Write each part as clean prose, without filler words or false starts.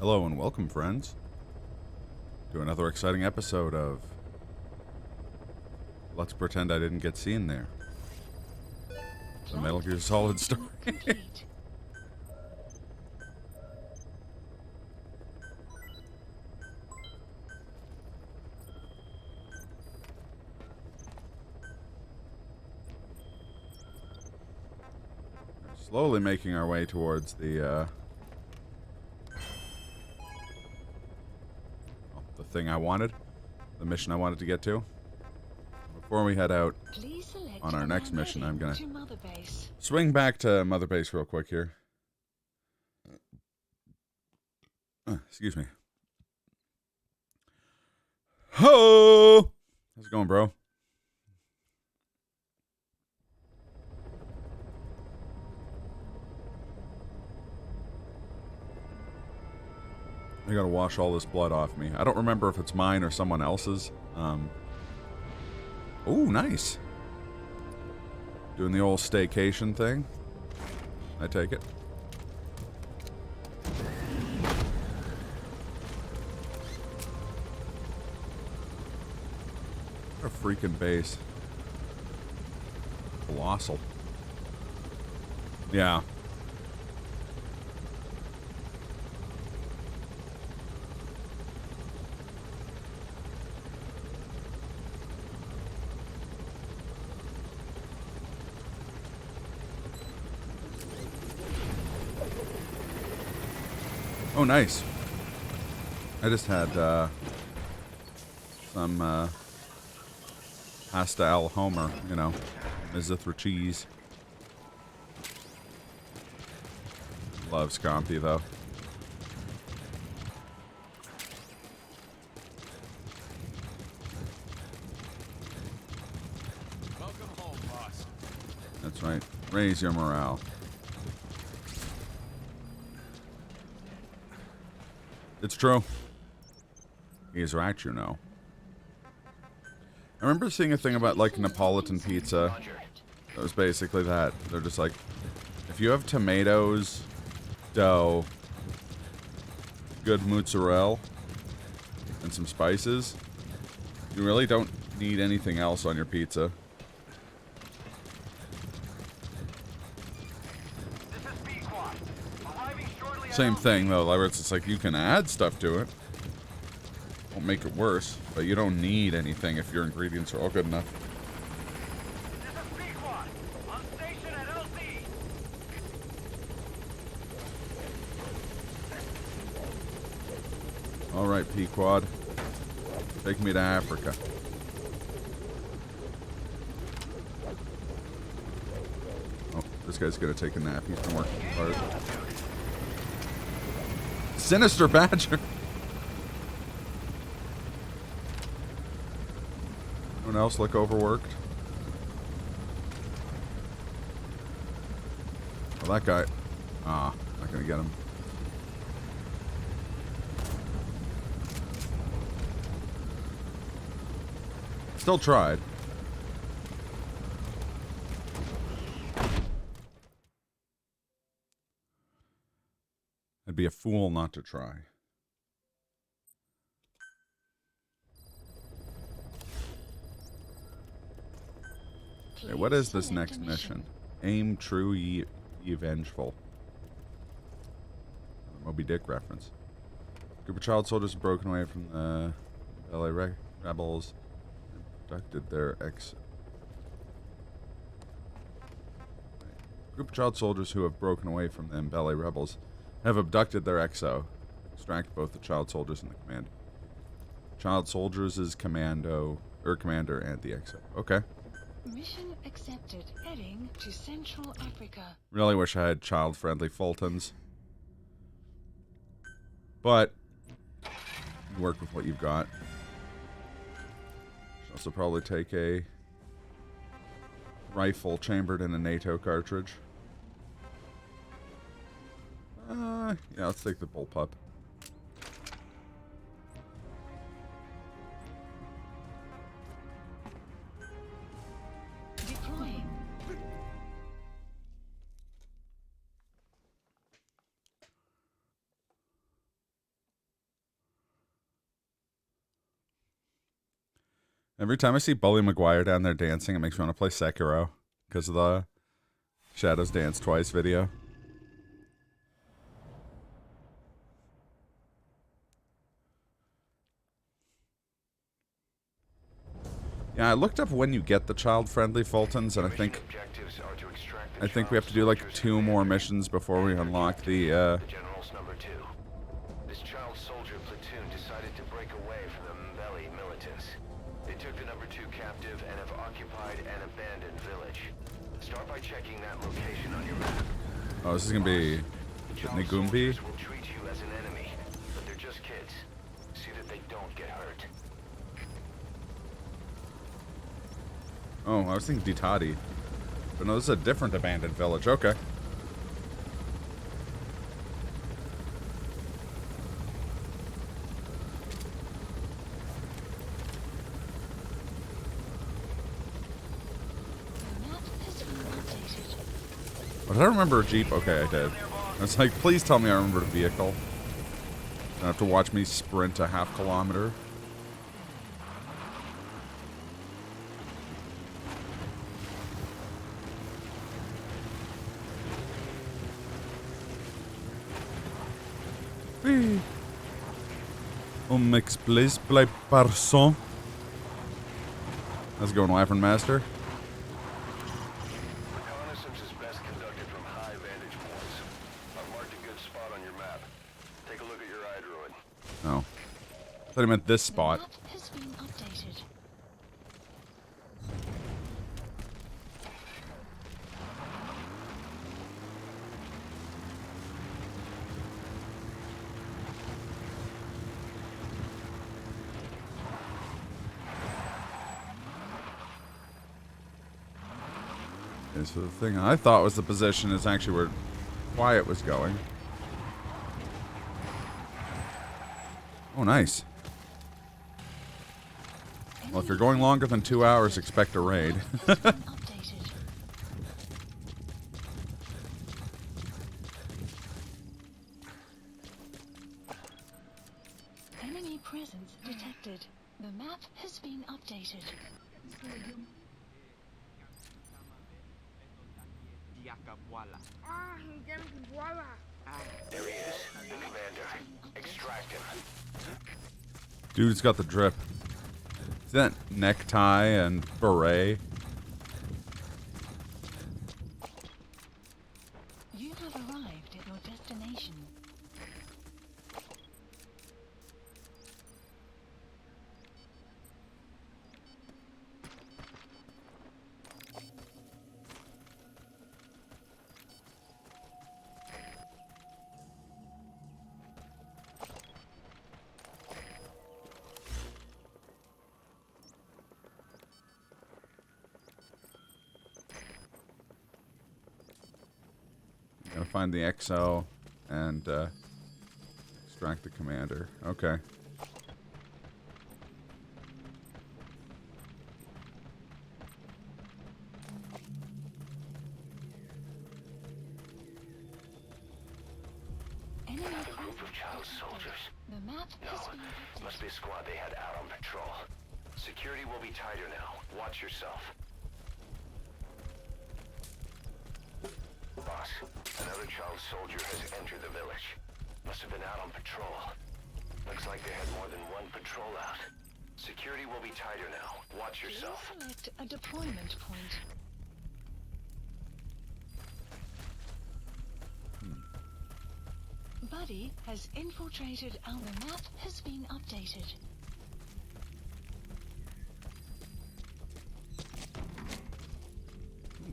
Hello and welcome, friends, to another exciting episode of Let's Pretend I Didn't Get Seen There. The Metal Gear Solid story. Slowly making our way towards the thing I wanted, the mission I wanted to get to. Before we head out on our next mission, I'm gonna swing back to Mother Base real quick here. Excuse me. Ho! How's it going, bro? I gotta wash all this blood off me. I don't remember if it's mine or someone else's. Oh, nice. Doing the old staycation thing. I take it. What a freaking base. Colossal. Yeah. Oh, nice. I just had some pasta al Homer, you know, Mizithra cheese. Love scampi, though. Welcome home, boss. That's right. Raise your morale. It's true. He's right, you know. I remember seeing a thing about, like, Neapolitan pizza. That was basically that. They're just like, if you have tomatoes, dough, good mozzarella, and some spices, you really don't need anything else on your pizza. Same thing, though, where it's like you can add stuff to it. Won't make it worse, but you don't need anything if your ingredients are all good enough. Alright, Pequod. Take me to Africa. Oh, this guy's gonna take a nap. He's been working hard. Sinister Badger! Anyone else look overworked? Well, that guy... Ah, not gonna get him. Still tried. I'd be a fool not to try. Okay, what is this next mission? Aim true, ye vengeful. Moby Dick reference. Group of child soldiers broken away from the LA rebels and abducted their Group of child soldiers who have broken away from the Mbele rebels have abducted their XO. Extract both the child soldiers and the command. Child soldiers is commander and the XO. Okay. Mission accepted. Heading to Central Africa. Really wish I had child-friendly Fultons. But work with what you've got. Should also probably take a rifle chambered in a NATO cartridge. Yeah, let's take the bullpup. Deploying. Every time I see Bully Maguire down there dancing, it makes me want to play Sekiro because of the Shadows Dance Twice video. Yeah, I looked up when you get the child-friendly Fultons, and I think we have to do like 2 more missions before we unlock the General's number 2. This child soldier platoon decided to break away from the Mbeli militants. They took the number 2 captive and have occupied an abandoned village. Start by checking that location on your map. Oh, this is gonna be Nagumbi. Will treat you as an enemy, but they're just kids. See that they don't get hurt. Oh, I was thinking Ditati. But no, this is a different abandoned village. Okay. Oh, did I remember a Jeep? Okay, I did. I was like, please tell me I remember a vehicle. Don't have to watch me sprint a half kilometer. Oui. On m'explique, play parson. How's it going, Wyvern Master? Reconnaissance is best conducted from high vantage points. I've marked a good spot on your map. Take a look at your eye druid. Oh. I thought he meant this spot. The map has been updated. Okay, so the thing I thought was the position is actually where Wyatt was going. Oh, nice. Well, if you're going longer than 2 hours, expect a raid. Updated. Enemy presence detected. The map has been updated. There he is, the commander. Extract him. Dude's got the drip. Is that necktie and beret? You have arrived at your destination. Gotta find the XO and extract the commander. Okay. Enemy A group of child soldiers. The map No, has been must be a squad they had out on patrol. Security will be tighter now. Watch yourself. Boss, another child soldier has entered the village. Must have been out on patrol. Looks like they had more than one patrol out. Security will be tighter now. Watch Please yourself. select a deployment point. Buddy has infiltrated our map has been updated.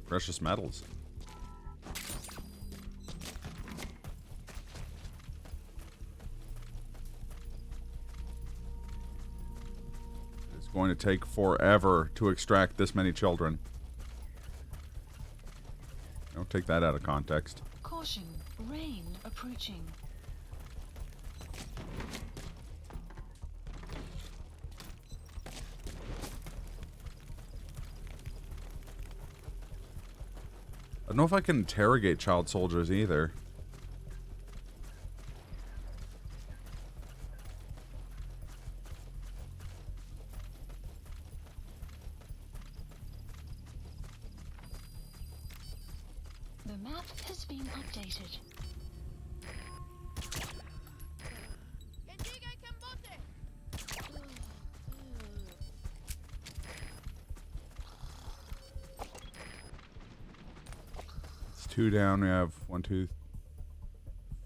Precious metals. It's going to take forever to extract this many children. Don't take that out of context. Caution, rain approaching. I don't know if I can interrogate child soldiers either. map has been updated. It's 2 down. We have 1, 2,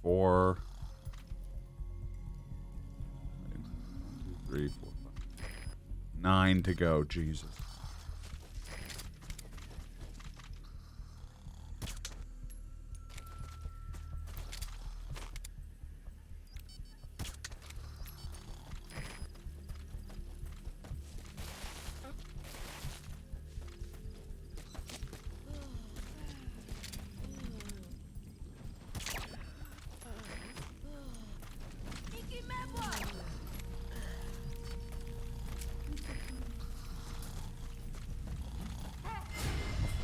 4. 1, 2, 3, 4, 5. 9 to go. Jesus.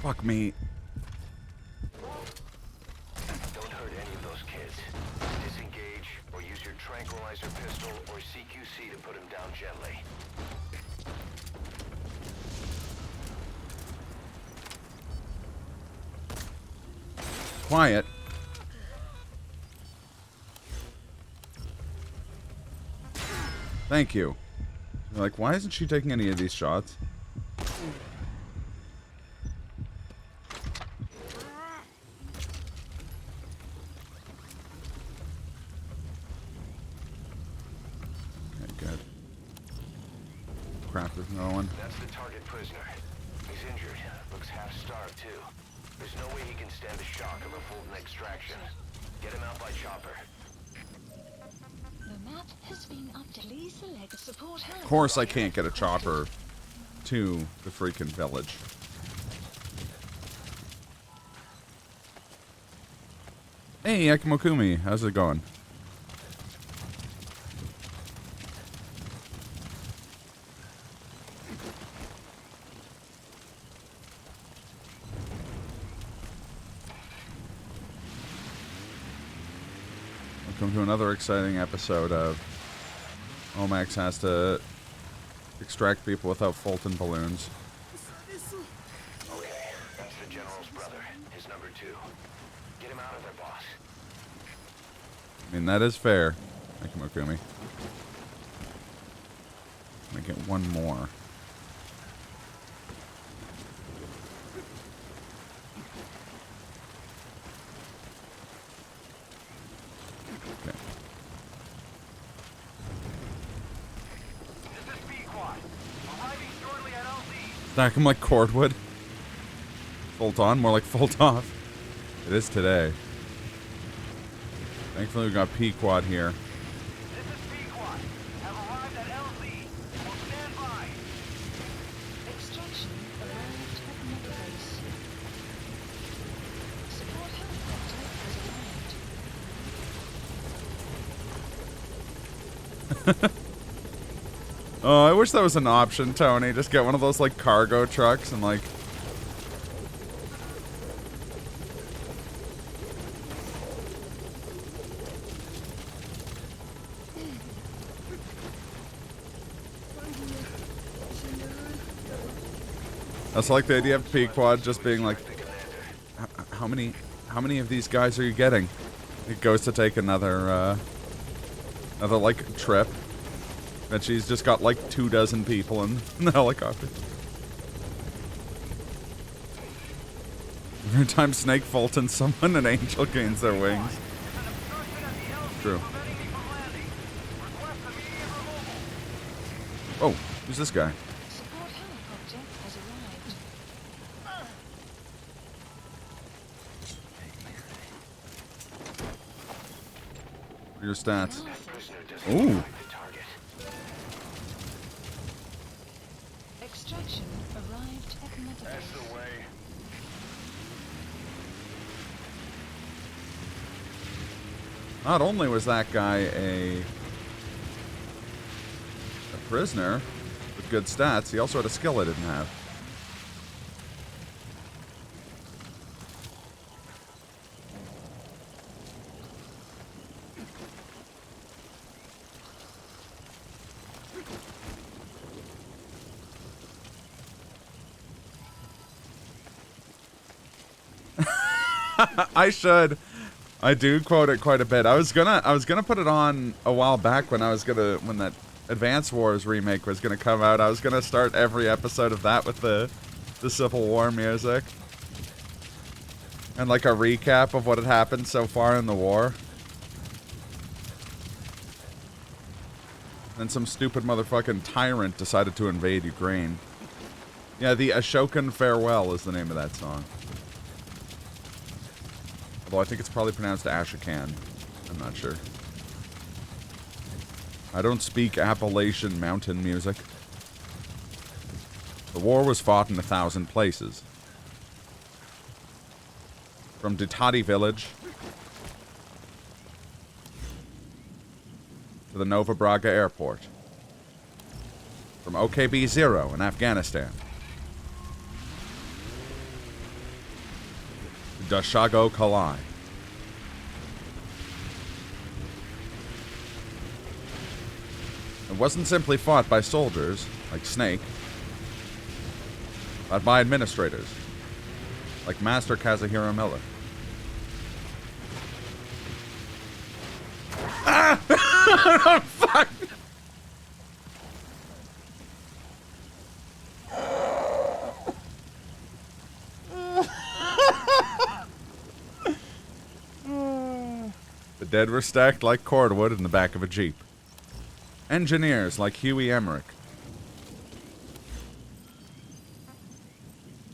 Fuck me. Don't hurt any of those kids. Disengage or use your tranquilizer pistol or CQC to put him down gently. Quiet. Thank you. You're like, why isn't she taking any of these shots? Okay, good. Crap, there's another one. That's the target prisoner. He's injured. Looks half-starved, too. There's no way he can stand the shock of a Fulton extraction. Get him out by chopper. The map has been updated. Please select support Of course I can't get a chopper to the freaking village. Hey, Ekimokumi, how's it going? Welcome to another exciting episode of OHMACS has to extract people without Fulton balloons. Okay, that's the General's brother. His number 2. Get him out of there, boss. I mean, that is fair. Ekimokumi. I get one more. Okay. This is B-Quad. Arriving shortly at LZ. Stack them like cordwood. Fold on, more like fold off. It is today. Thankfully we got P-Quad here. This is B-Quad. Have arrived at LZ. Will stand by. Extraction arrived at Mega Base. Support helicopter has arrived. Oh, I wish that was an option, Tony. Just get one of those like cargo trucks and like that's like the idea of P-Quad just being like, how many of these guys are you getting? It goes to take another like trip, and she's just got like 24 people in the helicopter. Every time Snake Fultons someone, an angel gains their wings. True. Oh, who's this guy? Support helicopter has arrived. What are your stats? Prisoner doesn't Ooh. strike the target. Extraction arrived at Mega That's Base. the way. Not only was that guy a prisoner with good stats, he also had a skill I didn't have. I should. I do quote it quite a bit. I was gonna put it on a while back when that Advance Wars remake was gonna come out. I was gonna start every episode of that with the Civil War music. And like a recap of what had happened so far in the war. Then some stupid motherfucking tyrant decided to invade Ukraine. Yeah, the Ashokan Farewell is the name of that song. Although I think it's probably pronounced Ashokan. I'm not sure. I don't speak Appalachian mountain music. The war was fought in 1,000 places. From Ditati village to the Nova Braga airport. From OKB-0 in Afghanistan to Dashago Kalai. It wasn't simply fought by soldiers, like Snake, but by administrators, like Master Kazuhiro Miller. Ah! Oh, fuck! The dead were stacked like cordwood in the back of a Jeep. Engineers like Huey Emmerich.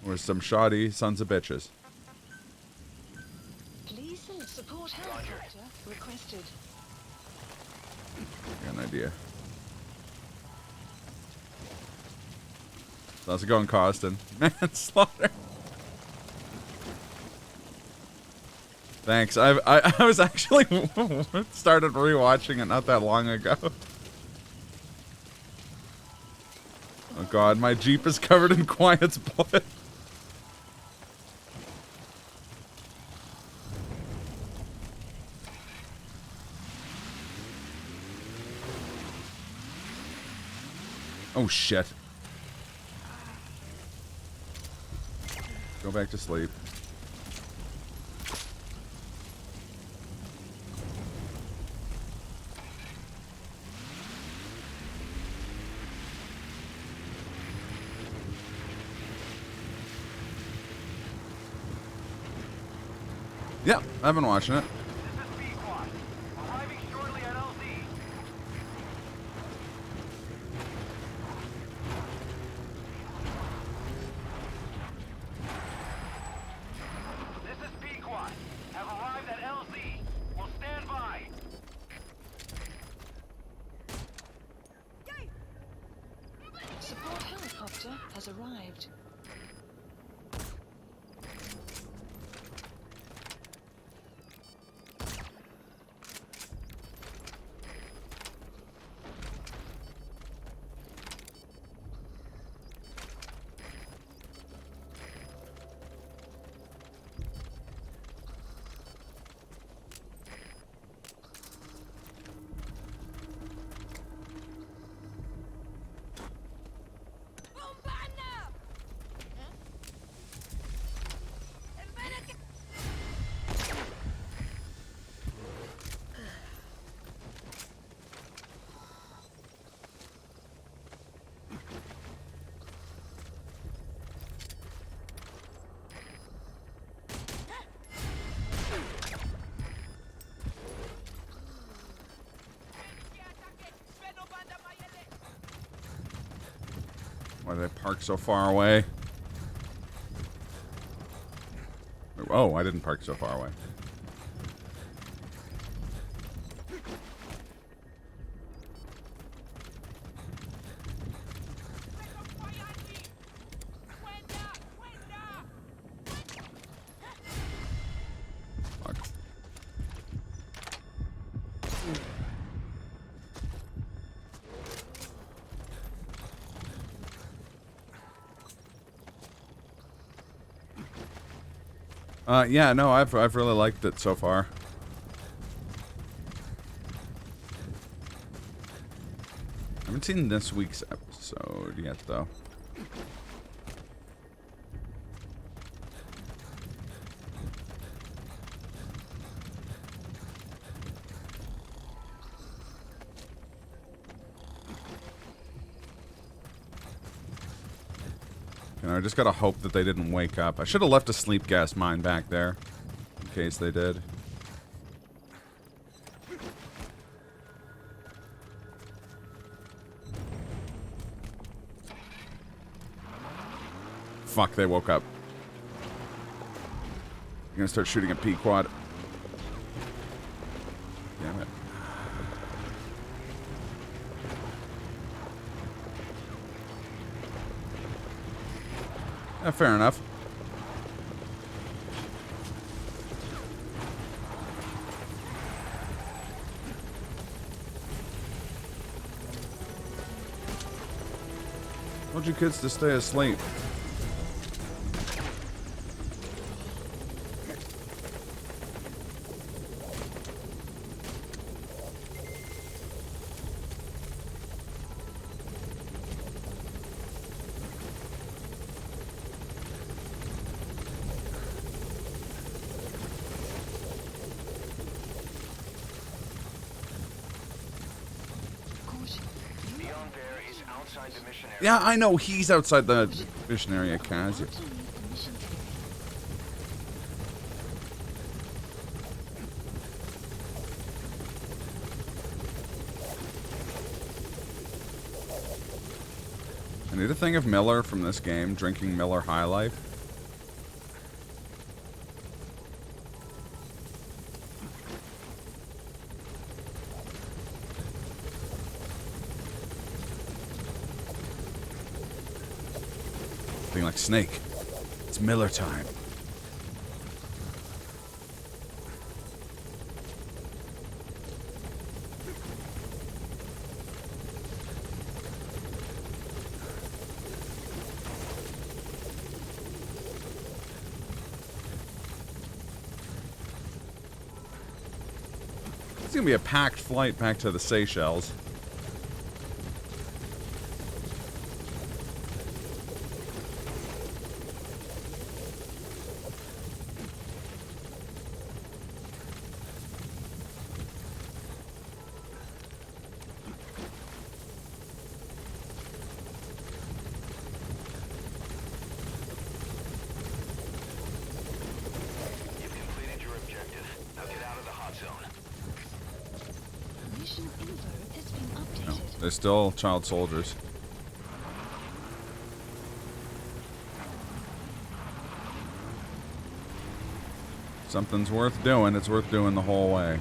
Or some shoddy sons of bitches. Please support helicopter requested. Got an idea. So how's it going, Costin? Manslaughter. Thanks. I was actually started rewatching it not that long ago. Oh god, my Jeep is covered in Quiet's blood. Oh shit. Go back to sleep. Yeah, I've been watching it. Support helicopter has arrived. Why did I park so far away? Oh, I didn't park so far away. Fuck. Yeah, no, I've really liked it so far. I haven't seen this week's episode yet, though. And I just gotta hope that they didn't wake up. I should have left a sleep gas mine back there. In case they did. Fuck, they woke up. I'm gonna start shooting at P-Quad. Damn it. Yeah, fair enough. Told you kids to stay asleep. Beyond there is outside the mission area. Yeah, I know he's outside the mission area, Kaz. Not to leave the mission area. I need to think of Miller from this game, drinking Miller High Life. Being like, Snake, it's Miller time. It's gonna be a packed flight back to the Seychelles. You've completed your objective. Now get out of the hot zone. Mission info has been No, updated. they're still child soldiers. Something's worth doing. It's worth doing the whole way.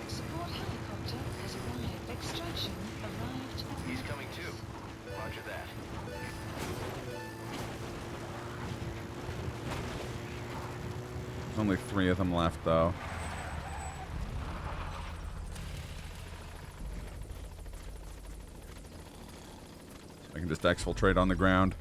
Support helicopter has arrived. Extraction arrived at He's coming too. Roger that. There's only 3 of them left, though. I can just exfiltrate on the ground.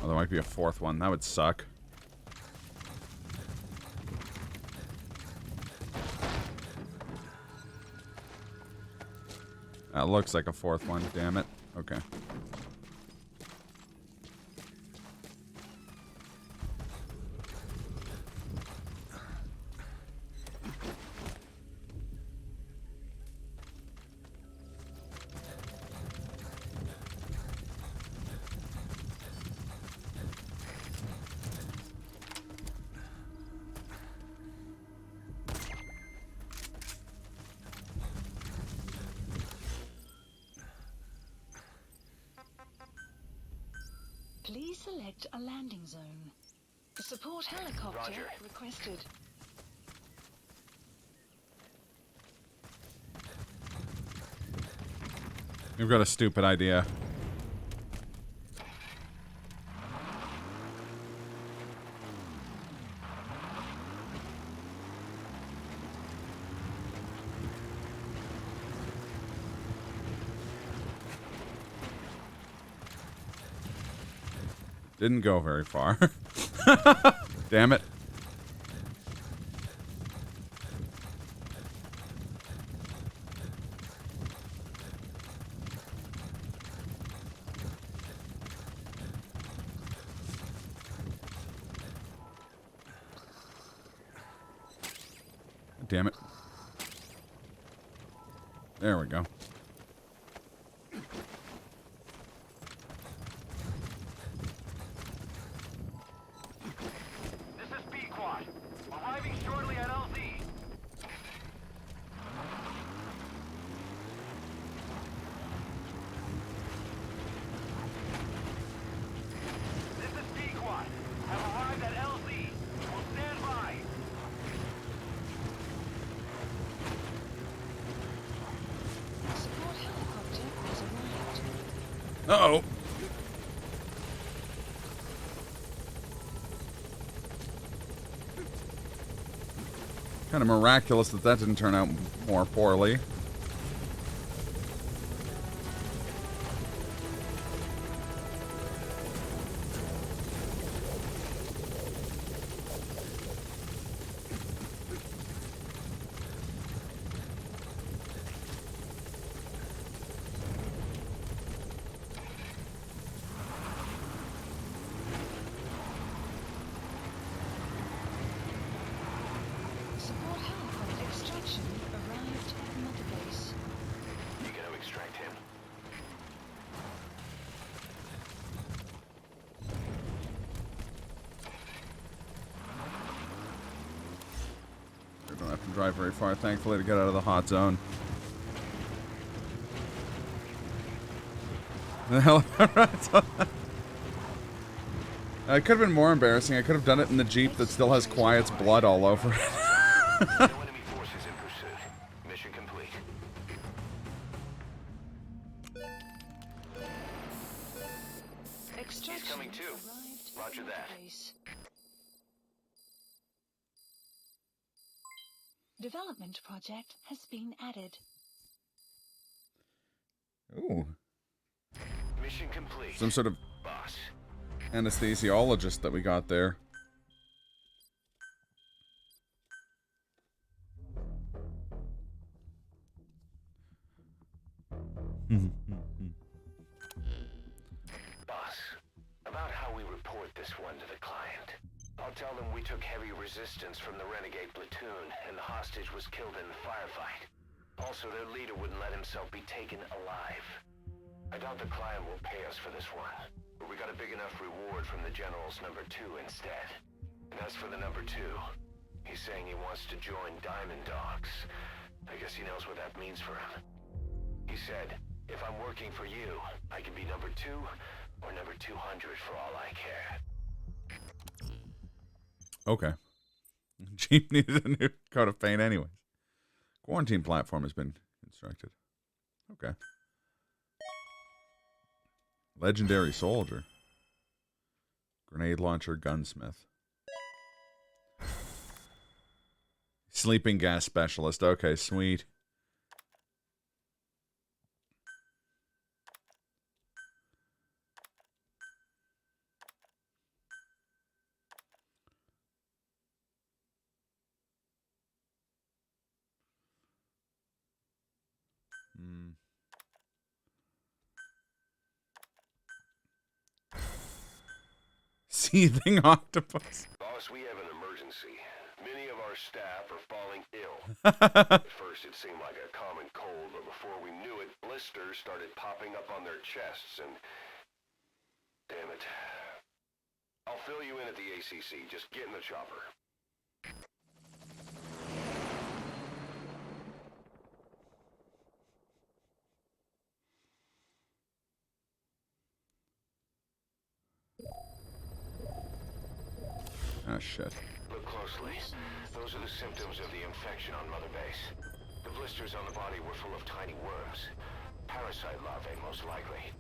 Oh, there might be a 4th one. That would suck. That looks like a 4th one. Damn it. Okay. Please select a landing zone. Support helicopter Roger. requested. You've got a stupid idea. Didn't go very far. Damn it. damn it. There we go. This is B-Quad. Arriving shortly at LZ. This is B-Quad. Have arrived at LZ. Will stand by. Support helicopter has arrived. Uh-oh. Kind of miraculous that that didn't turn out more poorly. Support helicopter extraction arrived at Mother Base. You gonna extract him? We don't have to drive very far, thankfully, to get out of the hot zone. The hell? It could have been more embarrassing. I could have done it in the Jeep that still has Quiet's blood all over it. No enemy forces in pursuit. Mission complete. Extraction coming too. arrived Roger at Mother that. Base. Development project has been added. Ooh. Mission complete. Some sort of Boss. anesthesiologist that we got there. Boss, about how we report this one to the client. I'll tell them we took heavy resistance from the renegade platoon and the hostage was killed in the firefight. Also, their leader wouldn't let himself be taken alive. I doubt the client will pay us for this one, but we got a big enough reward from the General's number 2 instead. And as for the number 2, he's saying he wants to join Diamond Dogs. I guess he knows what that means for him. He said, if I'm working for you, I can be number 2 or number 200 for all I care. Okay. Jeep needed a new coat of paint anyways. Quarantine platform has been constructed. Okay. Legendary soldier. Grenade launcher gunsmith. Sleeping gas specialist. Okay, sweet. Seething octopus. Boss, we have an emergency. Many of our staff are falling ill. At first it seemed like a common cold, but before we knew it, blisters started popping up on their chests and... Damn it. I'll fill you in at the ACC. Just get in the chopper. Ah, shit. Look closely. Those are the symptoms of the infection on Mother Base. The blisters on the body were full of tiny worms. Parasite larvae, most likely.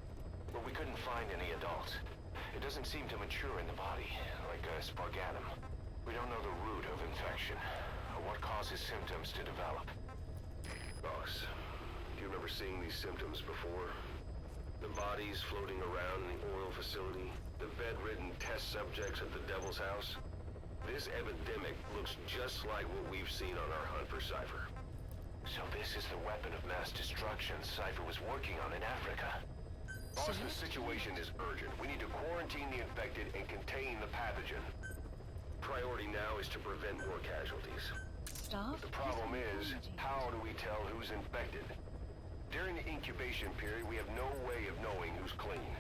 But we couldn't find any adults. It doesn't seem to mature in the body, like a spargatum. We don't know the root of infection, or what causes symptoms to develop. Boss, do you remember seeing these symptoms before? The bodies floating around in the oil facility, the bedridden test subjects at the Devil's House. This epidemic looks just like what we've seen on our hunt for Cypher. So this is the weapon of mass destruction Cypher was working on in Africa. Boss, the situation is urgent. We need to quarantine the infected and contain the pathogen. Priority now is to prevent more casualties. staff. The problem is, how do we tell who's infected? During the incubation period, we have no way of knowing who's clean.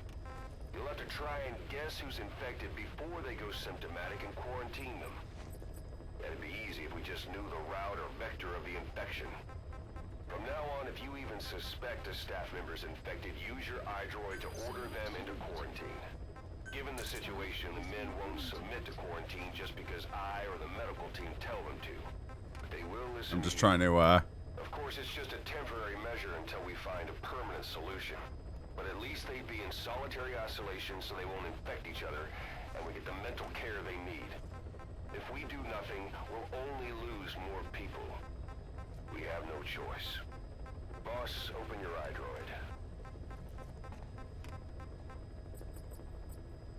You'll have to try and guess who's infected before they go symptomatic and quarantine them. That'd be easy if we just knew the route or vector of the infection. From now on, if you even suspect a staff member's infected, use your iDroid to order them into quarantine. Given the situation, the men won't submit to quarantine just because I or the medical team tell them to. But they will listen. I'm just to trying to, Of course, it's just a temporary measure until we find a permanent solution. But at least they'd be in solitary isolation so they won't infect each other, and we get the mental care they need. If we do nothing, we'll only lose more people. We have no choice. Boss, open your iDroid.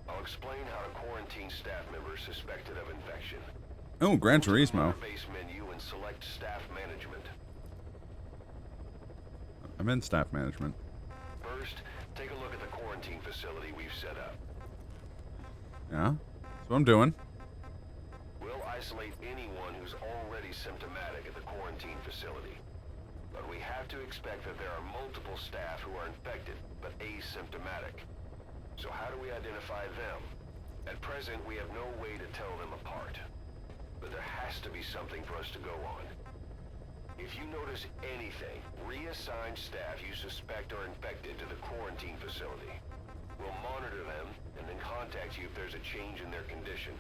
I'll explain how to quarantine staff members suspected of infection. oh, Gran Go to the Turismo. base menu and select staff management. I'm in staff management. First, take a look at the quarantine facility we've set up. Yeah, that's what I'm doing. We'll isolate anyone who's already symptomatic at the quarantine facility. But we have to expect that there are multiple staff who are infected, but asymptomatic. So how do we identify them? At present, we have no way to tell them apart. But there has to be something for us to go on. If you notice anything, reassign staff you suspect are infected to the quarantine facility. We'll monitor them and then contact you if there's a change in their condition.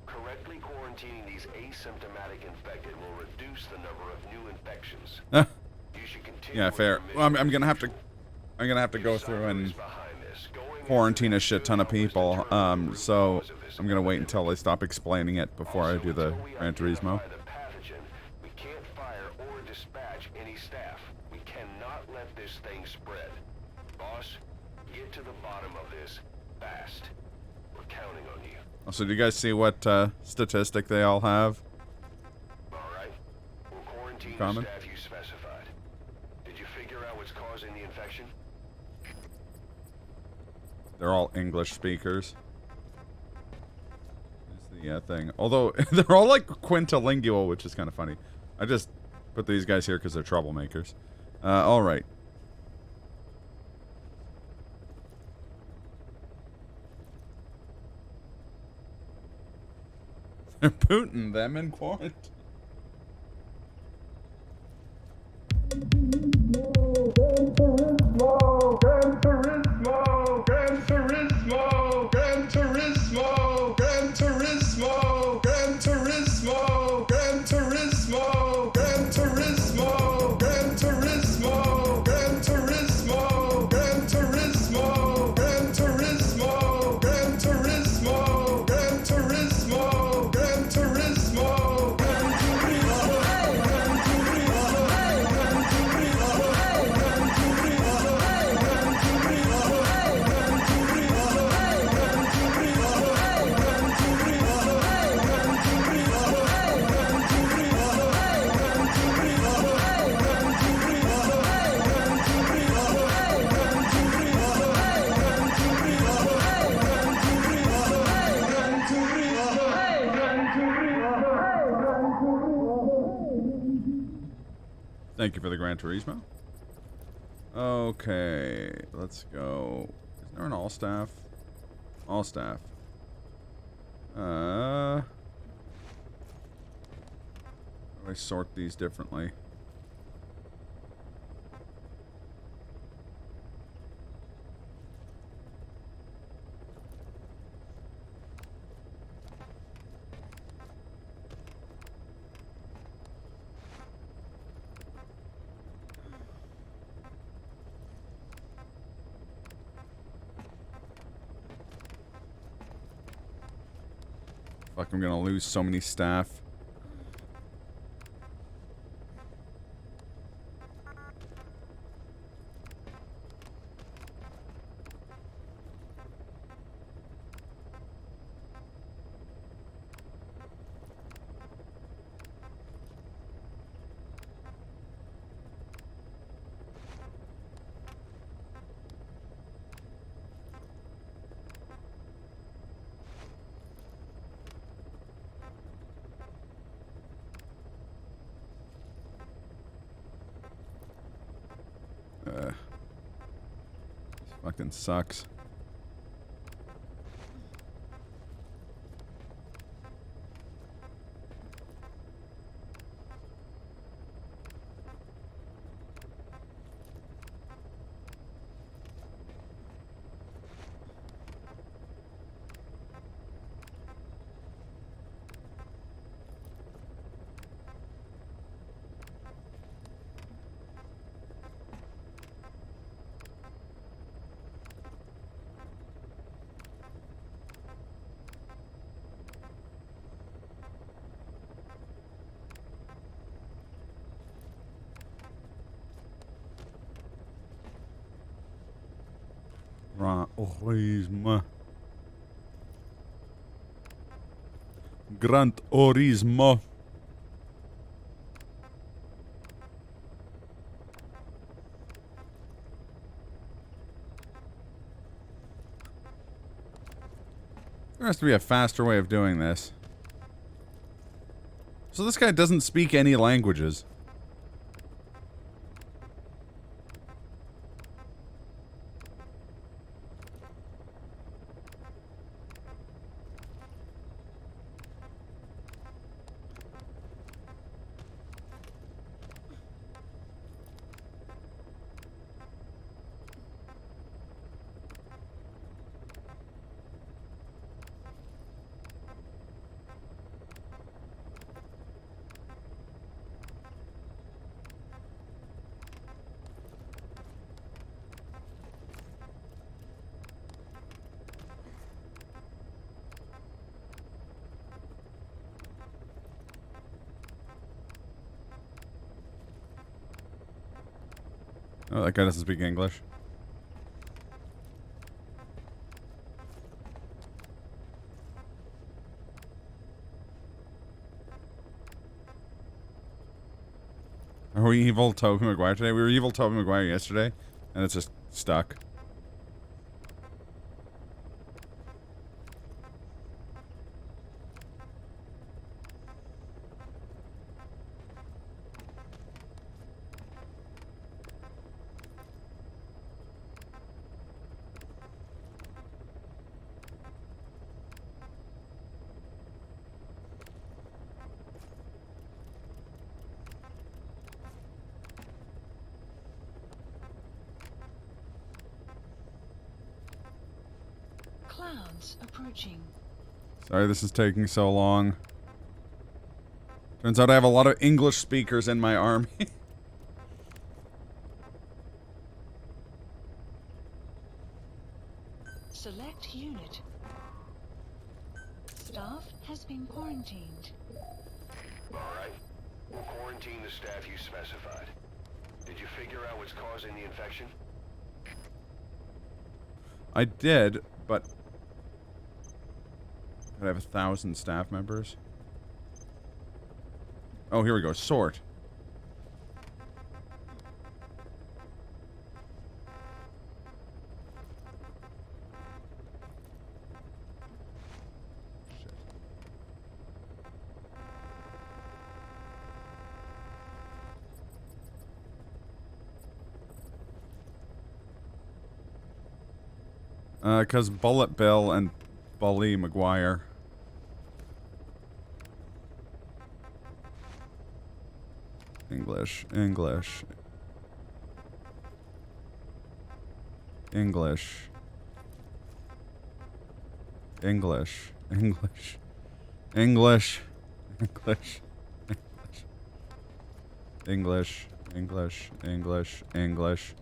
Correctly quarantining these asymptomatic infected will reduce the number of new infections. You should continue. Yeah, fair. Well, I'm gonna have to go through and quarantine a shit ton of people. So I'm gonna wait until they stop explaining it before I do the Gran Turismo. We can't fire or dispatch any staff. We cannot let this thing spread. Boss, get to the bottom of this fast. We're counting on you. Also, do you guys see what statistic they all have? All right. We'll quarantine Common? the staff you specified. Did you figure out what's causing the infection? They're all English speakers. Is the thing. Although they're all like quintilingual, which is kind of funny. I just put these guys here because they're troublemakers. All right. They're putting them in quarantine. Gran Turismo, Gran Turismo, Gran Turismo, Gran Turismo, Gran Turismo, Gran Turismo, Gran Turismo, Gran Turismo, Gran Turismo, Gran Turismo, Gran Turismo, Gran Turismo, Gran Turismo, Gran Turismo, Thank you for the Gran Turismo. Okay, let's go. Is there an all staff? All staff. How do I sort these differently? Fuck, I'm gonna lose so many staff. Fucking sucks. Orisma. Gran Turismo. There has to be a faster way of doing this. So this guy doesn't speak any languages. Oh, that guy doesn't speak English. Are we evil Tobey Maguire today? We were evil Tobey Maguire yesterday, and it's just stuck. Clouds approaching. Sorry this is taking so long. Turns out I have a lot of English speakers in my army. Select unit. Staff has been quarantined. Alright. We'll quarantine the staff you specified. Did you figure out what's causing the infection? I did, but I have 1,000 staff members. Oh, here we go. Sort. Because Bullet Bill and Bully Maguire. English, English. English. English. English. English. English. English. English. English. English.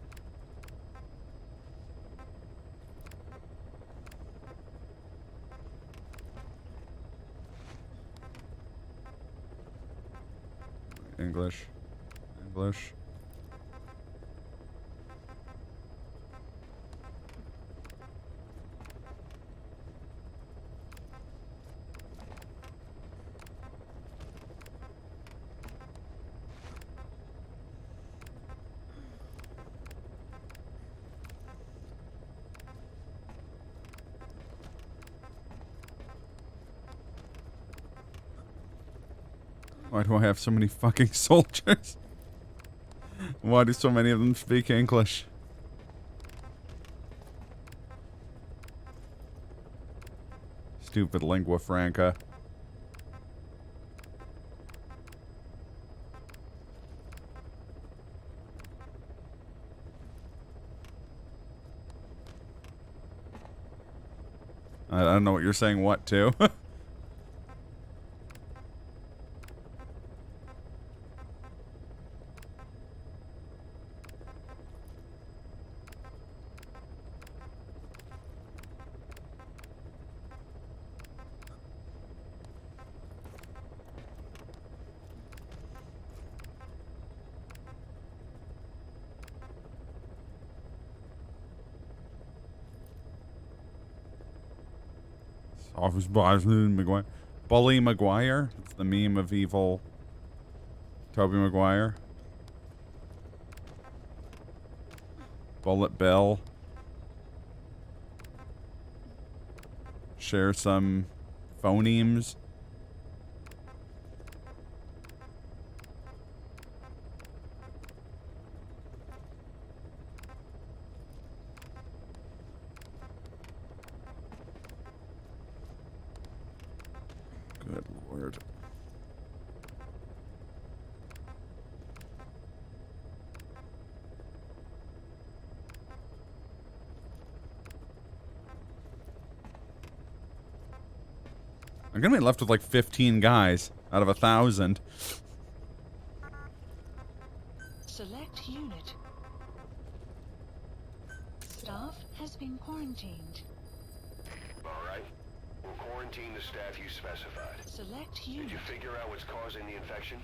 English. English. Why do I have so many fucking soldiers? Why do so many of them speak English? Stupid lingua franca. I don't know what you're saying what to. Office boss Maguire. Bully Maguire. It's the meme of evil Toby Maguire. Bullet Bill. Share some phonemes. Good lord. I'm gonna be left with like 15 guys out of 1,000. Select unit. Staff has been quarantined. Alright. We'll quarantine the staff you specified. Select Did unit. you figure out what's causing the infection?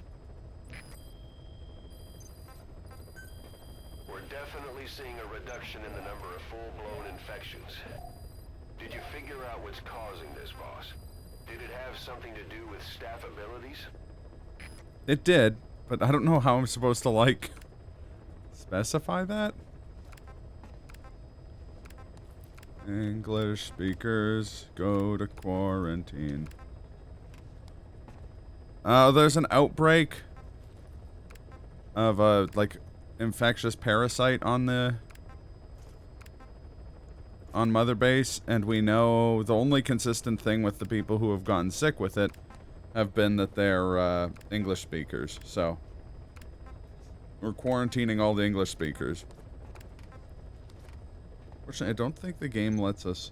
We're definitely seeing a reduction in the number of full-blown infections. Did you figure out what's causing this, boss? Did it have something to do with staff abilities? It did, but I don't know how I'm supposed to, like, specify that. English speakers go to quarantine. There's an outbreak of a, like, infectious parasite on Mother Base, and we know the only consistent thing with the people who have gotten sick with it have been that they're English speakers, so we're quarantining all the English speakers. Fortunately, I don't think the game lets us.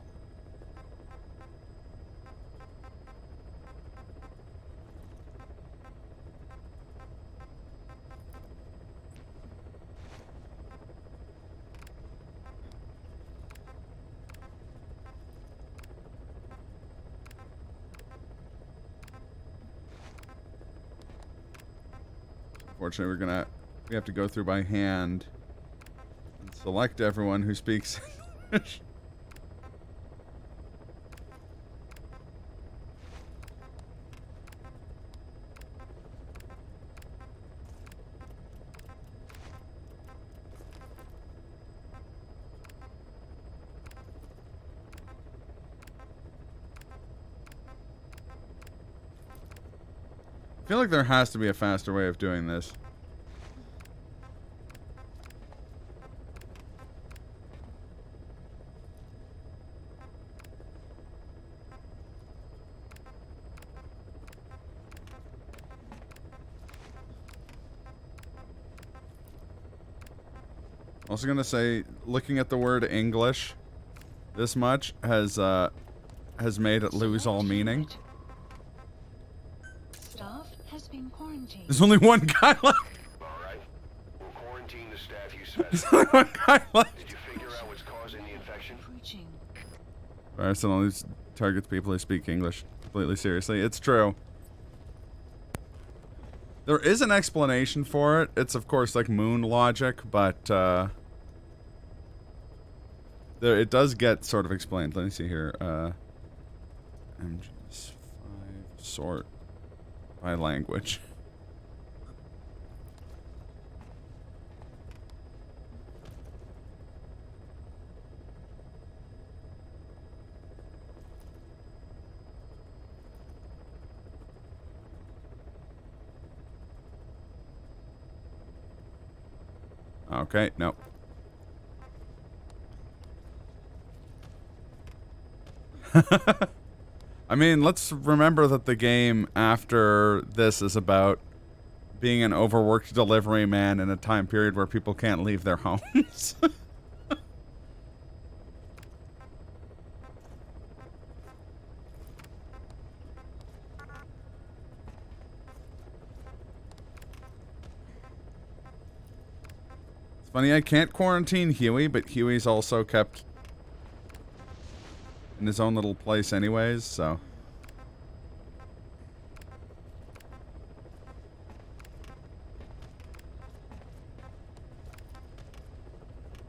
Unfortunately, we have to go through by hand and select everyone who speaks English. I feel like there has to be a faster way of doing this. Also gonna say, looking at the word English this much has made it lose all meaning. Staff has been quarantined. There's only one guy left. Alright. We'll quarantine the staff you There's specified. only one guy left. Did you figure out what's causing the infection? Approaching. Arson always targets people who speak English completely seriously. It's true. There is an explanation for it. It's of course like moon logic, but it does get sort of explained. Let me see here. MGS5 sort by language. Okay, no. I mean, let's remember that the game after this is about being an overworked delivery man in a time period where people can't leave their homes. It's funny, I can't quarantine Huey, but Huey's also kept in his own little place anyways, so.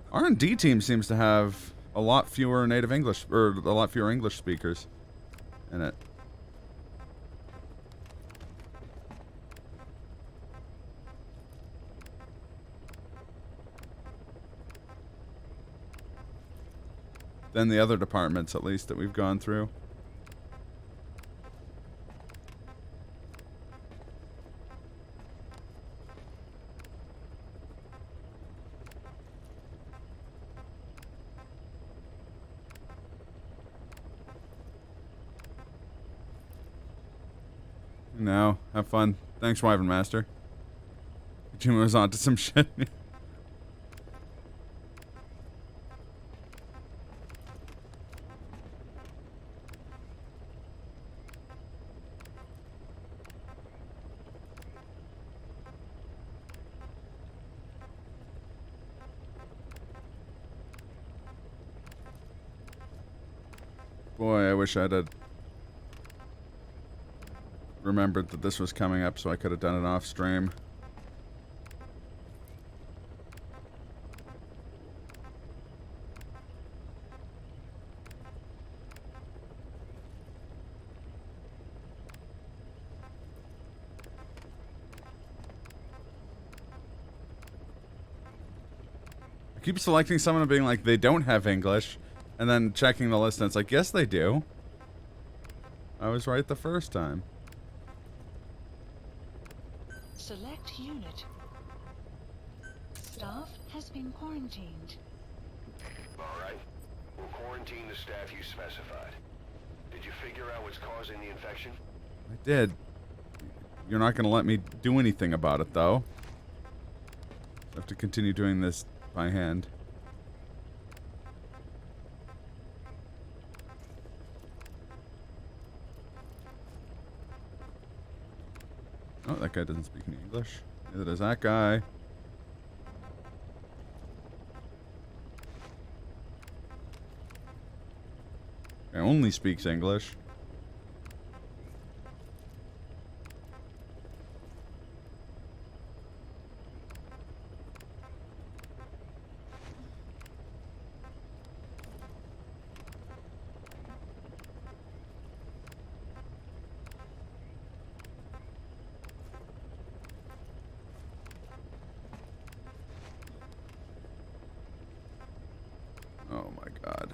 R&D team seems to have a lot fewer native English, or a lot fewer English speakers in it. Than the other departments, at least, that we've gone through. No, have fun. Thanks, Wyvern Master. Jim was on to some shit. Boy, I wish I'd had remembered that this was coming up so I could have done it off stream. I keep selecting someone and being like, they don't have English, and then checking the list and it's like, yes they do. I was right the first time. Select unit. Staff has been quarantined. Alright. We'll quarantine the staff you specified. Did you figure out what's causing the infection? I did. You're not going to let me do anything about it, though. I have to continue doing this by hand. Oh, that guy doesn't speak any English. Neither does that guy. Guy only speaks English. Oh my god.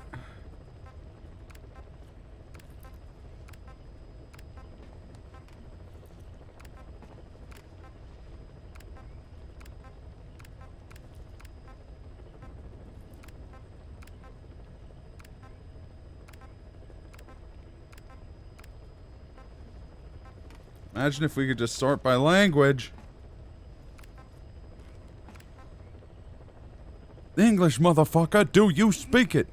Imagine if we could just sort by language. English, motherfucker, do you speak it?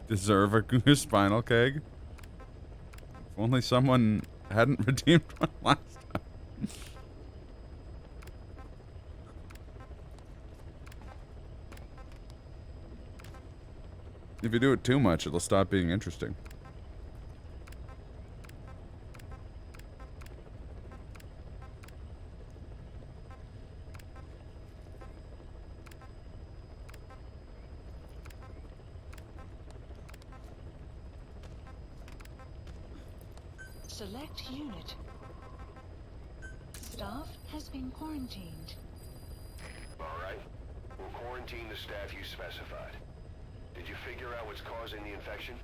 Deserve a spinal keg? If only someone hadn't redeemed one last time. If you do it too much, it'll stop being interesting. Select unit. Staff has been quarantined. Alright. We'll quarantine the staff you specified. Did you figure out what's causing the infection?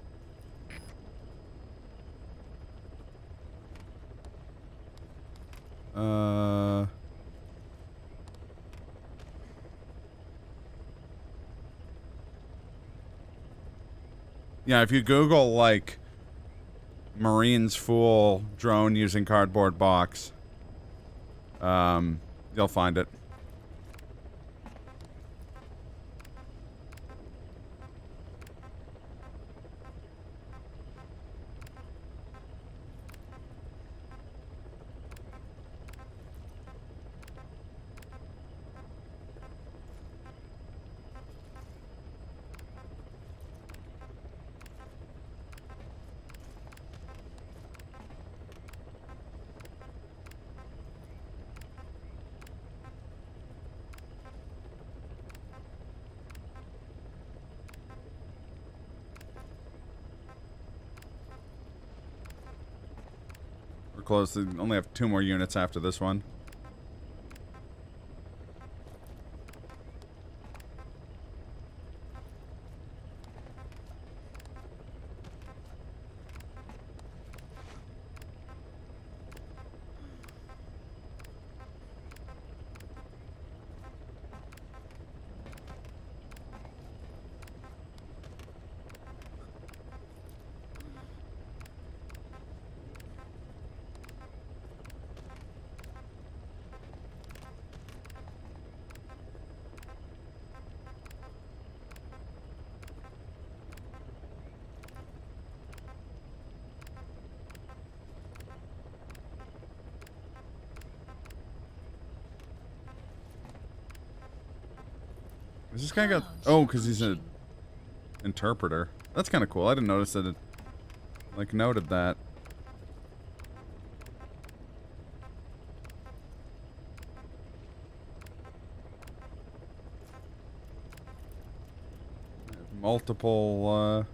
Yeah, if you Google, like, Marines Fool drone using cardboard box. You'll find it. We're close. They only have 2 more units after this one. Is this guy got... Oh, because he's an interpreter. That's kind of cool. I didn't notice that it, like, noted that. Multiple,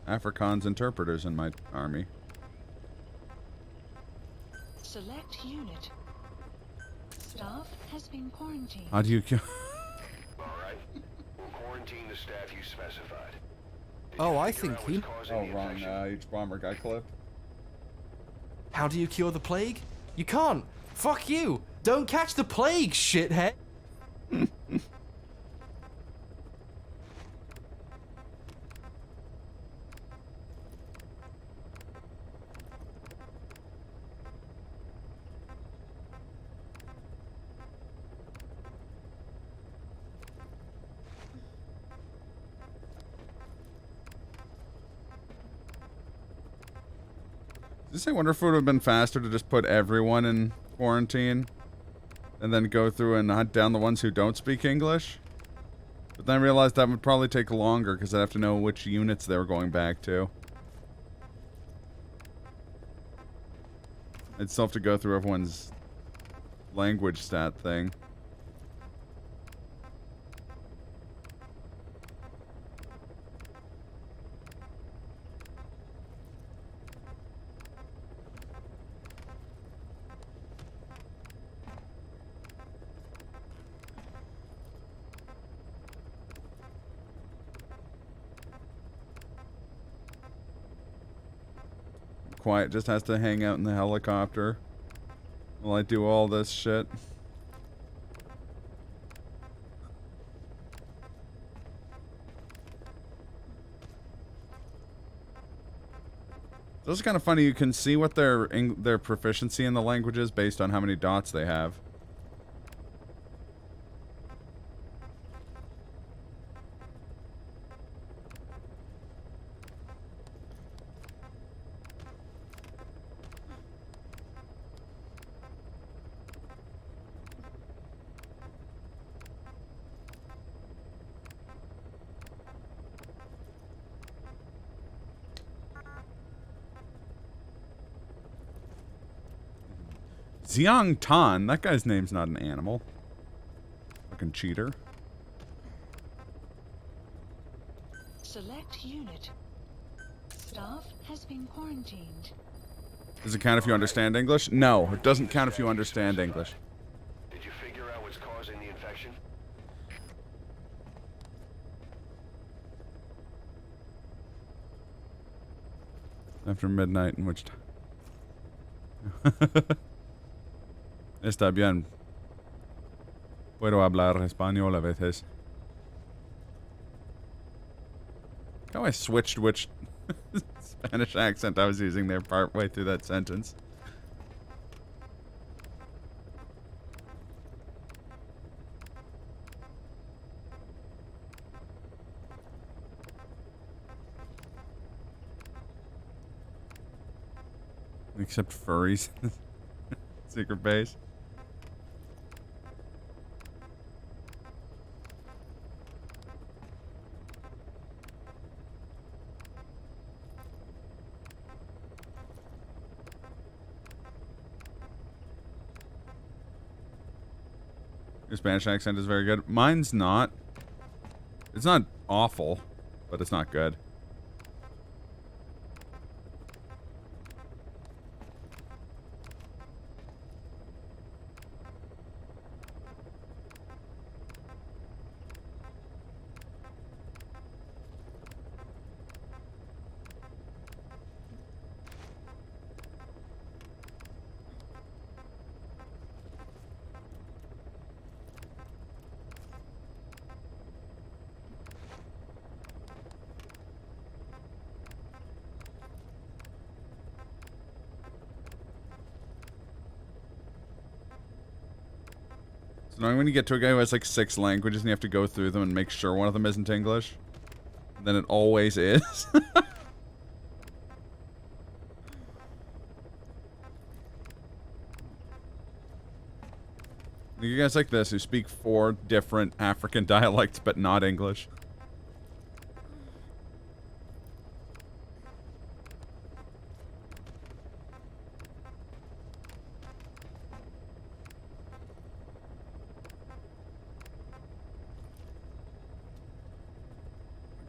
Afrikaans interpreters in my army. Select unit. Staff has been quarantined. How do you kill... Alright. We'll quarantine the staff you specified. Did Oh, you I figure think out what's he... causing Oh, the wrong, infection? H-bomber guy clip. How do you cure the plague? You can't. Fuck you. Don't catch the plague, shithead. Does I wonder if it would have been faster to just put everyone in quarantine and then go through and hunt down the ones who don't speak English? But then I realized that would probably take longer because I'd have to know which units they were going back to. I'd still have to go through everyone's language stat thing. Quiet just has to hang out in the helicopter while I do all this shit. This is kind of funny. You can see what their proficiency in the language is based on how many dots they have. Xiang Tan, that guy's name's not an animal. Fucking cheater. Select unit. Staff has been quarantined. Does it count if you understand English? No, it doesn't count if you understand English. Did you figure out what's causing the infection? After midnight, in which time? Está bien. Puedo hablar español a veces. How I switched which Spanish accent I was using there partway through that sentence. Except furries. Secret base. Your Spanish accent is very good. Mine's not. It's not awful, but it's not good. It's annoying when you get to a guy who has like 6 languages and you have to go through them and make sure one of them isn't English. Then it always is. You guys like this who speak 4 different African dialects but not English.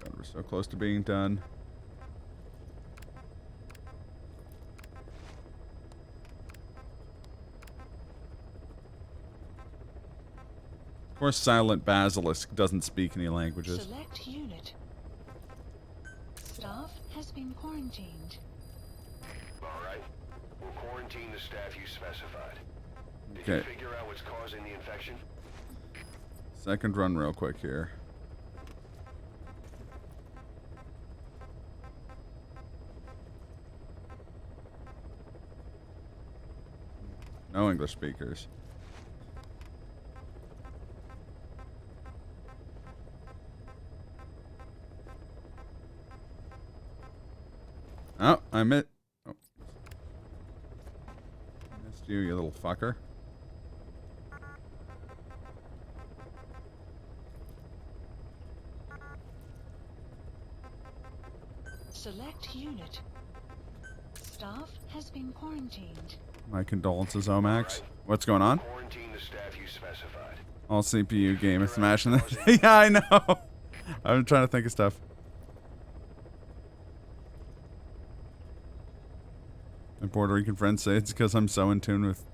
God, we're so close to being done. Of course, Silent Basilisk doesn't speak any languages. Select unit. Staff has been quarantined. Alright. We'll quarantine the staff you specified. Did Okay. you figure out what's causing the infection? Second run real quick here. No English speakers. Oh, I missed. Oh. Missed you, you little fucker. Select unit. Staff has been quarantined. My condolences, OHMACS. What's going on? Quarantine the staff you specified. All CPU game is smashing this. Yeah, I know. I'm trying to think of stuff. My Puerto Rican friends say it's because I'm so in tune with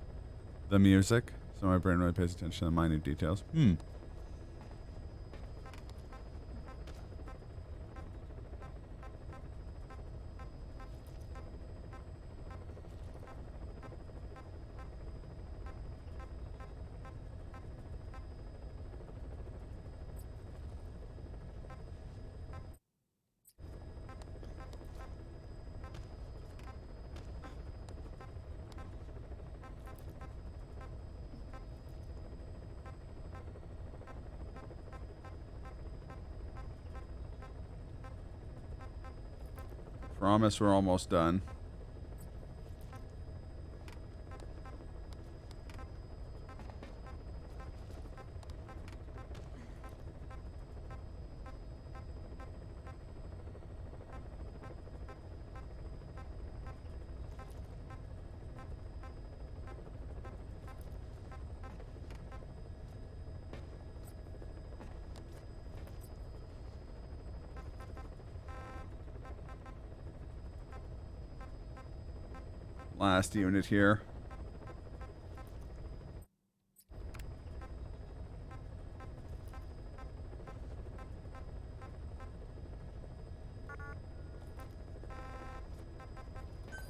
the music, so my brain really pays attention to the minute details. Promise we're almost done. Last unit here.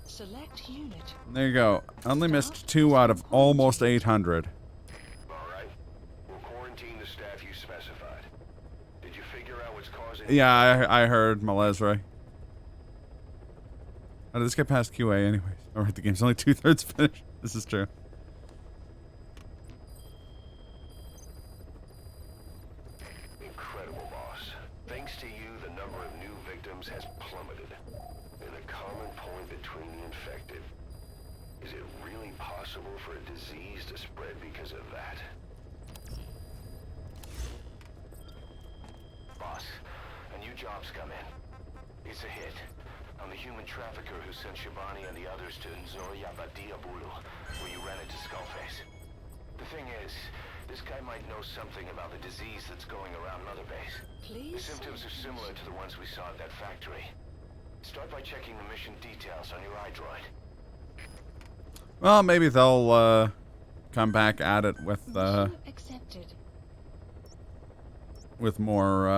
Select unit. There you go. I only missed 2 out of almost 800. Alright. We'll quarantine the staff you specified. Did you figure out what's causing Yeah, I heard Malesre. How did this get past QA anyways? Alright, the game's only 2/3 finished. This is true. Incredible, boss. Thanks to you, the number of new victims has plummeted. And a common point between the infected. Is it really possible for a disease to spread because of that? Boss, a new job's come in. It's a hit. I'm the human trafficker who sent Shabani and the others to Nzoya Badiabulu, where you ran into Skullface. The thing is, this guy might know something about the disease that's going around Mother Base. Please. The symptoms are similar to the ones we saw at that factory. Start by checking the mission details on your iDroid. Well, maybe they'll come back at it with Mission accepted. more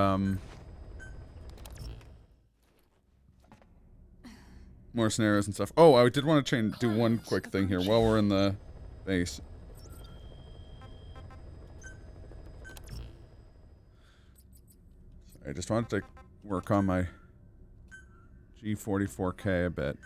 more scenarios and stuff. Oh, I did want to do one quick thing here while we're in the base. I just wanted to work on my G44K a bit.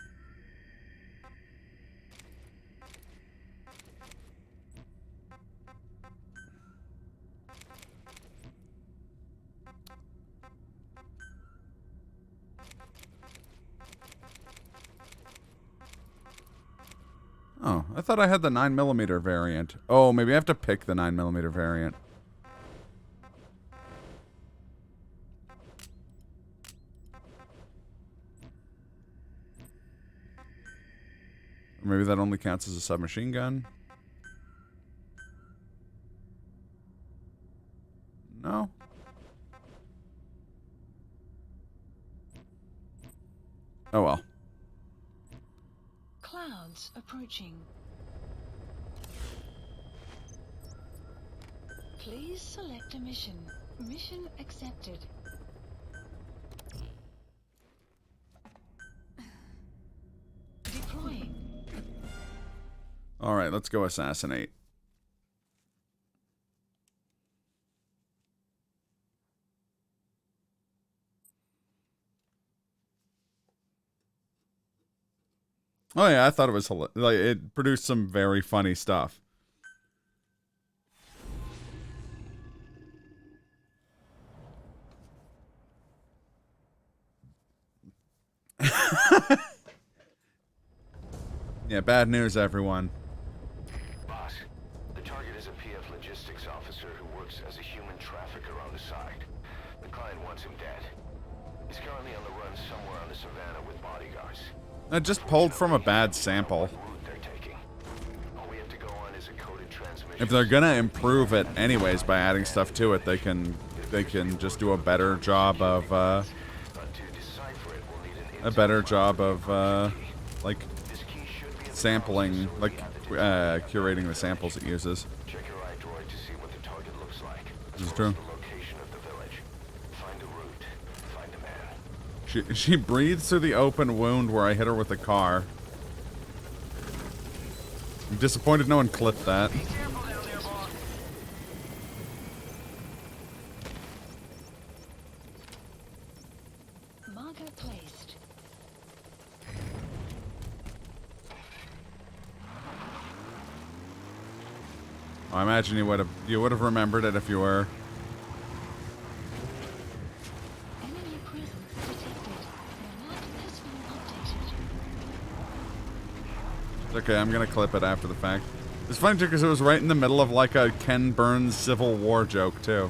Oh, I thought I had the 9mm variant. Oh, maybe I have to pick the 9mm variant. Or maybe that only counts as a submachine gun. No? Oh well. Clouds approaching. Please select a mission. Mission accepted. Deploying. Alright, let's go assassinate. Oh yeah, I thought it was like it produced some very funny stuff. Yeah, bad news, everyone. Boss, the target is a PF logistics officer who works as a human trafficker on the side. The client wants him dead. He's currently on the run somewhere on the savannah with bodyguards. I just pulled from a bad sample. If they're gonna improve it anyways by adding stuff to it, they can just do a better job of like sampling, like curating the samples it uses. Check your iDroid to see what the target looks like. This is true. The location of the village. Find a route. Find a man. She breathes through the open wound where I hit her with the car. I'm disappointed no one clipped that. Marker placed. I imagine you would have remembered it if you were. Enemy presence detected. The map has been updated. It's okay, I'm gonna clip it after the fact. It's funny too because it was right in the middle of like a Ken Burns Civil War joke too.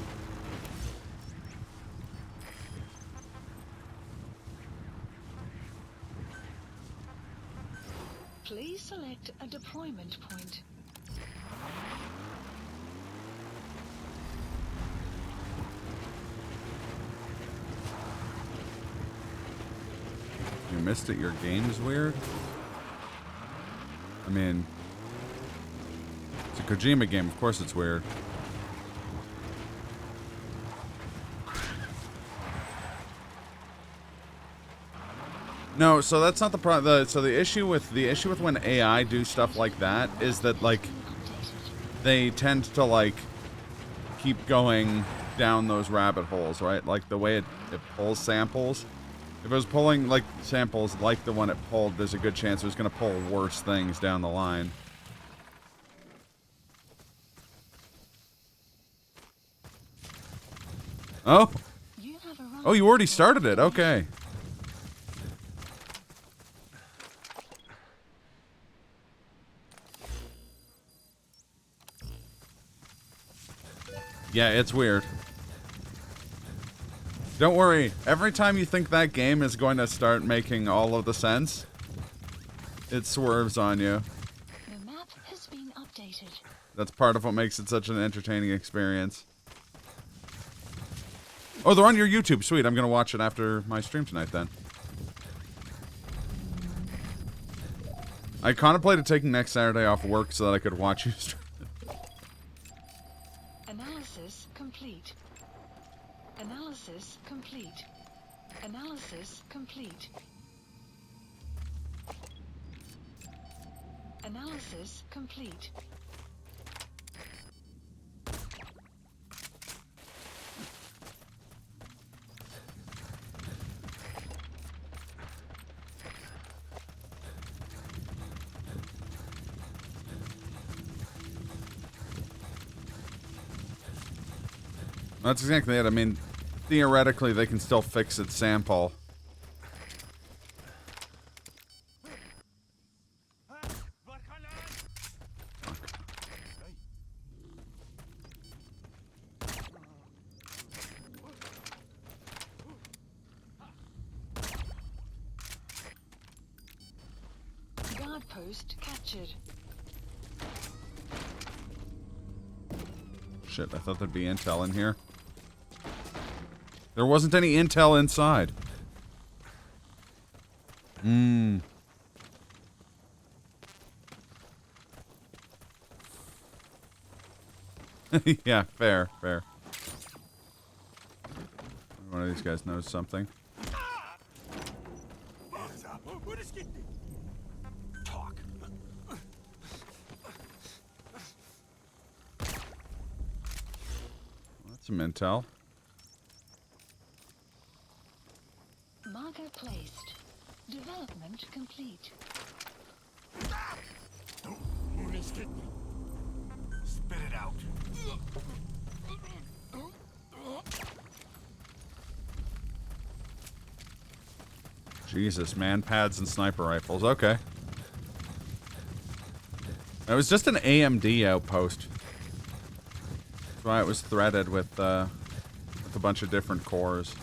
Please select a deployment point. You missed it, your game's weird? I mean, it's a Kojima game, of course it's weird. No, so that's not the problem. So the issue with when AI do stuff like that is that like they tend to like keep going down those rabbit holes, right? Like the way it pulls samples If it was pulling, like, samples like the one it pulled, there's a good chance it was going to pull worse things down the line. Oh! You have arrived. Oh, you already started it. Okay. Yeah, it's weird. Don't worry. Every time you think that game is going to start making all of the sense, it swerves on you. The map has been updated. That's part of what makes it such an entertaining experience. Oh, they're on your YouTube. Sweet. I'm going to watch it after my stream tonight then. I contemplated taking next Saturday off work so that I could watch you stream. Analysis complete. Analysis complete. Analysis complete. Analysis complete. That's exactly it. I mean, theoretically, they can still fix its sample. Guard post captured. Shit, I thought there'd be intel in here. There wasn't any intel inside. Yeah, fair, fair. One of these guys knows something. Talk. That's some intel. Marker placed. Development complete. Spit it out. Jesus, man, pads and sniper rifles. Okay. It was just an AMD outpost. That's why it was threaded with a bunch of different cores.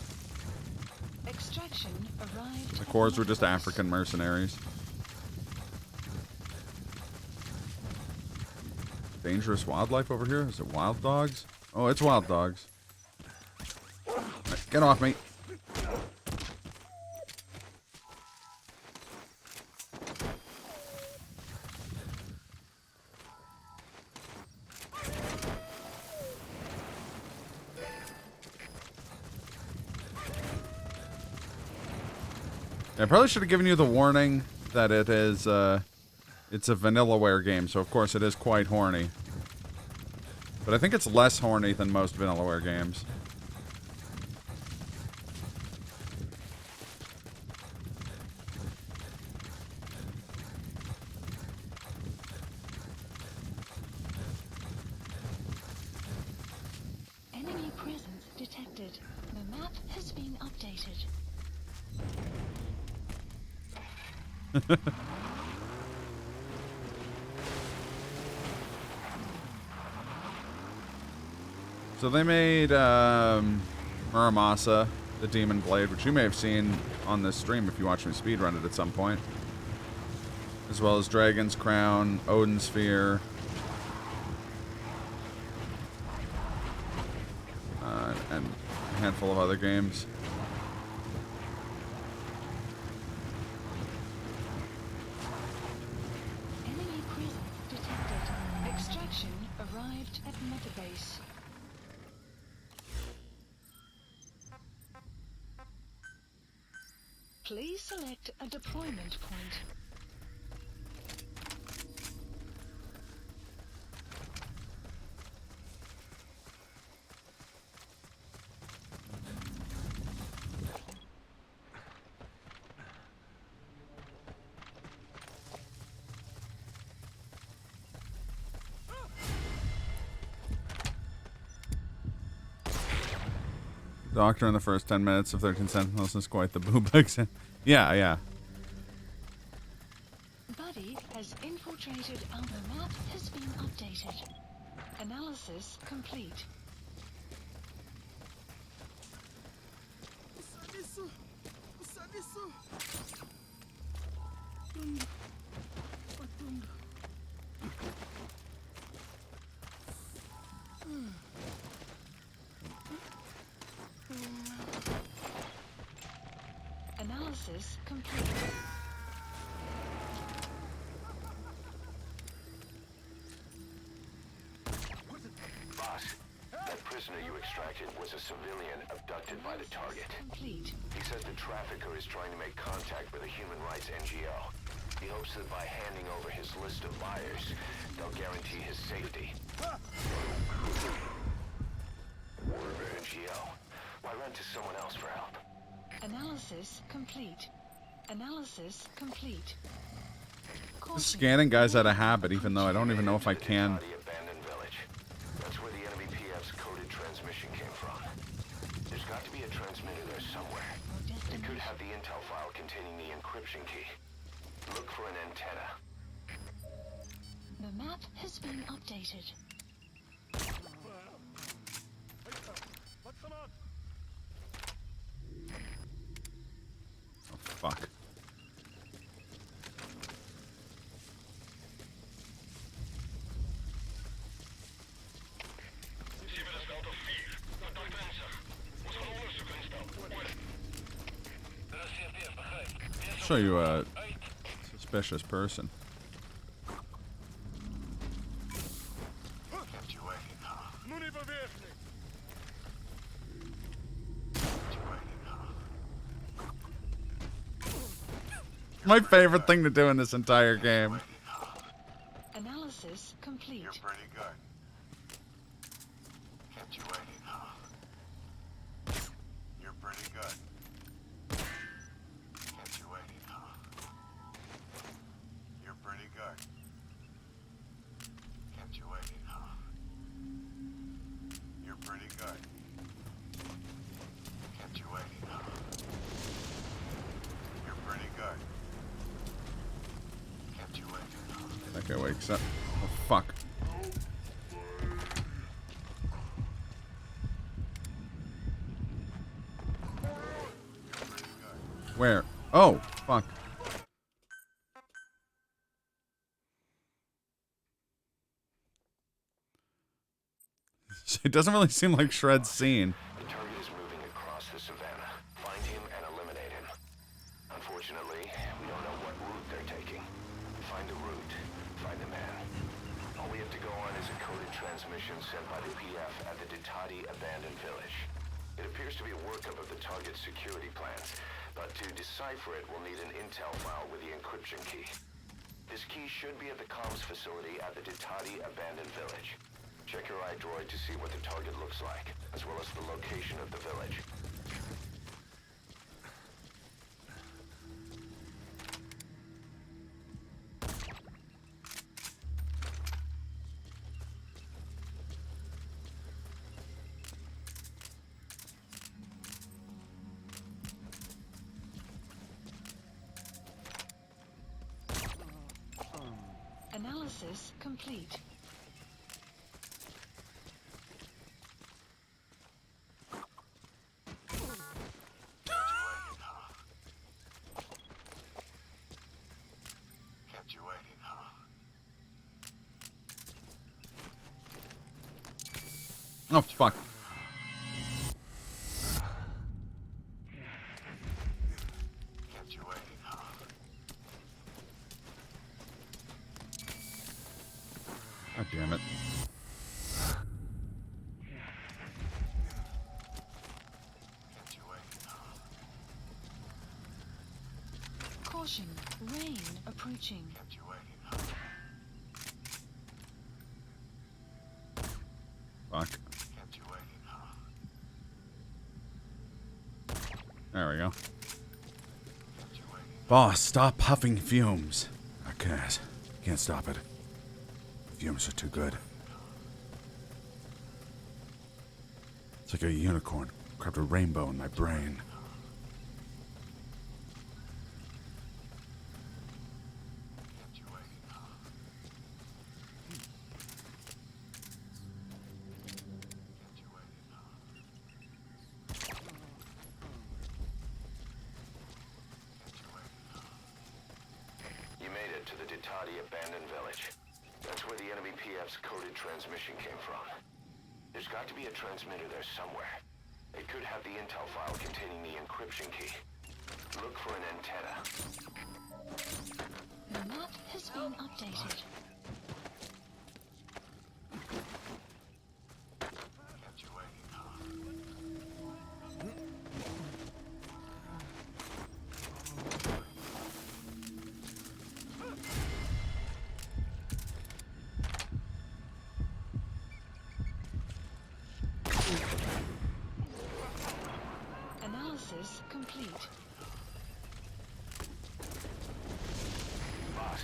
Extraction arrived. The cores were just African mercenaries. Dangerous wildlife over here? Is it wild dogs? Oh, it's wild dogs. Right, get off me. I probably should have given you the warning that it is, it's a Vanillaware game, so of course it is quite horny. But I think it's less horny than most Vanillaware games. Enemy presence detected. The map has been updated. So they made Muramasa, the Demon Blade, which you may have seen on this stream if you watch me speedrun it at some point. As well as Dragon's Crown, Odin Sphere, and a handful of other games. Enemy presence detected. Extraction arrived at Metabase. Please select a deployment point. Doctor in the first 10 minutes of 13 Sentinels is quite the boob. Yeah, yeah. Buddy has infiltrated outer map has been updated. Analysis complete. Analysis complete. Boss, that prisoner you extracted was a civilian abducted by the target. Complete. He says the trafficker is trying to make contact with a human rights NGO. He hopes that by handing over his list of buyers, they'll guarantee his safety. NGO. Why run to someone else for help? Analysis complete. Analysis complete. Caution. Scanning guys out of habit, even though I don't even know if I can. The abandoned village. That's where the enemy PF's coded transmission came from. There's got to be a transmitter there somewhere. It could have the intel file containing the encryption key. Look for an antenna. The map has been updated. Oh, fuck. Show you a suspicious person. My favorite thing to do in this entire game. Analysis complete. You're pretty good. Kept you waiting, huh? You're pretty good. Kept you waiting, huh? You're pretty good. Kept you waiting, huh? You're pretty good. Kept you waiting, huh? You're pretty good. Kept you waiting, huh? That guy wakes up. Oh, fuck. Where? Oh, fuck. It doesn't really seem like Shred's seen. The target is moving across the savannah. Find him and eliminate him. Unfortunately, we don't know what route they're taking. Find the route. Find the man. All we have to go on is a coded transmission sent by the PF at the Ditati abandoned village. It appears to be a workup of the target's security plans, but to decipher it, we'll need an intel file with the encryption key. This key should be at the comms facility at the Ditati abandoned village. Check your iDroid to see what the target looks like, as well as the location of the village. Analysis complete. Kept you waiting, huh? Oh, fuck. Kept you waiting, huh? God damn it. Kept you waiting, huh? Caution. Rain approaching. Kept you waiting, huh? Fuck. Kept you waiting, huh? There we go. Kept you waiting. Boss, stop puffing fumes. I can't. Can't stop it. Fumes are too good. It's like a unicorn Craft a rainbow in my brain. Kept you waiting, huh? Kept you waiting, huh? Kept you waiting, huh? You made it to the Ditati abandoned village. That's where the enemy PF's coded transmission came from. There's got to be a transmitter there somewhere. It could have the intel file containing the encryption key. Look for an antenna. The map has been updated. Kept you waiting, huh? Analysis complete. Boss,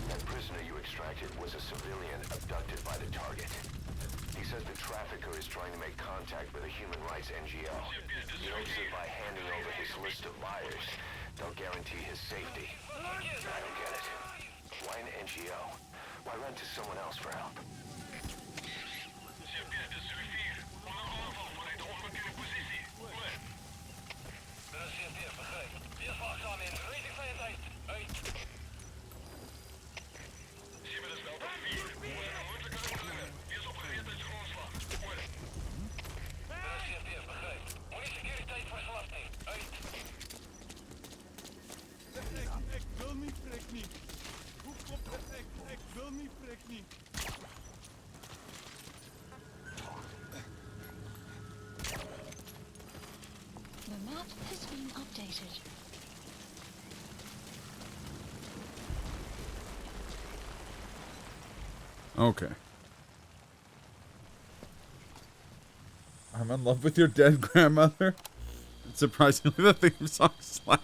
that prisoner you extracted was a civilian abducted by the target. He says the trafficker is trying to make contact with a human rights NGO. He hopes that by handing over his list of buyers, they'll guarantee his safety. I don't get it. Why an NGO? Why run to someone else for help? Ik wil niet, prik niet. Hoe komt het? Ik wil niet, prik niet. The map has been updated. Okay. I'm in love with your dead grandmother. Surprisingly, the theme song slaps.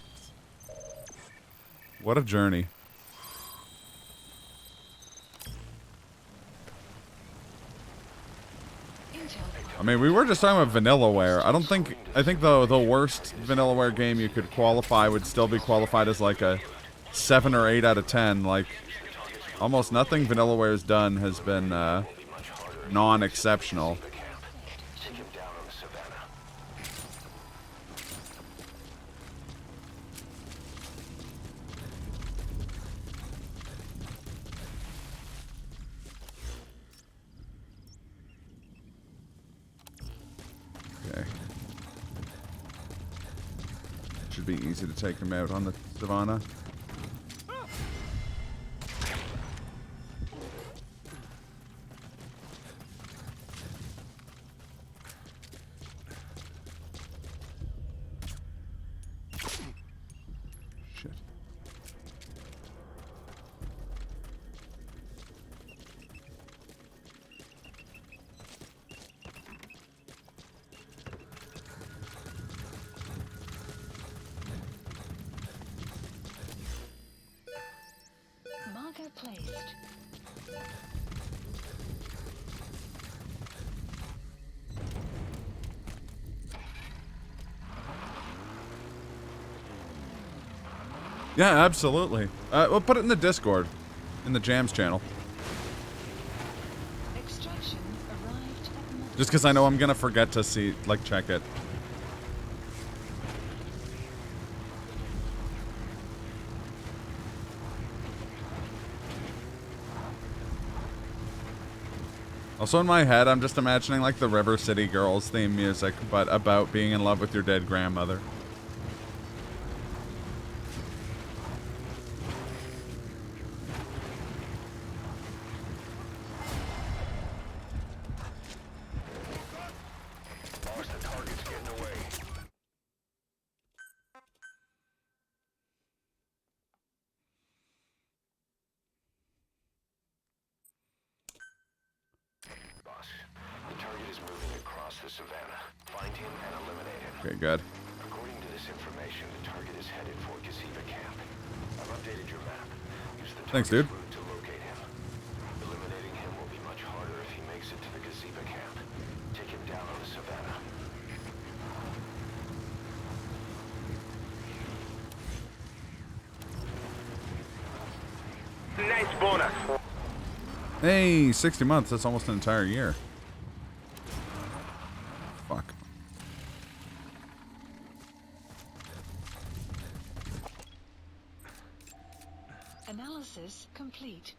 What a journey. I mean, we were just talking about Vanillaware. I think the worst Vanillaware game you could qualify would still be qualified as like a 7 or 8 out of 10. Like, almost nothing Vanillaware's done has been non-exceptional. Take him down on the savannah. Okay. Should be easy to take him out on the savannah. Shit. Marker placed. Yeah, absolutely. We'll put it in the Discord, in the Jams channel. Extraction arrived at the Just because I know I'm gonna forget to see, like, check it. Also in my head, I'm just imagining like the River City Girls theme music, but about being in love with your dead grandmother. Boss, the target's getting away. Boss, the target is moving across the savannah. Find him and eliminate him. Okay, good. According to this information, the target is headed for Gazeba Camp. I've updated your map. Use the Thanks, target's dude. route to locate him. Eliminating him will be much harder if he makes it to the Gazeba Camp. Take him down on the savannah. bonus. Hey, 60 months. That's almost an entire year. Fuck. Analysis complete.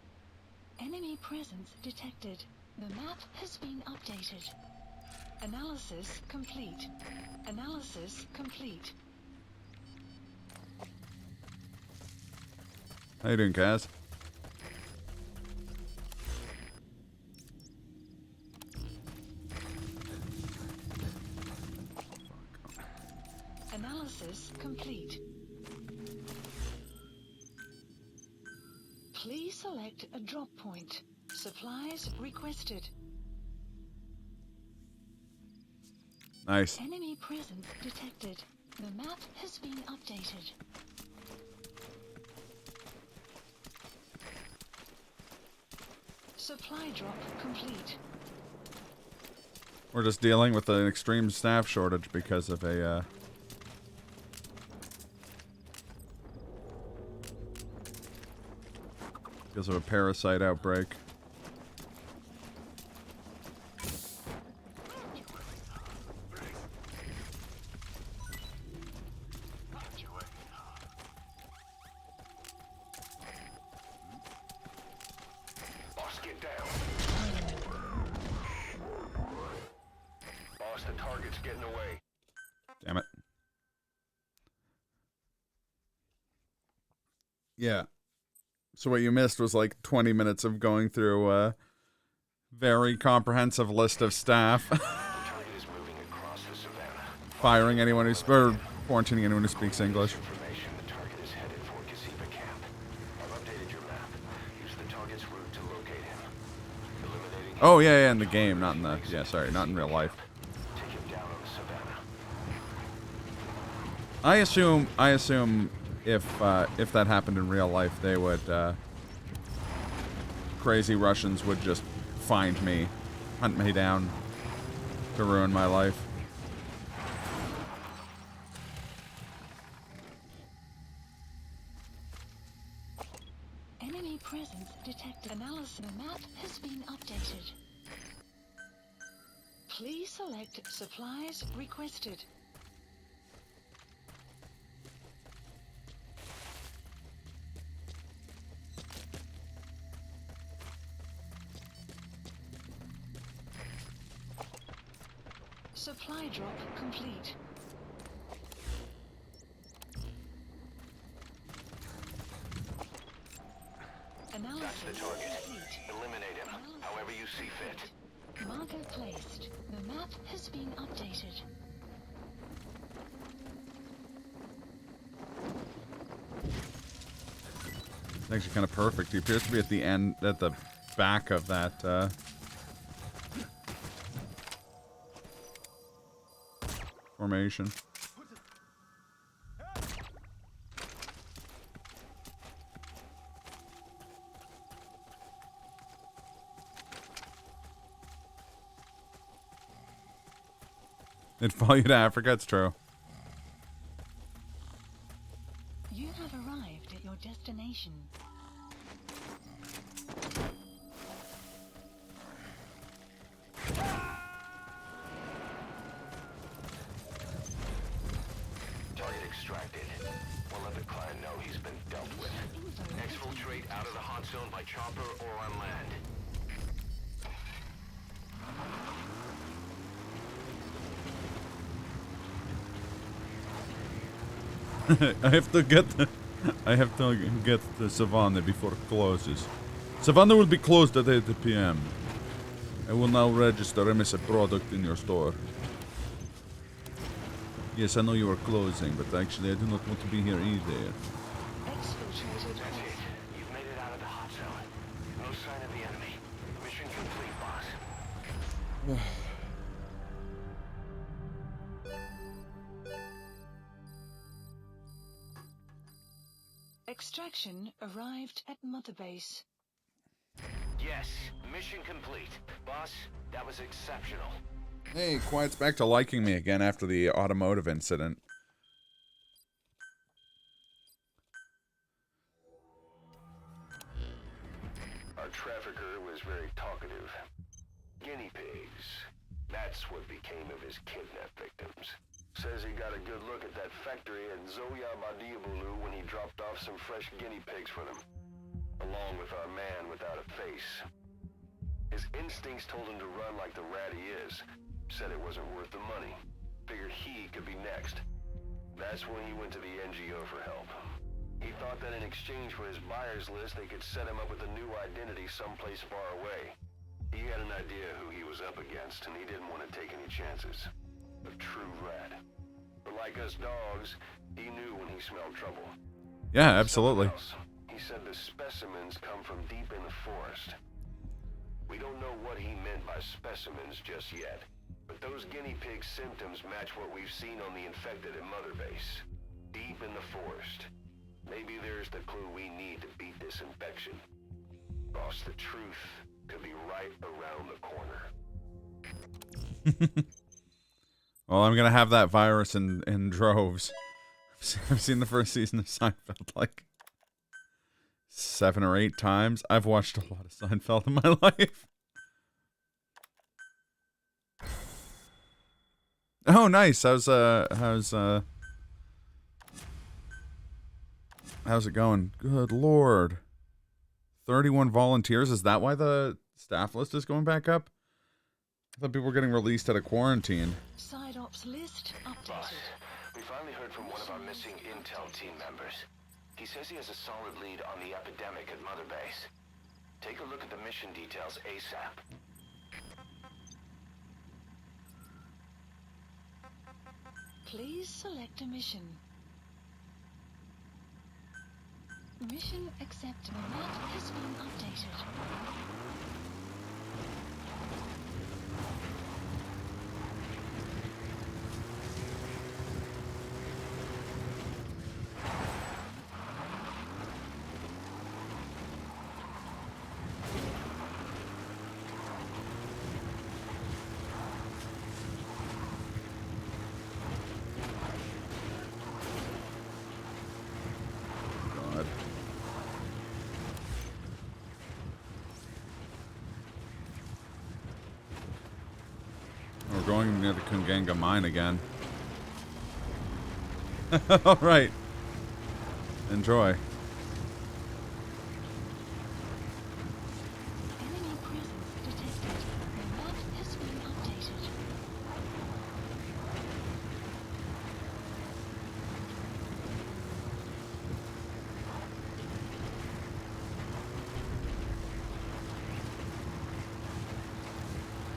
Enemy presence detected. The map has been updated. Analysis complete. Analysis complete. How you doing, Kaz? Analysis complete. Please select a drop point. Supplies requested. Nice. Enemy presence detected. The map has been updated. Supply drop complete. We're just dealing with an extreme staff shortage because of a, parasite outbreak. Boss, get down. Boss, the target's getting away. Damn it. Yeah. So what you missed was like 20 minutes of going through a very comprehensive list of staff. The target is moving across the savannah. Firing anyone who's, or quarantining anyone who speaks English. Information, the target is headed for Kasiva camp. I've updated your map. Use the target's route to locate him. Eliminating him. Oh, yeah, in the game, not in the, yeah, sorry, not in real life. Take him down on the savannah. I assume if that happened in real life, they would, crazy Russians would just find me, hunt me down to ruin my life. Enemy presence detected. Analysis. The map has been updated. Please select supplies requested. Supply drop complete. Analysis That's the target. complete. Eliminate him, however you see fit. Marker placed. The map has been updated. It's actually kind of perfect. He appears to be at the end, at the back of that, formation. They'd follow you to Africa, it's true. You have arrived at your destination. Target extracted. We'll let the client know he's been dealt with. Exfiltrate out of the hot zone by chopper or on land. I have to get the Savannah before it closes. Savannah will be closed at 8 p.m. I will now register MSA product in your store. Yes, I know you are closing, but actually I do not want to be here either. Exfiltrated. That's it. You've made it out of the hot zone. No sign of the enemy. Mission complete, boss. Extraction arrived at Mother Base. Yes, mission complete. Boss, that was exceptional. Hey, Quiet's back to liking me again after the automotive incident. face. That's what became of his kidnapped victims. Says he got a good look at that factory at Zoya Badiabulu when he dropped off some fresh guinea pigs for them, along with our man without a face. His instincts told him to run like the rat he is. Said it wasn't worth the money. Figured he could be next. That's when he went to the NGO for help. He thought that in exchange for his buyer's list, they could set him up with a new identity someplace far away. He had an idea who he was up against, and he didn't want to take any chances. A true rat. But like us dogs, he knew when he smelled trouble. Yeah, absolutely. He said the specimens come from deep in the forest. We don't know what he meant by specimens just yet, but those guinea pig symptoms match what we've seen on the infected at Mother Base. Deep in the forest. Maybe there's the clue we need to beat this infection. Boss, the truth could be right around the corner. Well, I'm gonna have that virus in droves. I've seen the first season of Seinfeld like 7 or 8 times. I've watched a lot of Seinfeld in my life. Oh, nice. How's it going? Good Lord. 31 volunteers. Is that why the staff list is going back up? I thought people were getting released out of quarantine. Side ops list Boss, updated. we finally heard from one of our missing intel team members. He says he has a solid lead on the epidemic at Mother Base. Take a look at the mission details ASAP. Please select a mission. Mission accepted. Map has been updated. God. We're going near the Kunganga mine again. All right. Enjoy. Enemy presence detected. The map has been updated.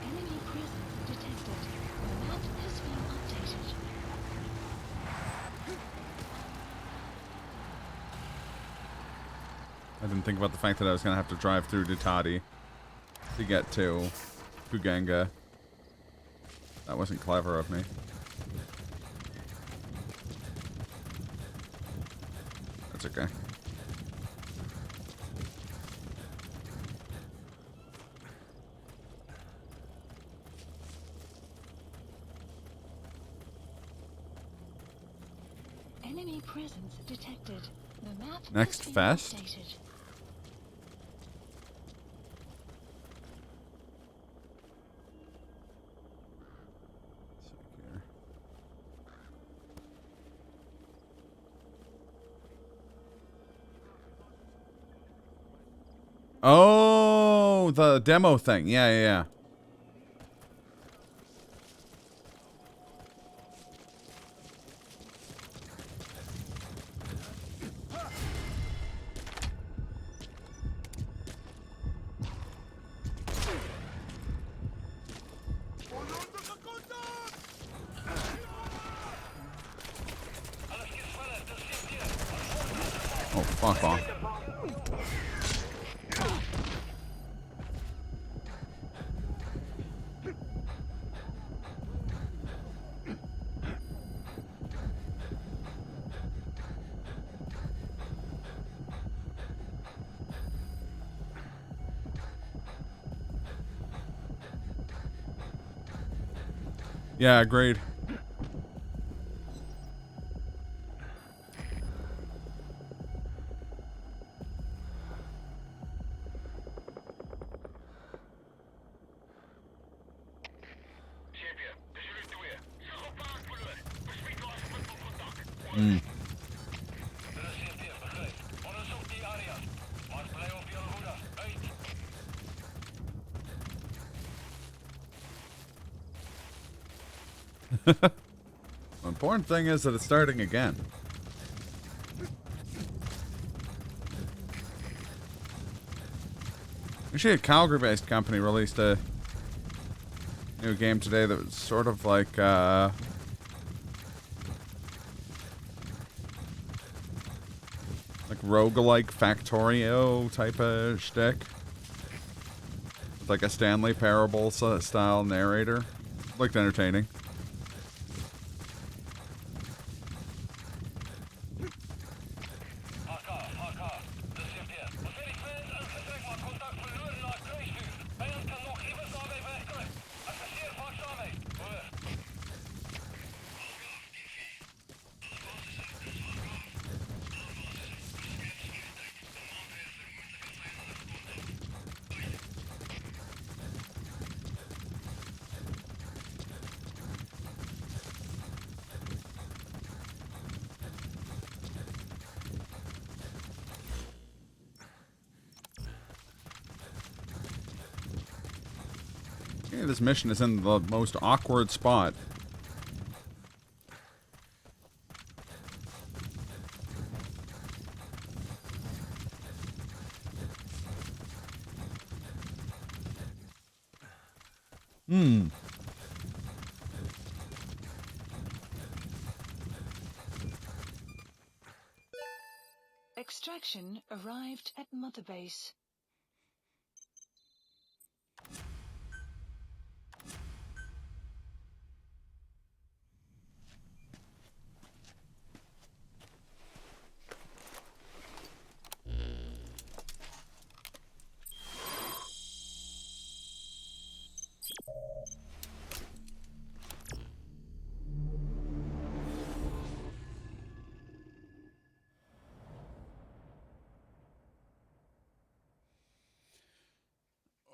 Enemy presence detected. The map has been updated. I didn't think about the fact that I was going to have to drive through Dutati to get to Kuganga. That wasn't clever of me. That's okay. Enemy presence detected. The map Next has been fest? updated. Oh, the demo thing. Yeah, yeah, yeah. Oh, fuck off. Yeah, agreed. The important thing is that it's starting again. Actually, a Calgary-based company released a new game today that was sort of like, roguelike Factorio type of shtick. With like a Stanley Parable style narrator. Looked entertaining. Yeah, this mission is in the most awkward spot. Extraction arrived at Mother Base.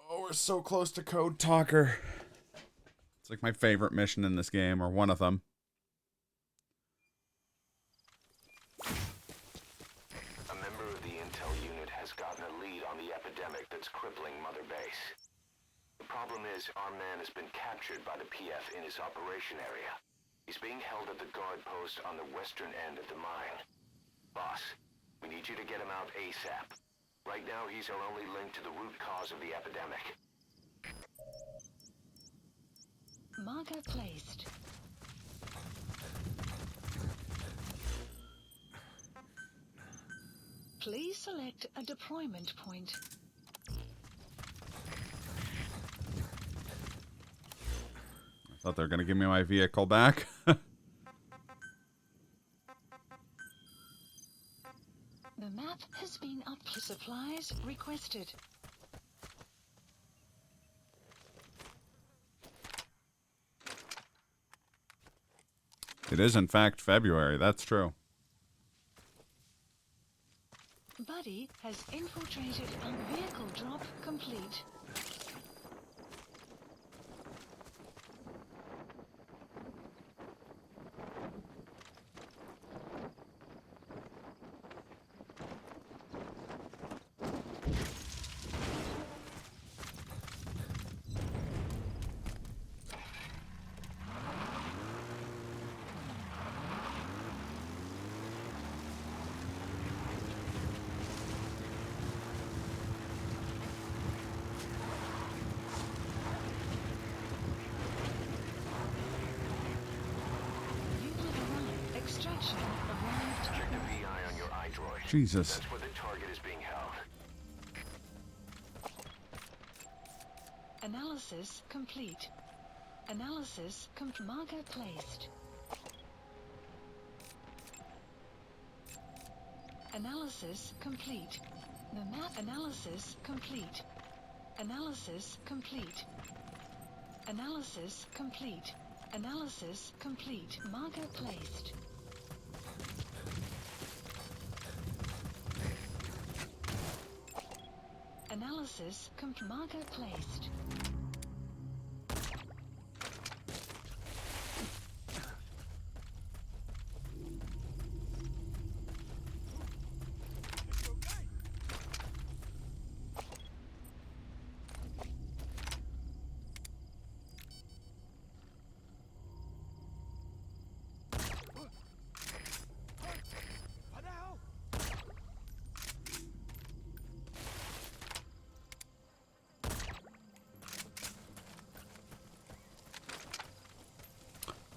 Oh, we're so close to Code Talker. It's like my favorite mission in this game, or one of them. A member of the intel unit has gotten a lead on the epidemic that's crippling Mother Base. The problem is, our man has been captured by the PF in his operation area. He's being held at the guard post on the western end of the mine. Boss, we need you to get him out ASAP. Right now, he's our only link to the root cause of the epidemic. Marker placed. Please select a deployment point. I thought they were going to give me my vehicle back. The map has been up. Supplies requested. It is, in fact, February. That's true. Buddy has infiltrated a vehicle drop complete. Extraction arrived. Check the VI on your iDroid. Jesus. That's where the target is being held. Analysis complete. Analysis marker placed. Analysis complete. The map analysis complete. Analysis complete. Analysis complete. Analysis complete. Marker placed. Analysis marker placed.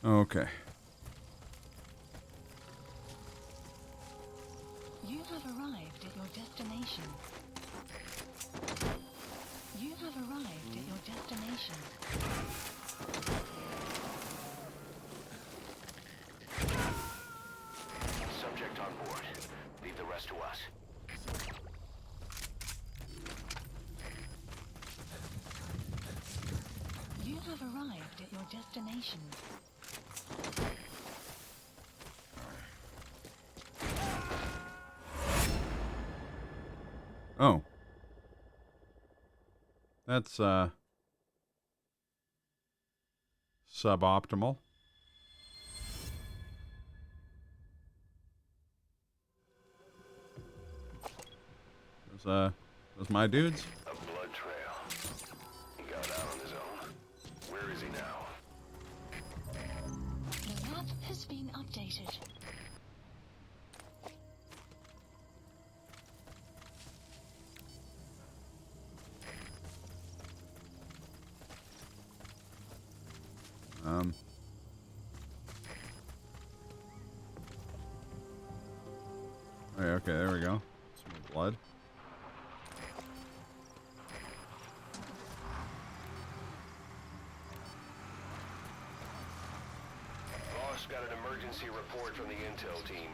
Okay. You have arrived at your destination. You have arrived at your destination. Subject on board. Leave the rest to us. You have arrived at your destination. Oh. That's, suboptimal. Those my dudes? A blood trail. He got out on his own. Where is he now? The map has been updated. Okay, there we go. Some more blood. Boss got an emergency report from the intel team.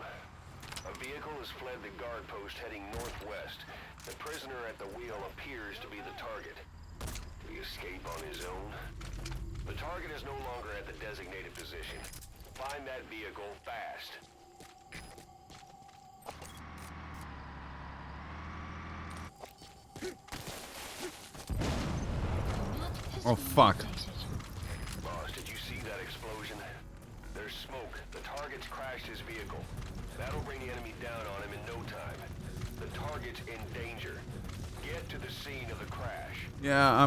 A vehicle has fled the guard post heading northwest. The prisoner at the wheel appears to be the target. Did he escape on his own? The target is no longer at the designated position. Find that vehicle fast. The map has Oh, been fuck. updated. Boss, did you see that explosion? There's smoke. The target's crashed his vehicle. That'll bring the enemy down on him in no time. The target's in danger. Get to the scene of the crash. Yeah,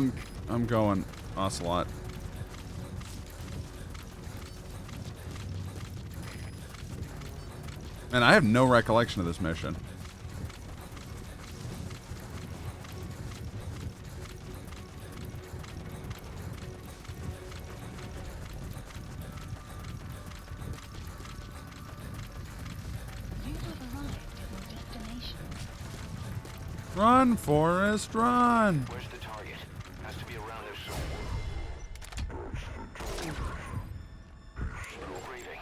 I'm going, Ocelot. Man, I have no recollection of this mission. You have arrived at your destination. Run, Forrest, run! Where's the target? Has to be around there somewhere. Slow breathing.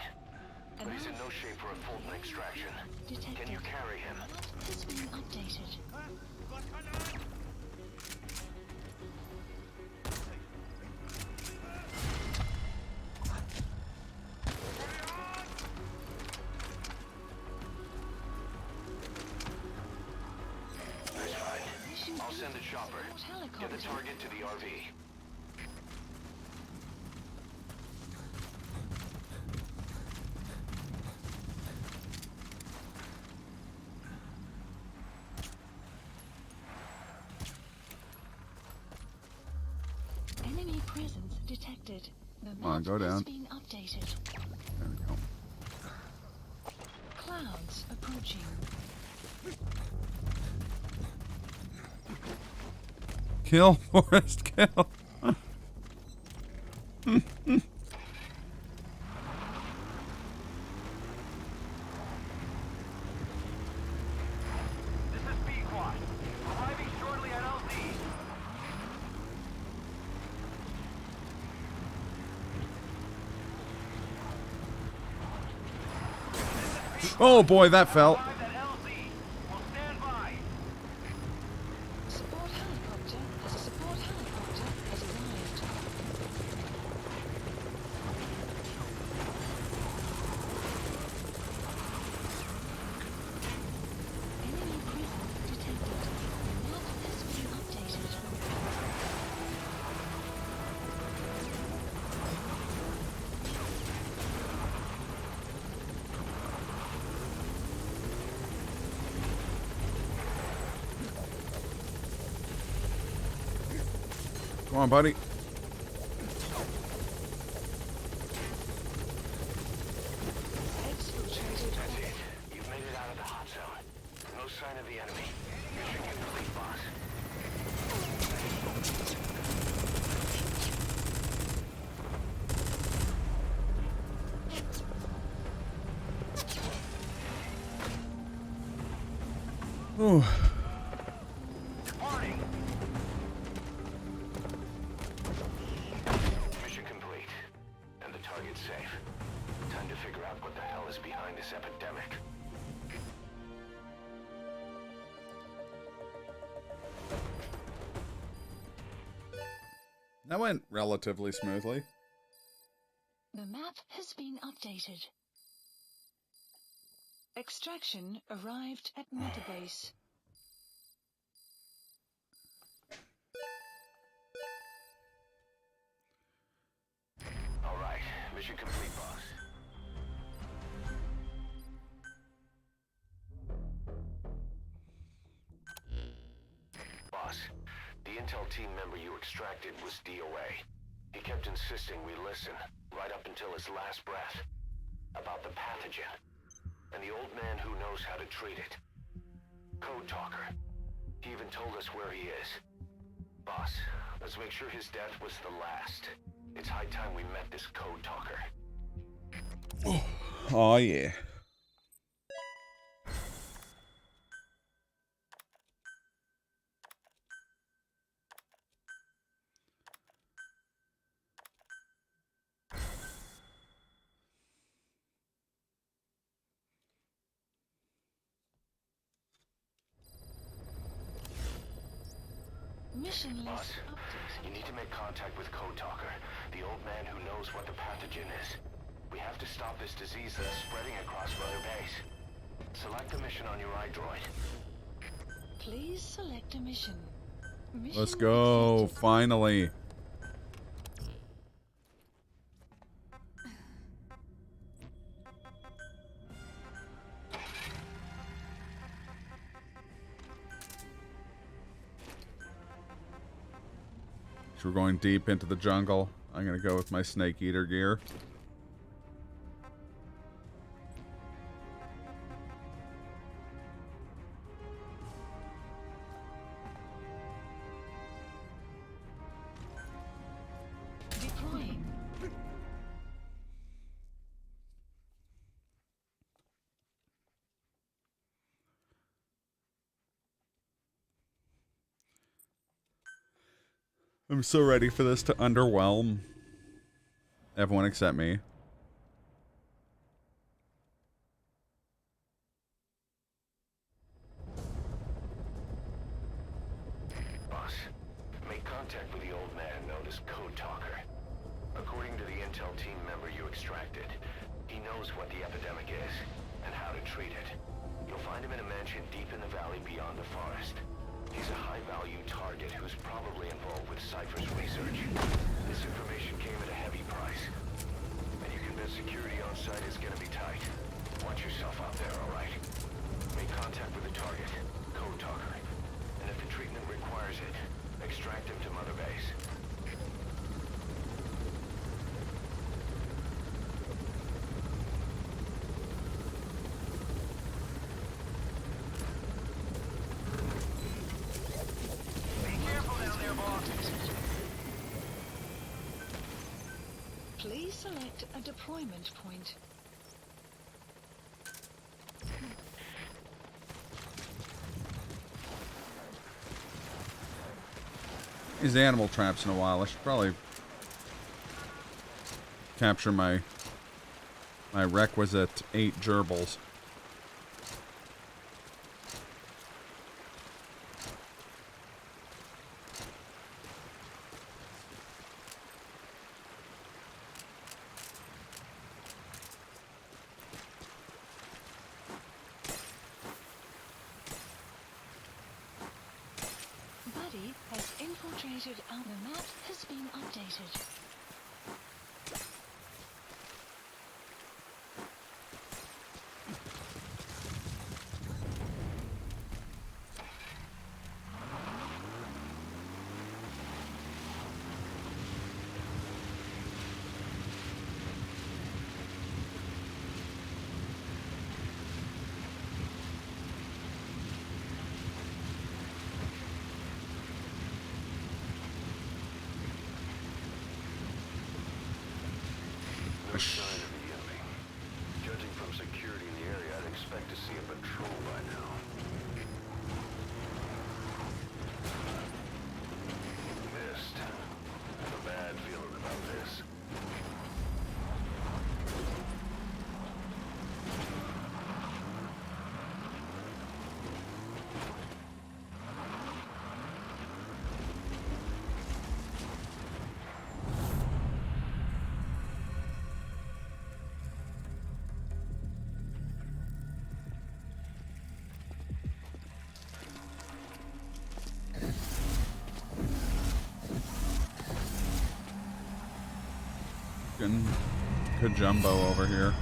But he's in no shape for a Fulton extraction. Detected. Can you carry him? The map has been updated. That's fine. Mission I'll send the chopper. support Get the helicopter. target to the RV. Enemy presence detected. The map Come on, go has down. been updated. There we go. Clouds approaching. Kill, Forrest, kill. This is B-Quad. Arriving shortly at LZ. Oh boy, that fell. Arrived at LZ. We'll stand by. Support helicopter has arrived. Enemy presence detected. The map has been updated. Come on, buddy. Exfiltrated. That's it. You've made it out of the hot zone. No sign of the enemy. Mission complete, boss. Ooh. Warning! Mission complete. And the target's safe. Time to figure out what the hell is behind this epidemic. That went relatively smoothly. The map has been updated. Extraction arrived at Metabase. All right, mission complete, boss. Boss, the intel team member you extracted was DOA. He kept insisting we listen, right up until his last breath, about the pathogen, and the old man who knows how to treat it. Code Talker. He even told us where he is. Boss, let's make sure his death was the last. It's high time we met this Code Talker. Oh yeah. Mission Boss, list updated. you need to make contact with Code Talker, the old man who knows what the pathogen is. We have to stop this disease that's spreading across Mother Base. Select a mission on your iDroid. Please select a mission. Let's go. Accepted. Finally. So we're going deep into the jungle. I'm gonna go with my snake eater gear. Deploying. I'm so ready for this to underwhelm everyone except me. Boss, make contact with the old man known as Code Talker. According to the intel team member you extracted, he knows what the epidemic is and how to treat it. You'll find him in a mansion deep in the valley beyond the forest. He's a high-value target who's probably involved with Cypher's research. This information came at a heavy price. And you can bet security on site is gonna be tight. Watch yourself out there, alright? Make contact with the target, Code Talker. And if the treatment requires it, extract him to Mother Base. Please select a deployment point. These animal traps in a while. I should probably capture my requisite 8 gerbils. Buddy has infiltrated our map has been updated. No sign of the enemy. Judging from security in the area, I'd expect to see a patrol by now. Fucking Kajumbo over here.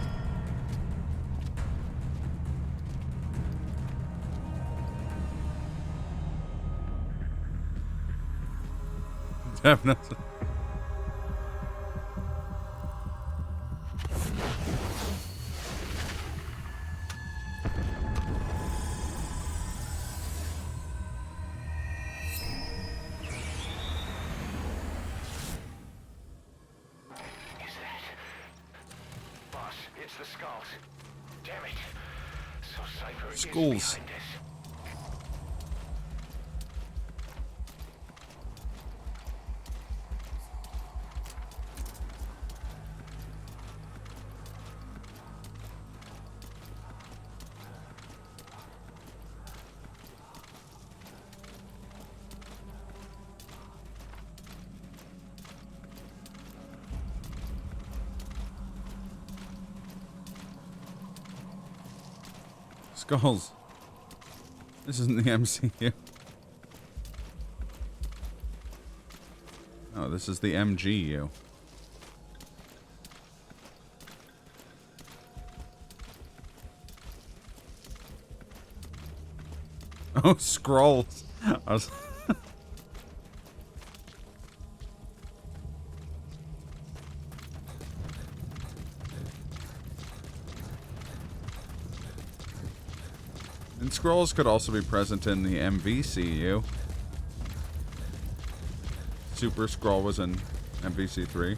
Definitely. Is that... Boss, it's the skulls. Damn it. So Cypher is Skulls. behind this. Skulls. This isn't the MCU. Oh, this is the MGU. Oh, scrolls. I was And scrolls could also be present in the MVCU. Super Scroll was in MVC3.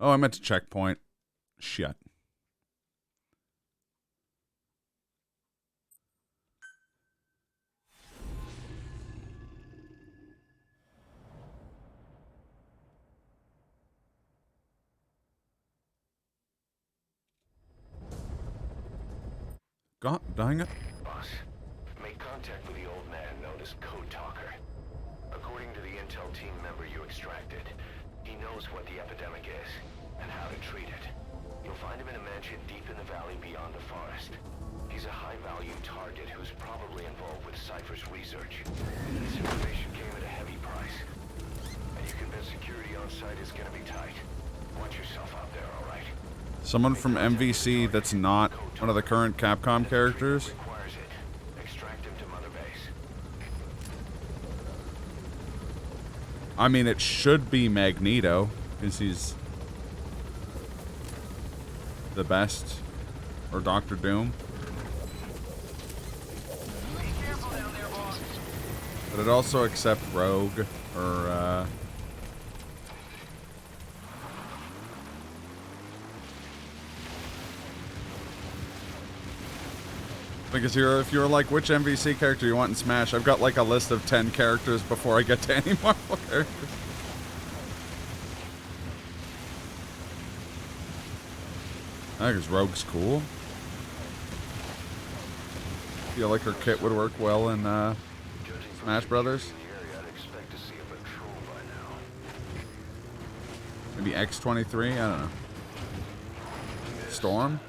Oh, I meant to checkpoint. Shit. God dang it. Boss, make contact with the old man known as Code Talker. According to the intel team member you extracted, he knows what the epidemic is and how to treat it. You'll find him in a mansion deep in the valley beyond the forest. He's a high-value target who's probably involved with Cypher's research. This information came at a heavy price. And you convinced security on site is gonna be tight. Watch yourself out there, alright? Someone from MVC that's not one of the current Capcom characters. Requires it. Extract him to Mother Base. I mean, it should be Magneto, because he's the best. Or Doctor Doom. But it also accept Rogue, or, because if you're like, which MVC character you want in Smash, I've got like a list of 10 characters before I get to any Marvel characters. I think Rogue's cool. Feel like her kit would work well in Smash Brothers. Maybe X-23? I don't know. Storm?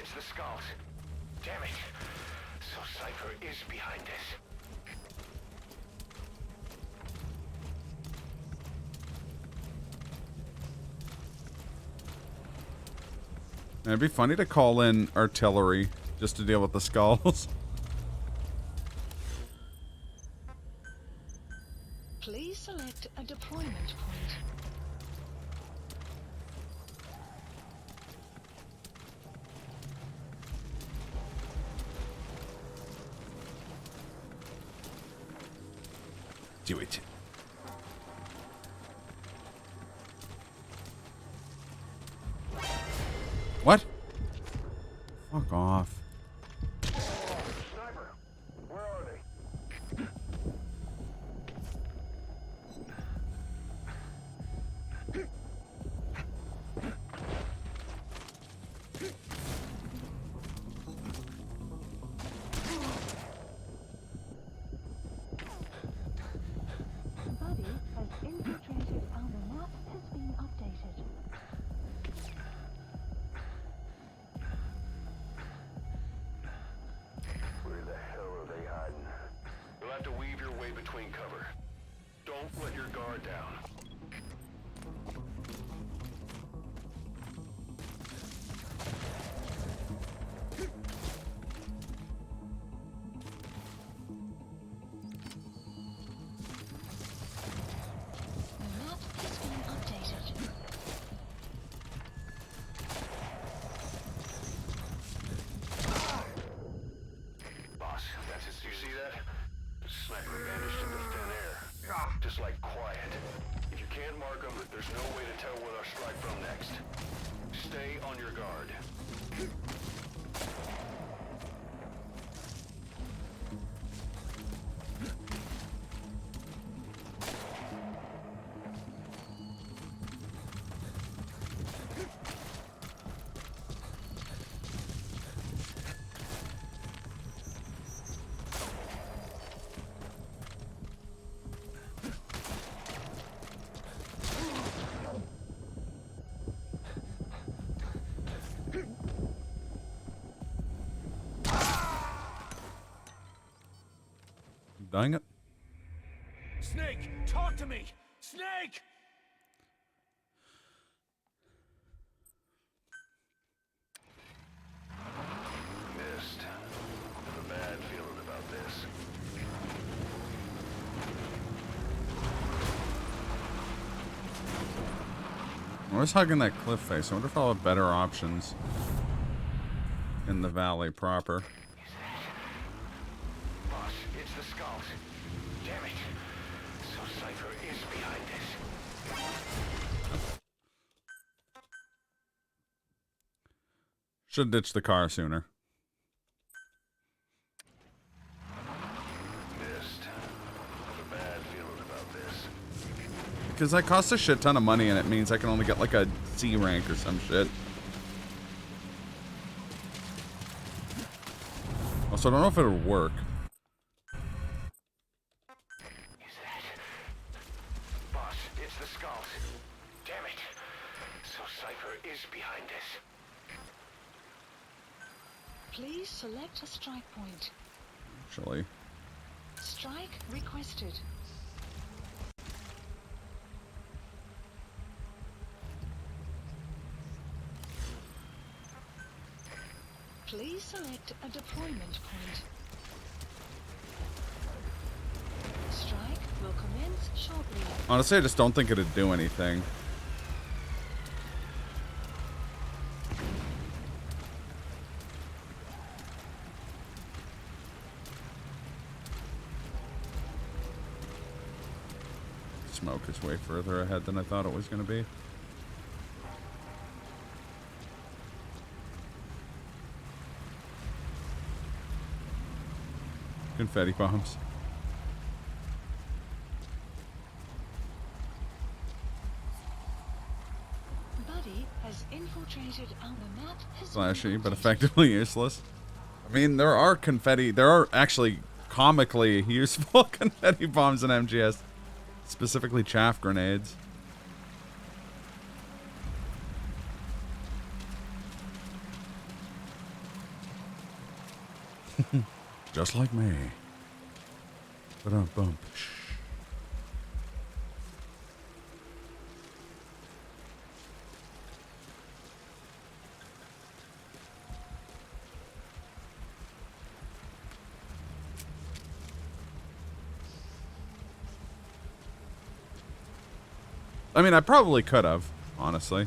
It's the skulls. Damn it. So Cypher is behind this. It'd be funny to call in artillery just to deal with the skulls. Please select a deployment point. Do it. What? Fuck off. Sniper, where are they? between cover. Don't let your guard down. The map has been updated. Boss, that's it. You see that? Sniper vanished into thin air. Just like quiet. If you can't mark them, there's no way to tell where they'll strike from next. Stay on your guard. Dang it. Snake, talk to me! Snake! Missed. Have a bad feeling about this. I'm always hugging that cliff face. I wonder if I'll have better options in the valley proper. Boss, it's the skulls. Damn it. So Cypher is behind this. Should ditch the car sooner. Missed. Have a bad feeling about this. Because that costs a shit ton of money and it means I can only get like a C rank or some shit. Also, I don't know if it'll work. Is that? Boss, it's the skulls. Damn it. So Cypher is behind this. Please select a strike point. Actually. Strike requested. Please select a deployment point. Strike will commence shortly. Honestly, I just don't think it'd do anything. Smoke is way further ahead than I thought it was going to be. Confetti bombs. Buddy has infiltrated our map. Has Flashy, been but updated. effectively useless. I mean, there are actually comically useful confetti bombs in MGS. Specifically chaff grenades. Just like me. Ba-dum-bum. I mean, I probably could have, honestly.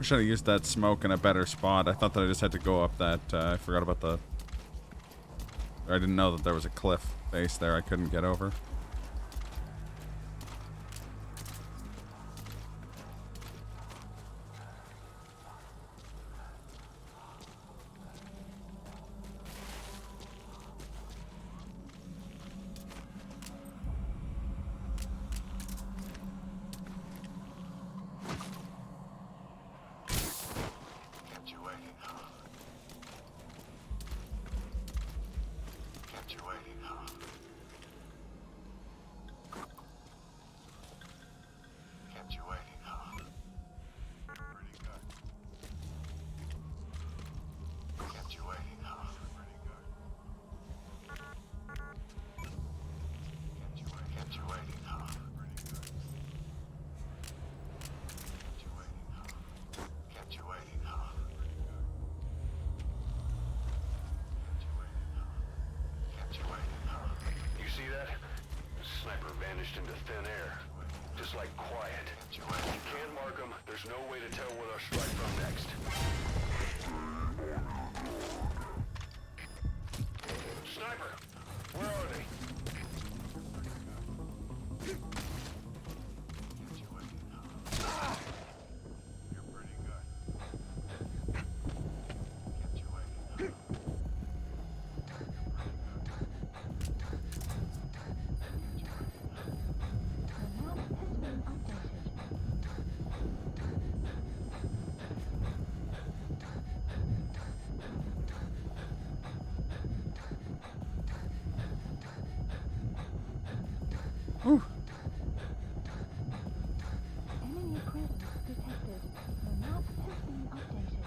should have used that smoke in a better spot. I thought that I just had to go up that, I forgot about the... I didn't know that there was a cliff face there I couldn't get over. Kept you waiting, huh? Kept you waiting, huh? Kept you waiting, huh? Pretty good. Kept you waiting, huh? Pretty good. Kept you waiting, huh? Pretty good. Kept you waiting, huh? Kept you waiting, huh? Pretty good. Kept you waiting, huh? Kept you waiting, huh? You see that? The sniper vanished into thin air. Just like quiet. Kept you waiting. You can't mark them. There's no way to tell where they'll strike from next. Sniper! Where are they? Kept you waiting, huh? You're pretty good. Kept you waiting, huh? You're pretty good. Kept you waiting, huh? The map has been updated. Whew. Enemy presence detected. The map has been updated.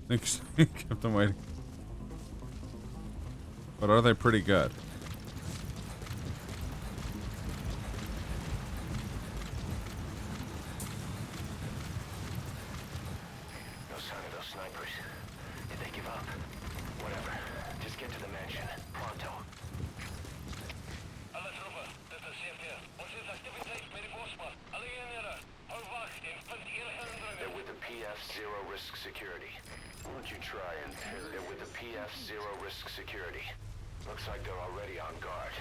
Thanks. Kept them waiting. But are they pretty good? No sign of those snipers. Did they give up? Whatever. Just get to the mansion. Pronto. Alla trupper, detta är CP. Ons aktivitet med i Bosman. Alla enheter, håll vakt. They're with the PF Zero Risk Security. Why don't you try and... They're with the PF Zero Risk Security. Looks like they're already on guard.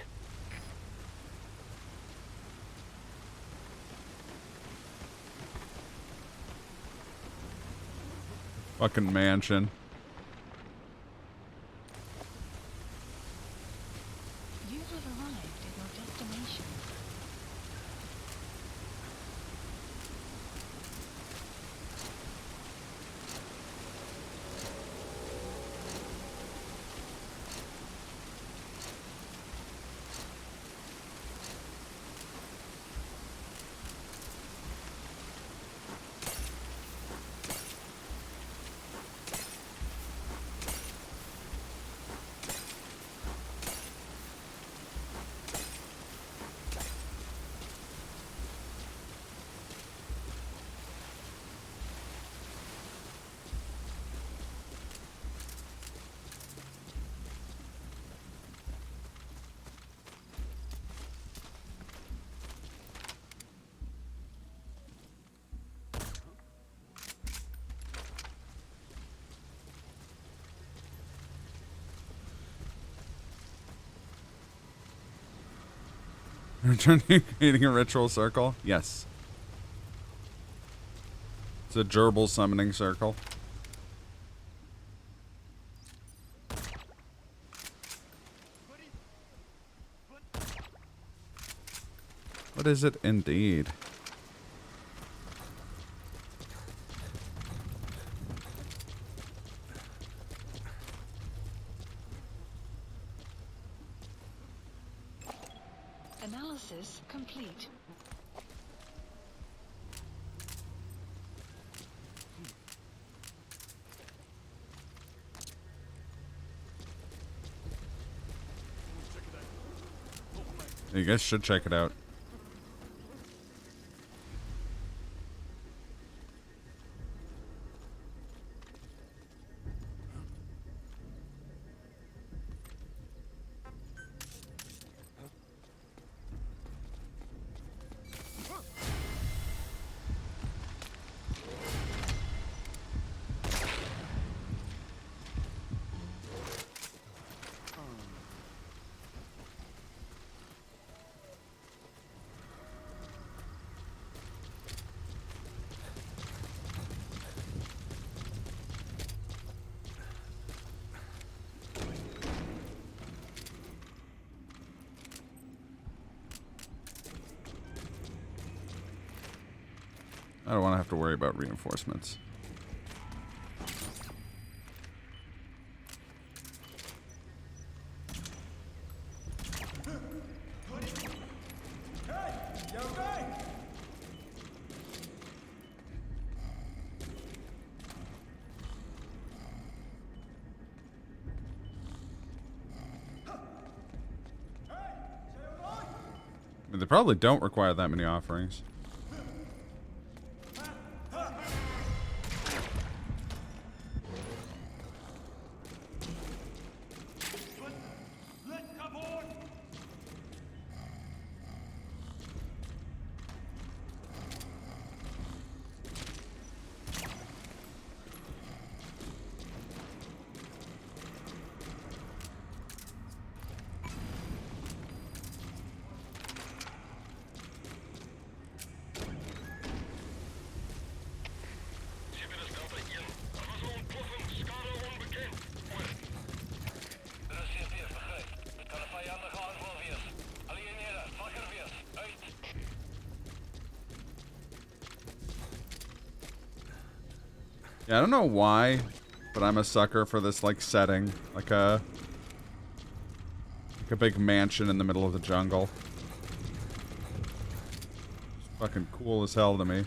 Fucking mansion. You have arrived at your destination. Returning, creating a ritual circle? Yes. It's a gerbil summoning circle. What is it indeed? Analysis complete. You guys should check it out. I don't want to have to worry about reinforcements. I mean, they probably don't require that many offerings. Yeah, I don't know why, but I'm a sucker for this, like, setting. Like a big mansion in the middle of the jungle. It's fucking cool as hell to me.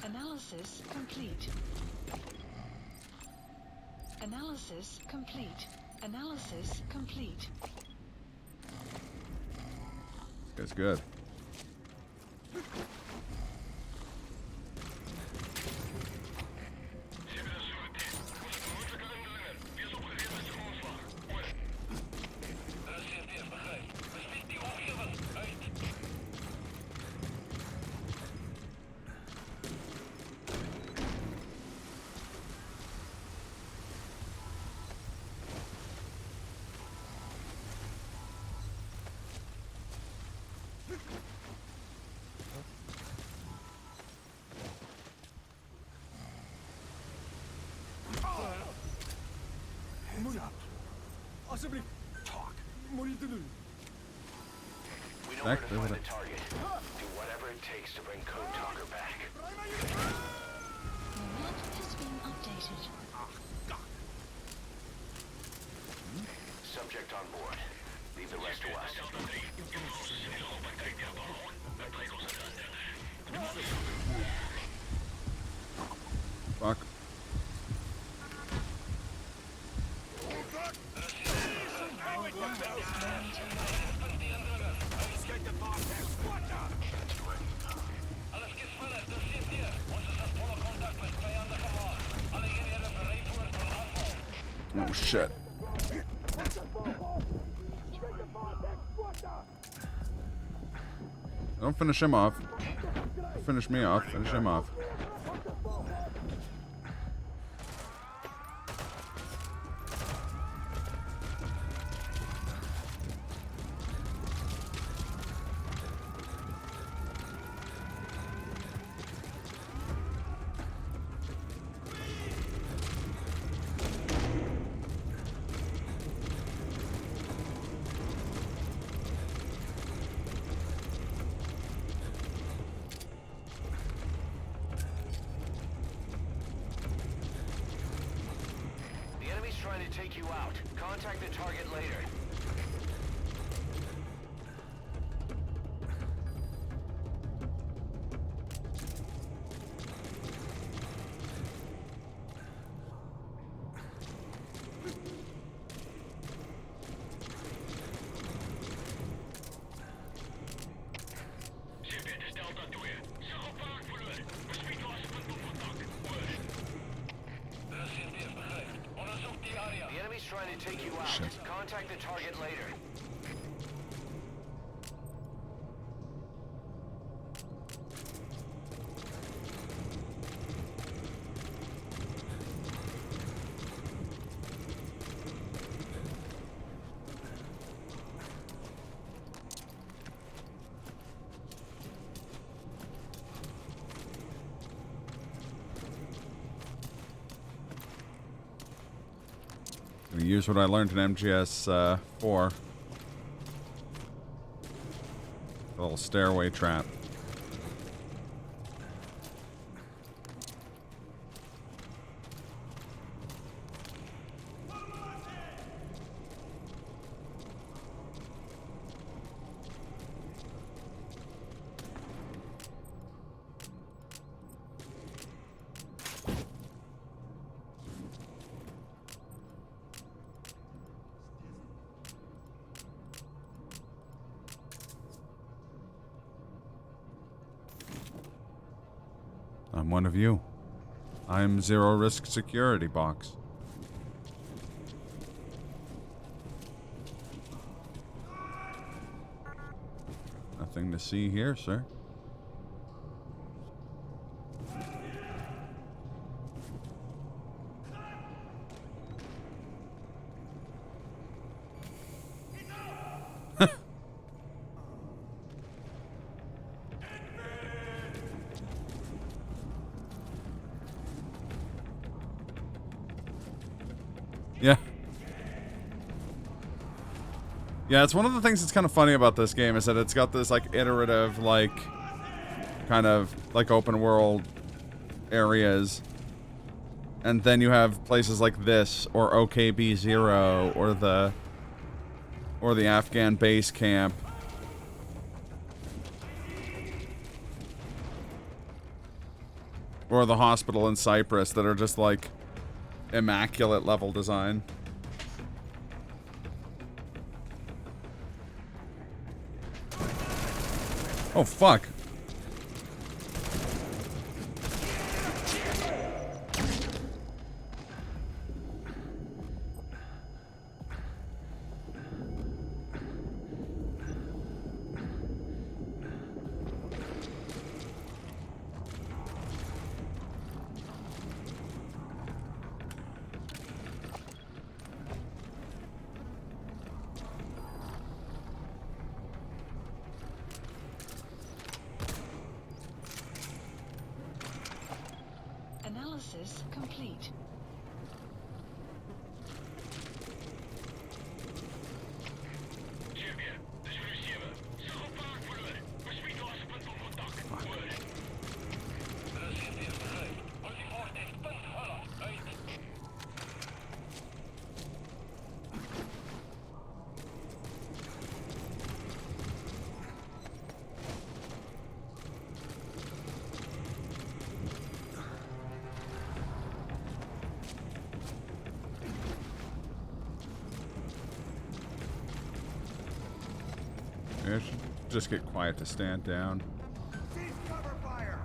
Analysis complete. Analysis complete. Analysis complete. This guy's good. Alsjeblieft. Moet je te doen. We know where to find the target. Do whatever it takes to bring Code Talker back. The map has been updated. Subject on board. Leave the rest to us. Fuck. Oh shit. Don't finish him off. Finish me off. Finish him off. Trying to take you out. Contact the target later. Trying to take you out. Shit. Contact the target later. Gonna use what I learned in MGS 4. A little stairway trap. I'm one of you. I'm Zero Risk Security Box. Nothing to see here, sir. Yeah. Yeah, it's one of the things that's kind of funny about this game is that it's got this, like, iterative, like, kind of, like, open world areas. And then you have places like this, or OKB-0, or the Afghan base camp. Or the hospital in Cyprus that are just, like, immaculate level design. Oh, fuck. Analysis complete. I should just get quiet to stand down. Cease cover fire!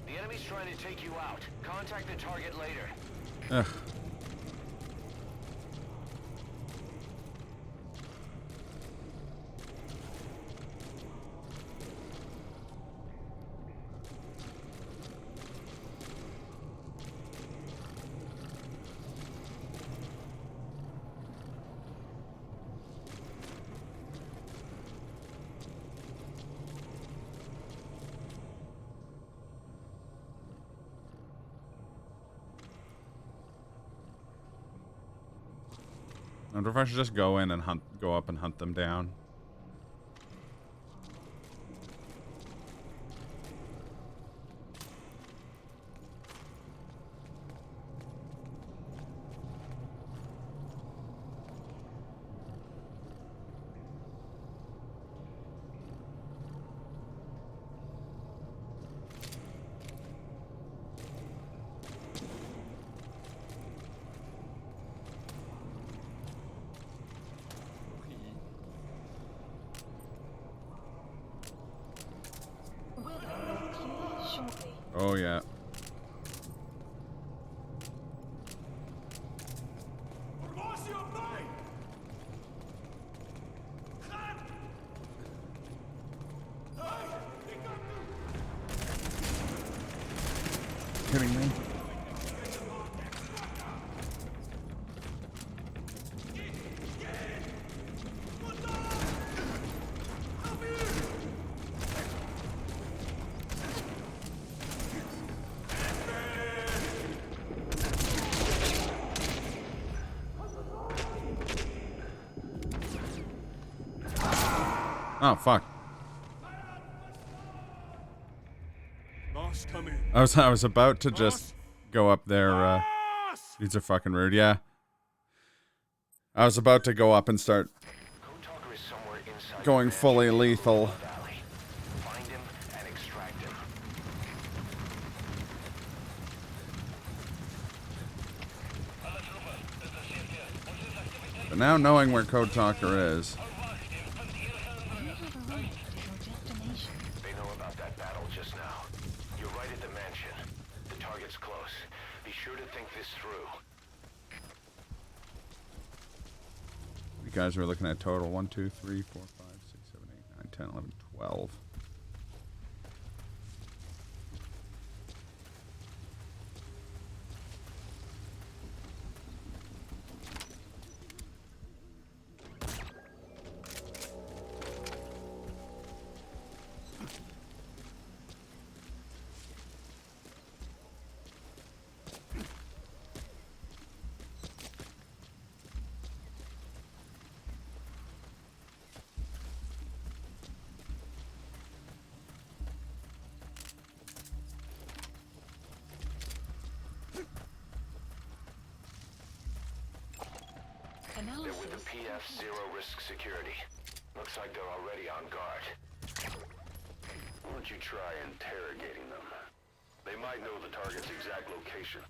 The enemy's trying to take you out. Contact the target later. Ugh. I wonder if I should just go in and go up and hunt them down. Oh, yeah. Kidding me? Oh, fuck. Boss, come in. I was about to just go up there. Boss! These are fucking rude. Yeah. I was about to go up and start Code Talker is somewhere inside going the fully mansion in lethal. Lava Valley. Find him and extract him. But now knowing where Code Talker is, You have arrived at your destination. They know about that battle just now. You're right at the mansion. The target's close. Be sure to think this through. you guys were looking at total 1, 2, 3, 4, 5, 6, 7, 8, 9, 10, 11, 12. They're with the PF Zero Risk Security. Looks like they're already on guard. Why don't you try interrogating them? They might know the target's exact location.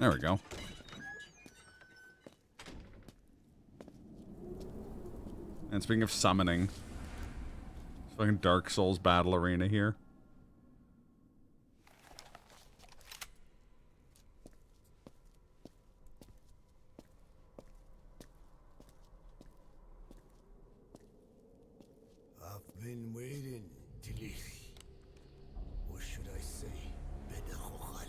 There we go. And speaking of summoning, it's fucking Dark Souls battle arena here. I've been waiting, Tilly. Or should I say, Bedahokhale.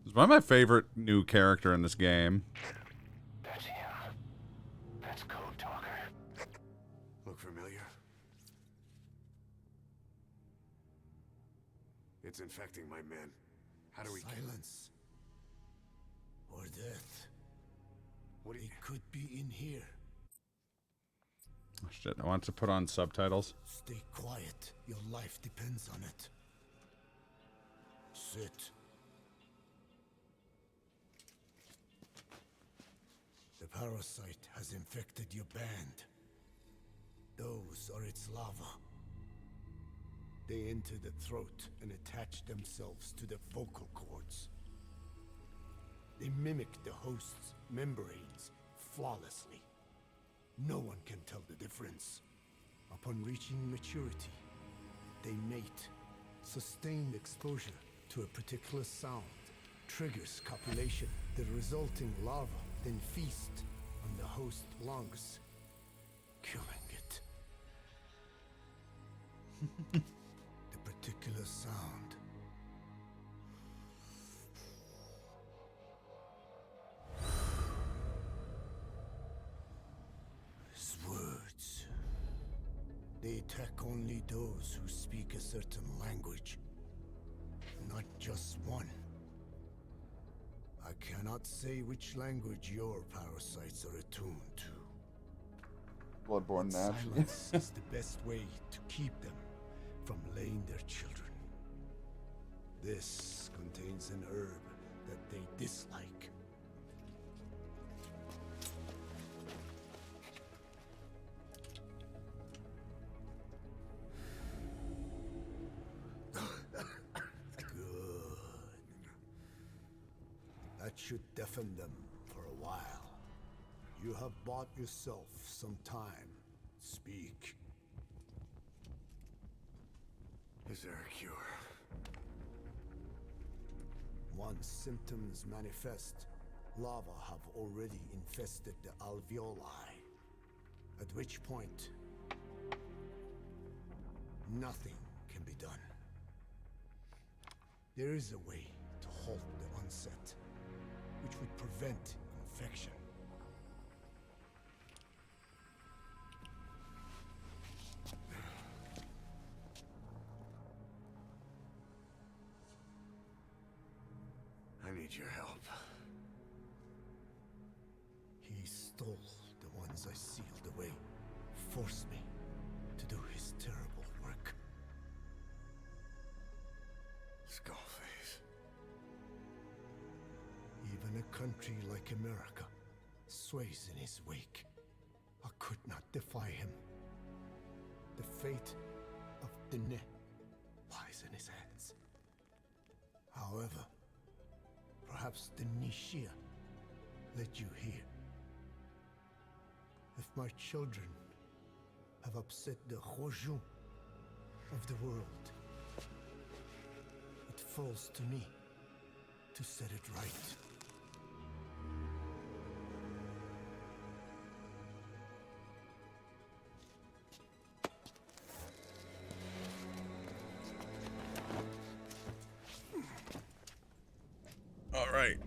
He's one of my favorite new character in this game. That's him. That's Code Talker. Look familiar? It's infecting my men. How do we silence or death? What do you... It could be in here. Shit, I want to put on subtitles. Stay quiet. Your life depends on it. Sit. The parasite has infected your band. Those are its larvae. They enter the throat and attach themselves to the vocal cords. They mimic the host's membranes flawlessly. No one can tell the difference. Upon reaching maturity, they mate. Sustained exposure to a particular sound triggers copulation. The resulting larva then feast on the host lungs, killing it. The particular sound is words. They attack only those who speak a certain language, not just one. I cannot say which language your parasites are attuned to. Bloodborne naturally. Silence is the best way to keep them from laying their children. This contains an herb that they dislike. Good. That should deafen them for a while. You have bought yourself some time. Speak. Is there a cure? Once symptoms manifest, larvae have already infested the alveoli, at which point nothing can be done. There is a way to halt the onset, which would prevent infection. I need your help. He stole the ones I sealed away, forced me to do his terrible work. Skullface. Even a country like America sways in his wake. I could not defy him. The fate of Dene lies in his hands. However, perhaps the Nishia led you here. If my children have upset the Hojun of the world, it falls to me to set it right. All right.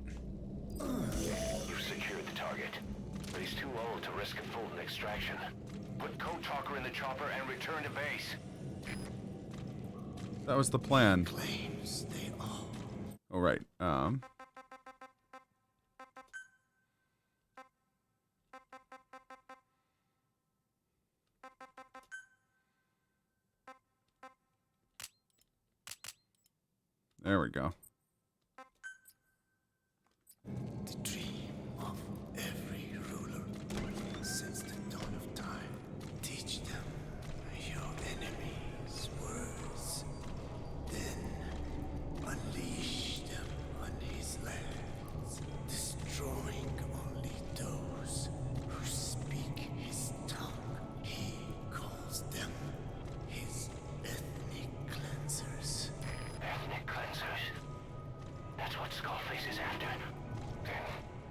You've secured the target, but he's too old to risk a Fulton extraction. Put Code Talker in the chopper and return to base. That was the plan. Claims they are. All right. There we go. The dream of every ruler since the dawn of time. Teach them your enemy's words, then unleash them on his lands, destroying only those who speak his tongue. He calls them his ethnic cleansers. Ethnic cleansers? That's what Skullface is after.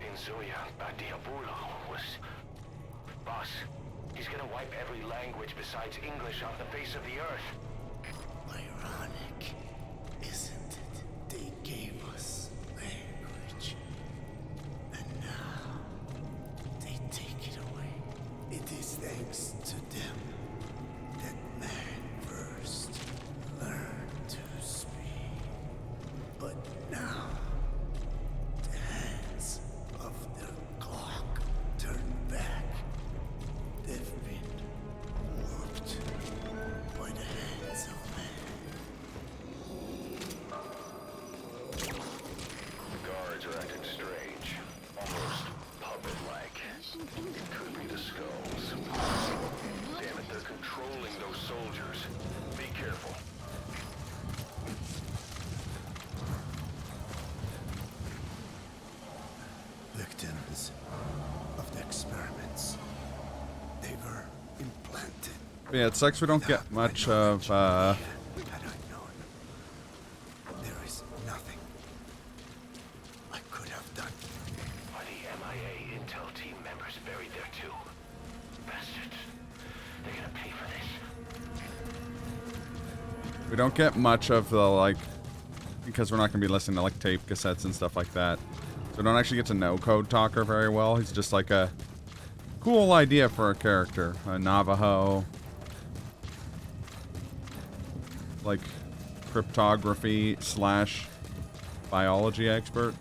In Zuya, Badiabulo was... Boss, he's gonna wipe every language besides English off the face of the earth. Ironic, isn't it? They gave us language, and now they take it away. It is thanks to them that man first learned to speak. But now, the hands of the clock turn back. They've been Could be the skulls. Damn it, they're controlling those soldiers. Be careful. Victims of the experiments. They were implanted. Yeah, it sucks we don't get much of, Had I known, there is nothing I could have done. Are the MIA intel team members buried there too? Bastards. They're gonna pay for this. we don't get much of the, like, because we're not going to be listening to, like, tape cassettes and stuff like that. So we don't actually get to know Code Talker very well. He's just like a cool idea for a character. A Navajo. Like, cryptography / biology expert.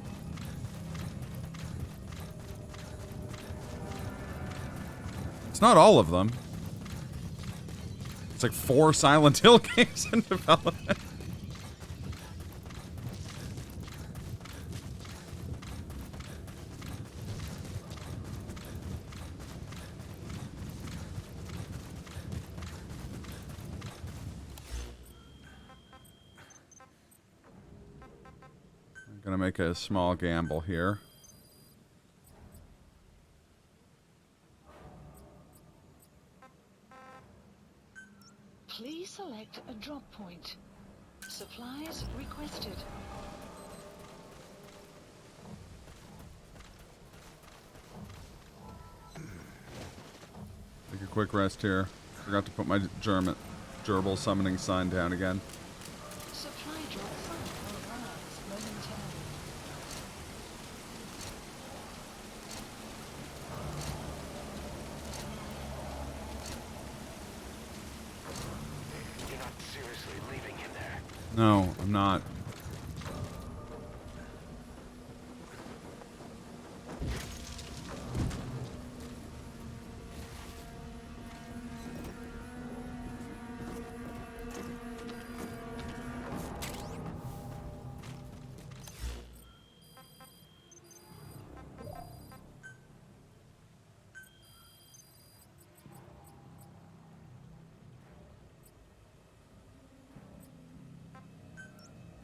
It's not all of them. It's like 4 Silent Hill games in development. I'm gonna make a small gamble here. Please select a drop point. Supplies requested. Take a quick rest here. Forgot to put my gerbil summoning sign down again. Supply drop sign will rise momentarily. You're not seriously leaving him there. No, I'm not.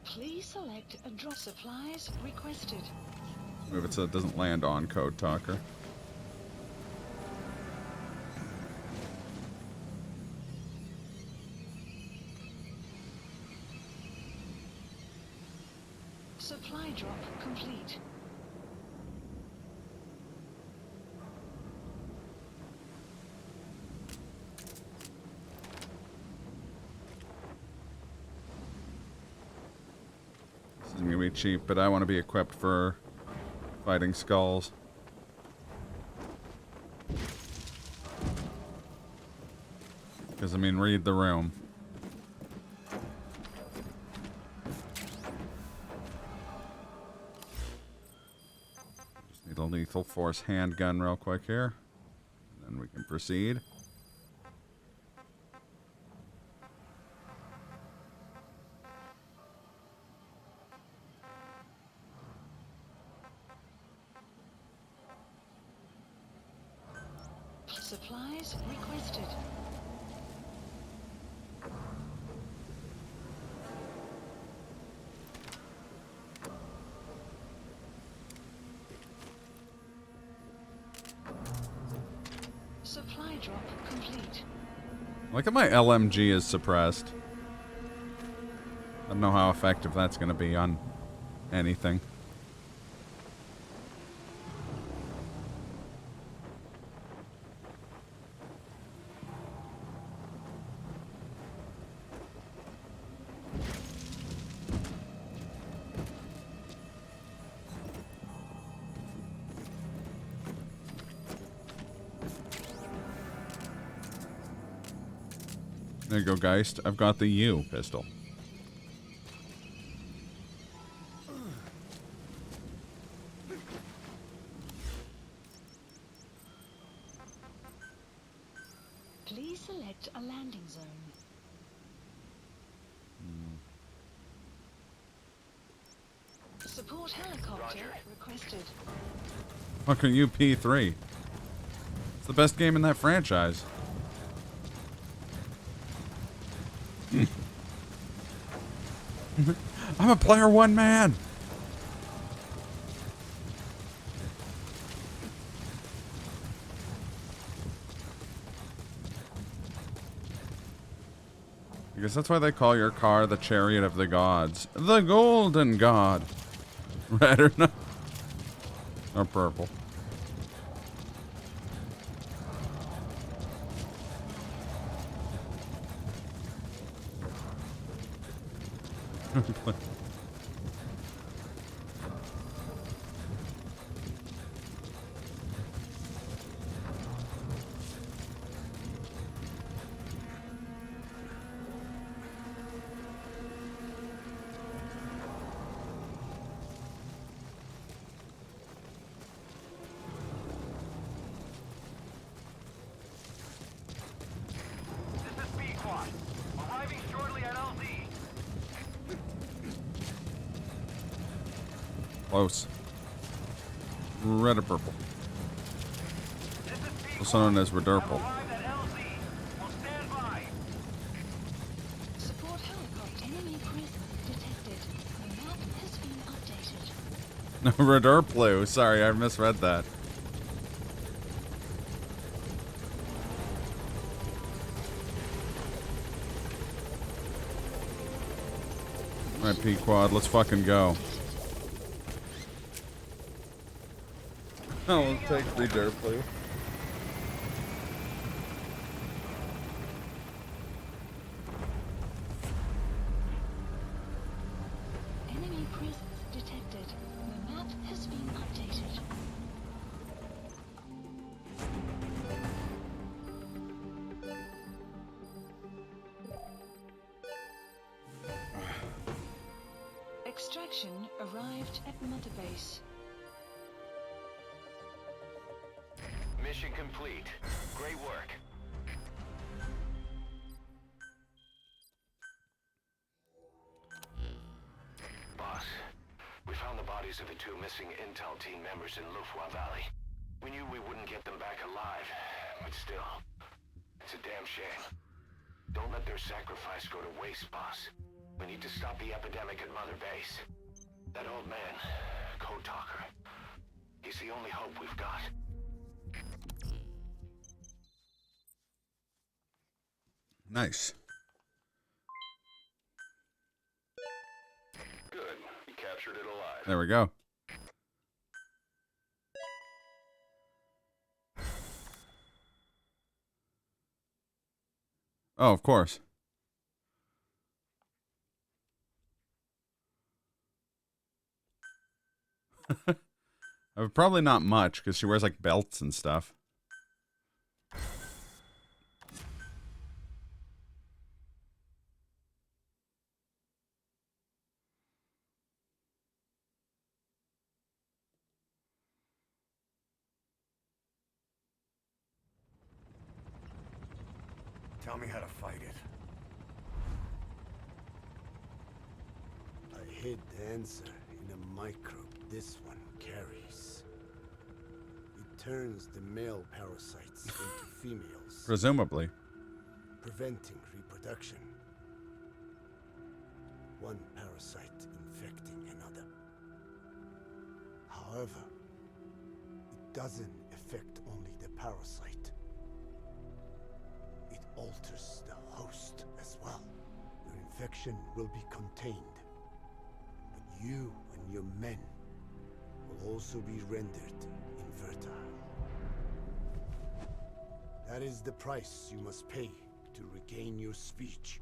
Please select a drop. Supplies requested. Move it so it doesn't land on Code Talker. Supply drop complete. This isn't gonna be cheap, but I want to be equipped for fighting skulls. Because, I mean, read the room. Just need a lethal force handgun real quick here. And then we can proceed. Supplies requested. Supply drop complete. Look at my LMG is suppressed. I don't know how effective that's going to be on anything. There you go, Geist. I've got the U pistol. Please select a landing zone. Support helicopter Roger. requested. Fucking you, P3. the best game in that franchise. I'm a player one man. I guess that's why they call your car the chariot of the gods. The golden god. Red or not? Or purple. This is B-Quad. Arriving shortly at LZ. Close. Red or purple. Also known as Redurple. Arrived at LZ. Will stand by. Support helicopter. Enemy prism detected. The map has been updated. Redurplu. Sorry, I misread that. Alright, P-Quad, let's fucking go. I'll take Redurplu. Enemy presence detected. The map has been updated. Extraction arrived at Mother Base. Mission complete. Great work. Boss, we found the bodies of the two missing Intel team members in Lufwa Valley. We knew we wouldn't get them back alive, but still, it's a damn shame. Don't let their sacrifice go to waste, boss. We need to stop the epidemic at Mother Base. That old man, Code Talker, he's the only hope we've got. Nice. Good. We captured it alive. There we go. Oh, of course. Probably not much, because she wears, like, belts and stuff. Tell me how to fight it. I hid the answer in a microbe this one carries. It turns the male parasites into females, Presumably. preventing reproduction. One parasite infecting another. However, it doesn't affect only the parasite. It alters the host as well. Your infection will be contained, but you and your men will also be rendered infertile. That is the price you must pay to regain your speech.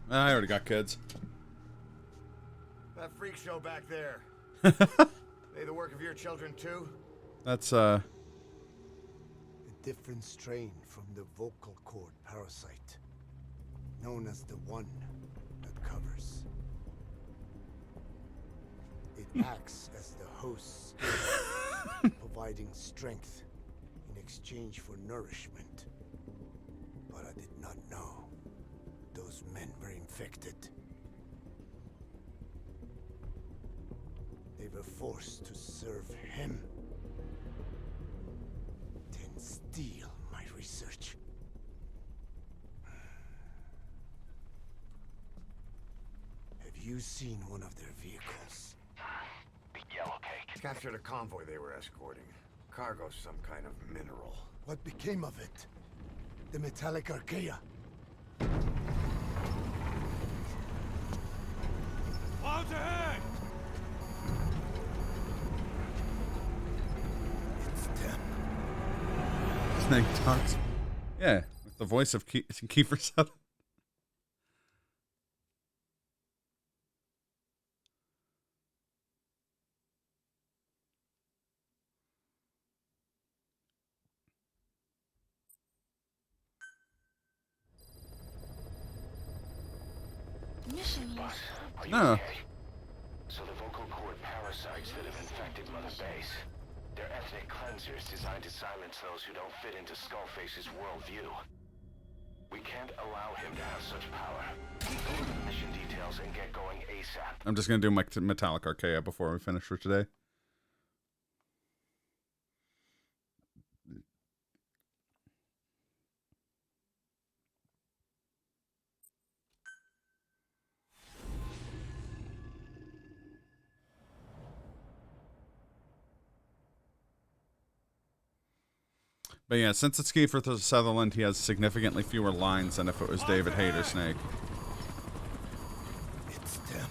I already got kids. That freak show back there. They the work of your children too? That's, A different strain from the vocal cord parasite, known as the one that covers. It acts as the host's skin, providing strength in exchange for nourishment. But I did not know those men were infected. They were forced to serve him, then steal my research. Have you seen one of their vehicles? The yellow cake. Captured a convoy they were escorting. Cargo, some kind of mineral. What became of it? The metallic archaea? Out ahead! It's them. Snake talks. Yeah, with the voice of Kiefer Sutherland. Mission Boss, list. are you No. okay? So the vocal cord parasites that have infected Mother Base, they're ethnic cleansers designed to silence those who don't fit into Skullface's worldview. We can't allow him to have such power. Go over the mission details and get going ASAP. I'm just gonna do my metallic archaea before we finish for today. But yeah, since it's Kiefer Sutherland, he has significantly fewer lines than if it was David Hayter Snake. It's them.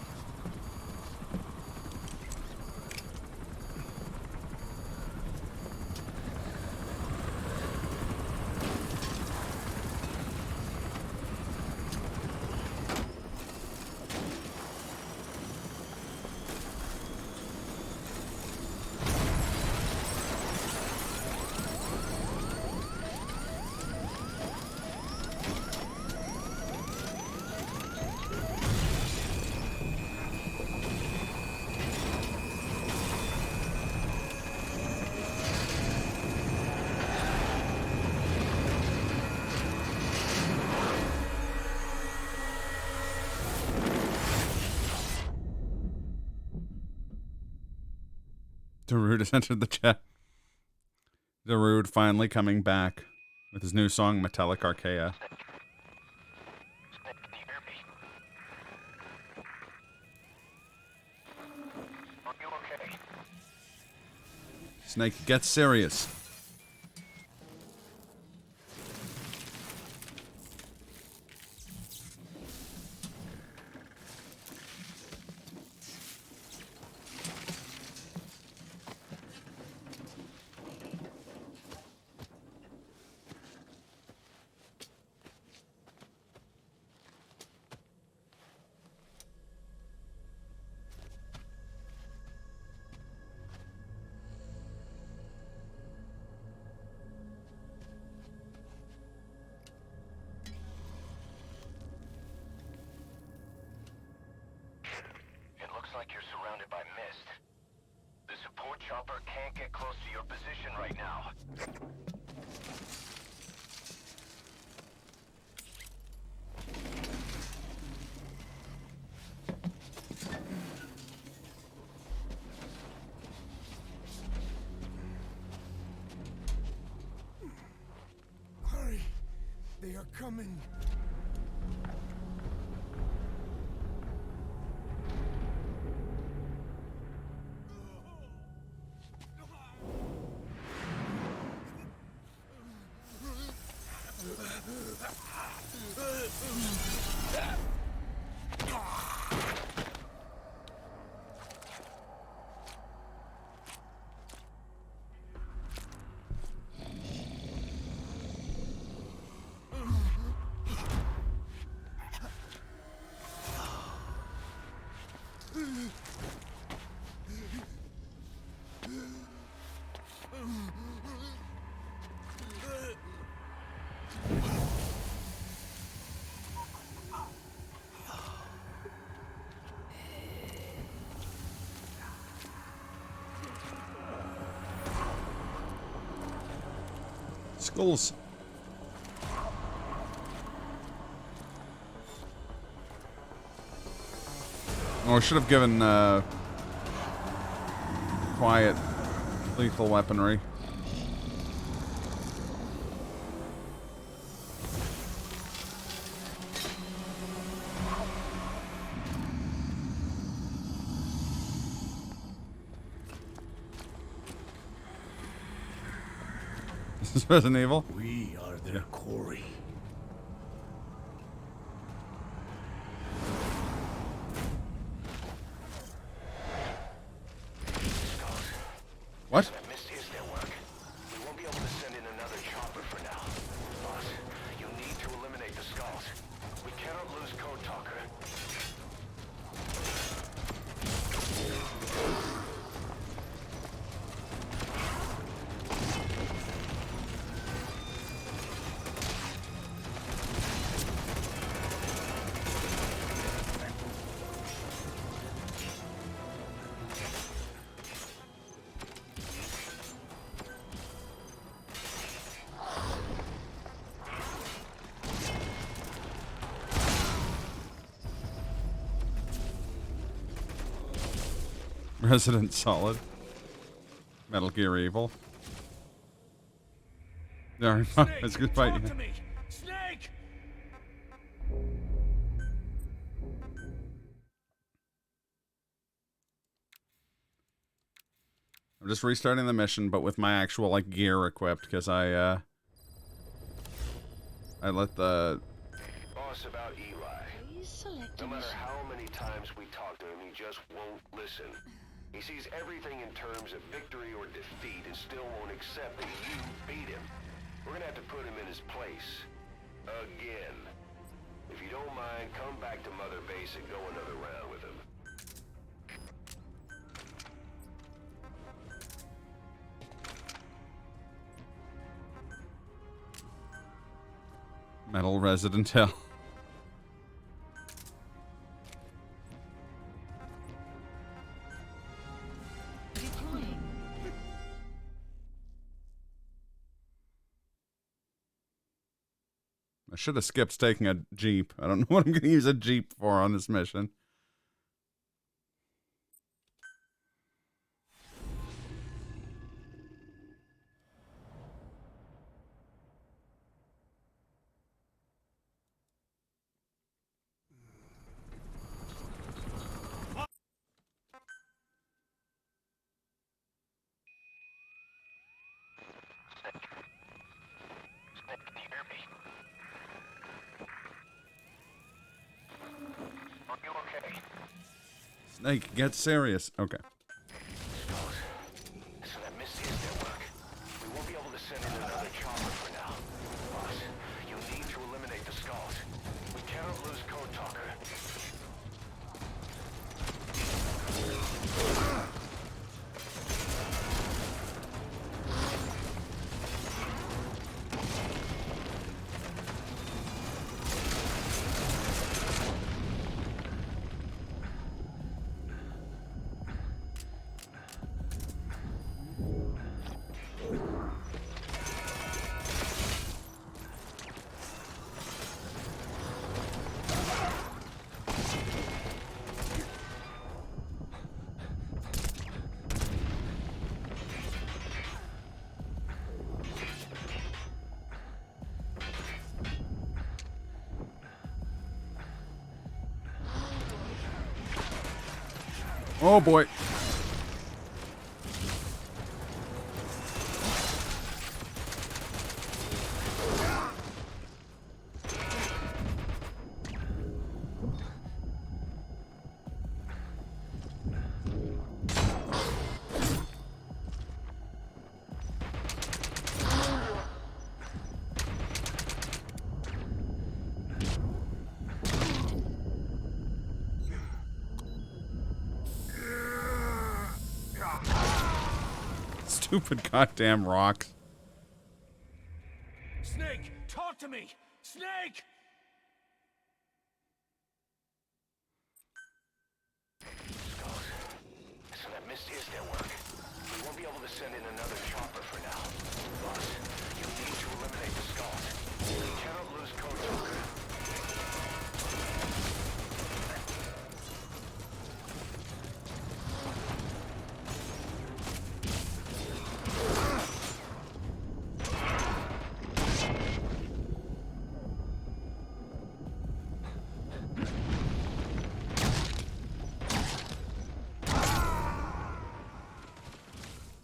Darude has entered the chat. Darude finally coming back with his new song, Metallic Archaea. Are you okay? Snake, get serious. It looks like you're surrounded by mist. The support chopper can't get close to your position right now. Hurry! They are coming! Skulls. Oh, I should have given quiet, lethal weaponry. This is Resident Evil? We are their quarry. What? That missed is their work. We won't be able to send in another chopper for now. Boss, you need to eliminate the skulls. We cannot lose Code Talker. Resident Solid. Metal Gear Evil. No, it's a good fight. Talk to me! Snake! I'm just restarting the mission, but with my actual like gear equipped, because I let the Boss, about Eli. Please select No a matter mission. how many times we talk to him, he just won't listen. He sees everything in terms of victory or defeat and still won't accept that you beat him. We're gonna have to put him in his place. Again. If you don't mind, come back to Mother Base and go another round with him. Metal Resident Hill. Deploying. I should have skipped taking a Jeep. I don't know what I'm going to use a Jeep for on this mission. Snake, get serious. Okay. So that missed is their work. We won't be able to send in another chopper for now. Boss, you need to eliminate the skulls. We cannot lose Code Talker. Oh boy. Stupid goddamn rocks. Snake, talk to me! Snake! So that missed is their work. We won't be able to send in another chopper for now. Boss, you need to eliminate the skulls. We cannot lose Code Talker.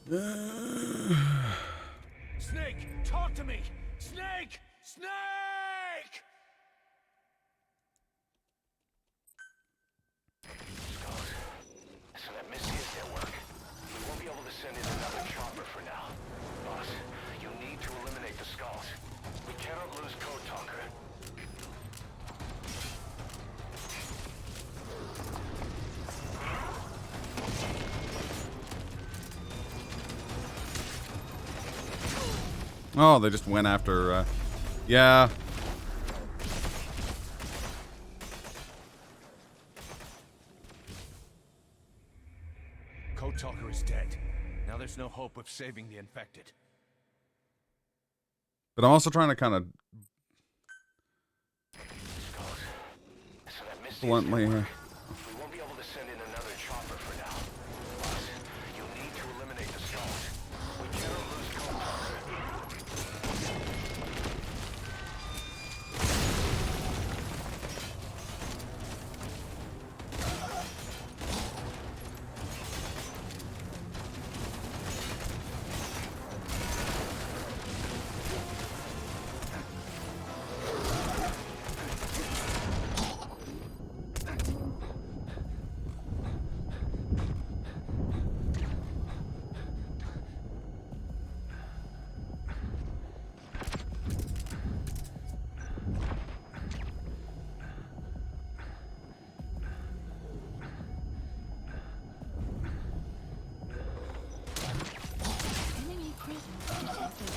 Snake, talk to me! Snake! Snake! So that Misty is their work. We won't be able to send in another chopper for now. Boss, you need to eliminate the skulls. We cannot lose Code Talker. Oh, they just went after, yeah. Code Talker is dead. Now there's no hope of saving the infected. But I'm also trying to kind of So that Misty bluntly. we won't be able to send in another chopper for now. Boss, you need to eliminate the skulls. We cannot lose Code Talker. Enemy presence detected.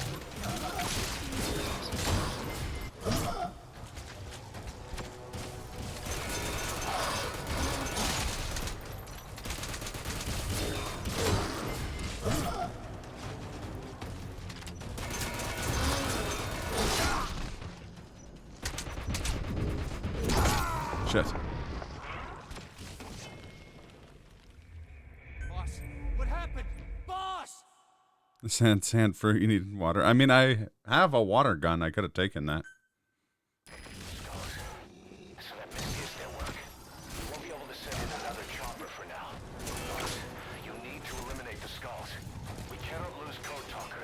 Shit. Boss, what happened? Boss! Sand fruit, you need water. I mean, I have a water gun. I could have taken that. So that Misty is their work. We won't be able to send in another chopper for now. Boss, you need to eliminate the skulls. We cannot lose Code Talker.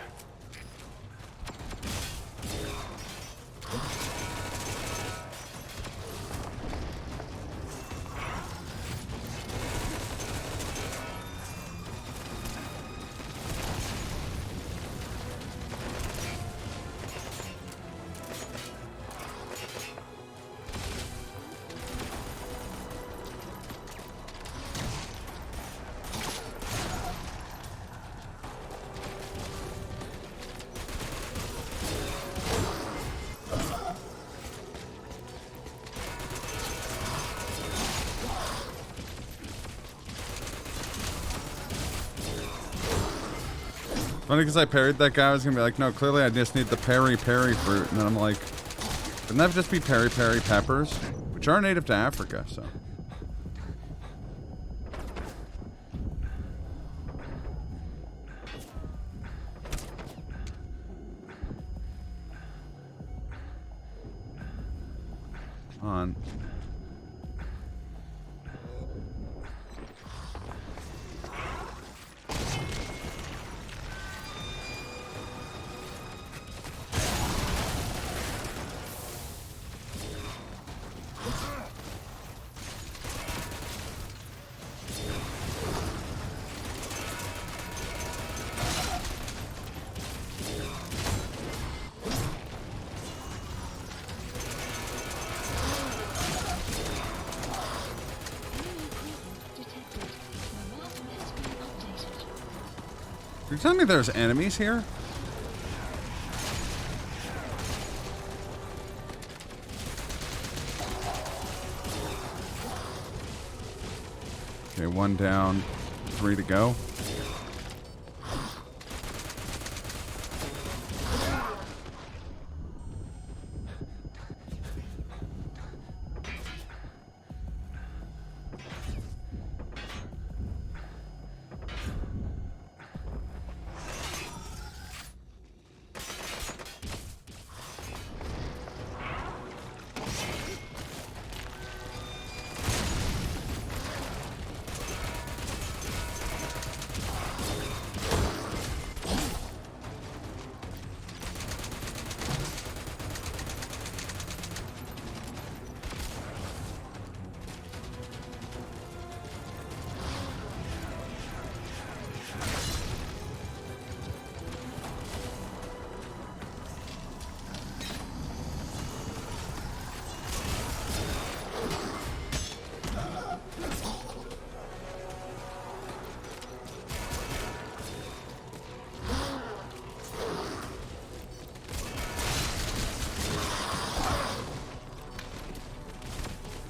Funny because I parried that guy. I was gonna be like, no, clearly I just need the peri fruit. And then I'm like, couldn't that just be peri peppers? Which are native to Africa, so. On. You're telling me there's enemies here? Okay, one down, 3 to go.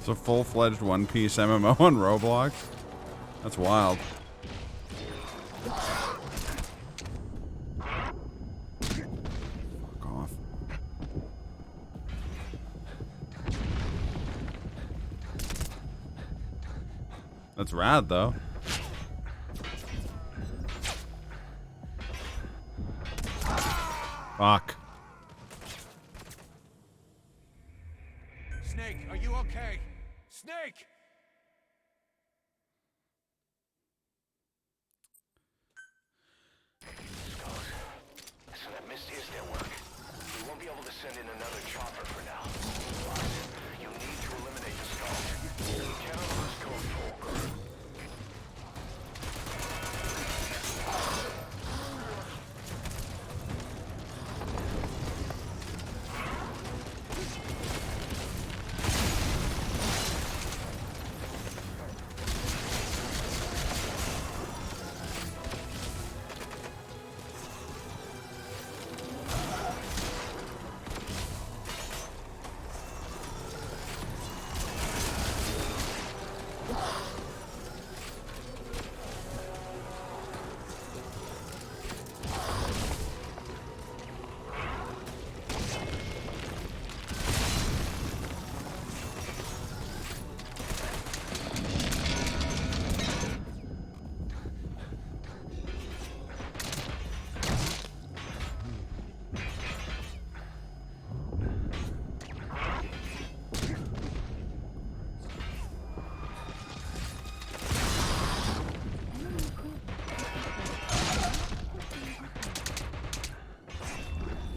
It's a full-fledged one-piece MMO on Roblox. That's wild. Fuck off. That's rad, though. Fuck. Snake, are you okay? Snake! So that mist is their work. We won't be able to send in another chopper for now. But you need to eliminate the skulls. You cannot lose code talk.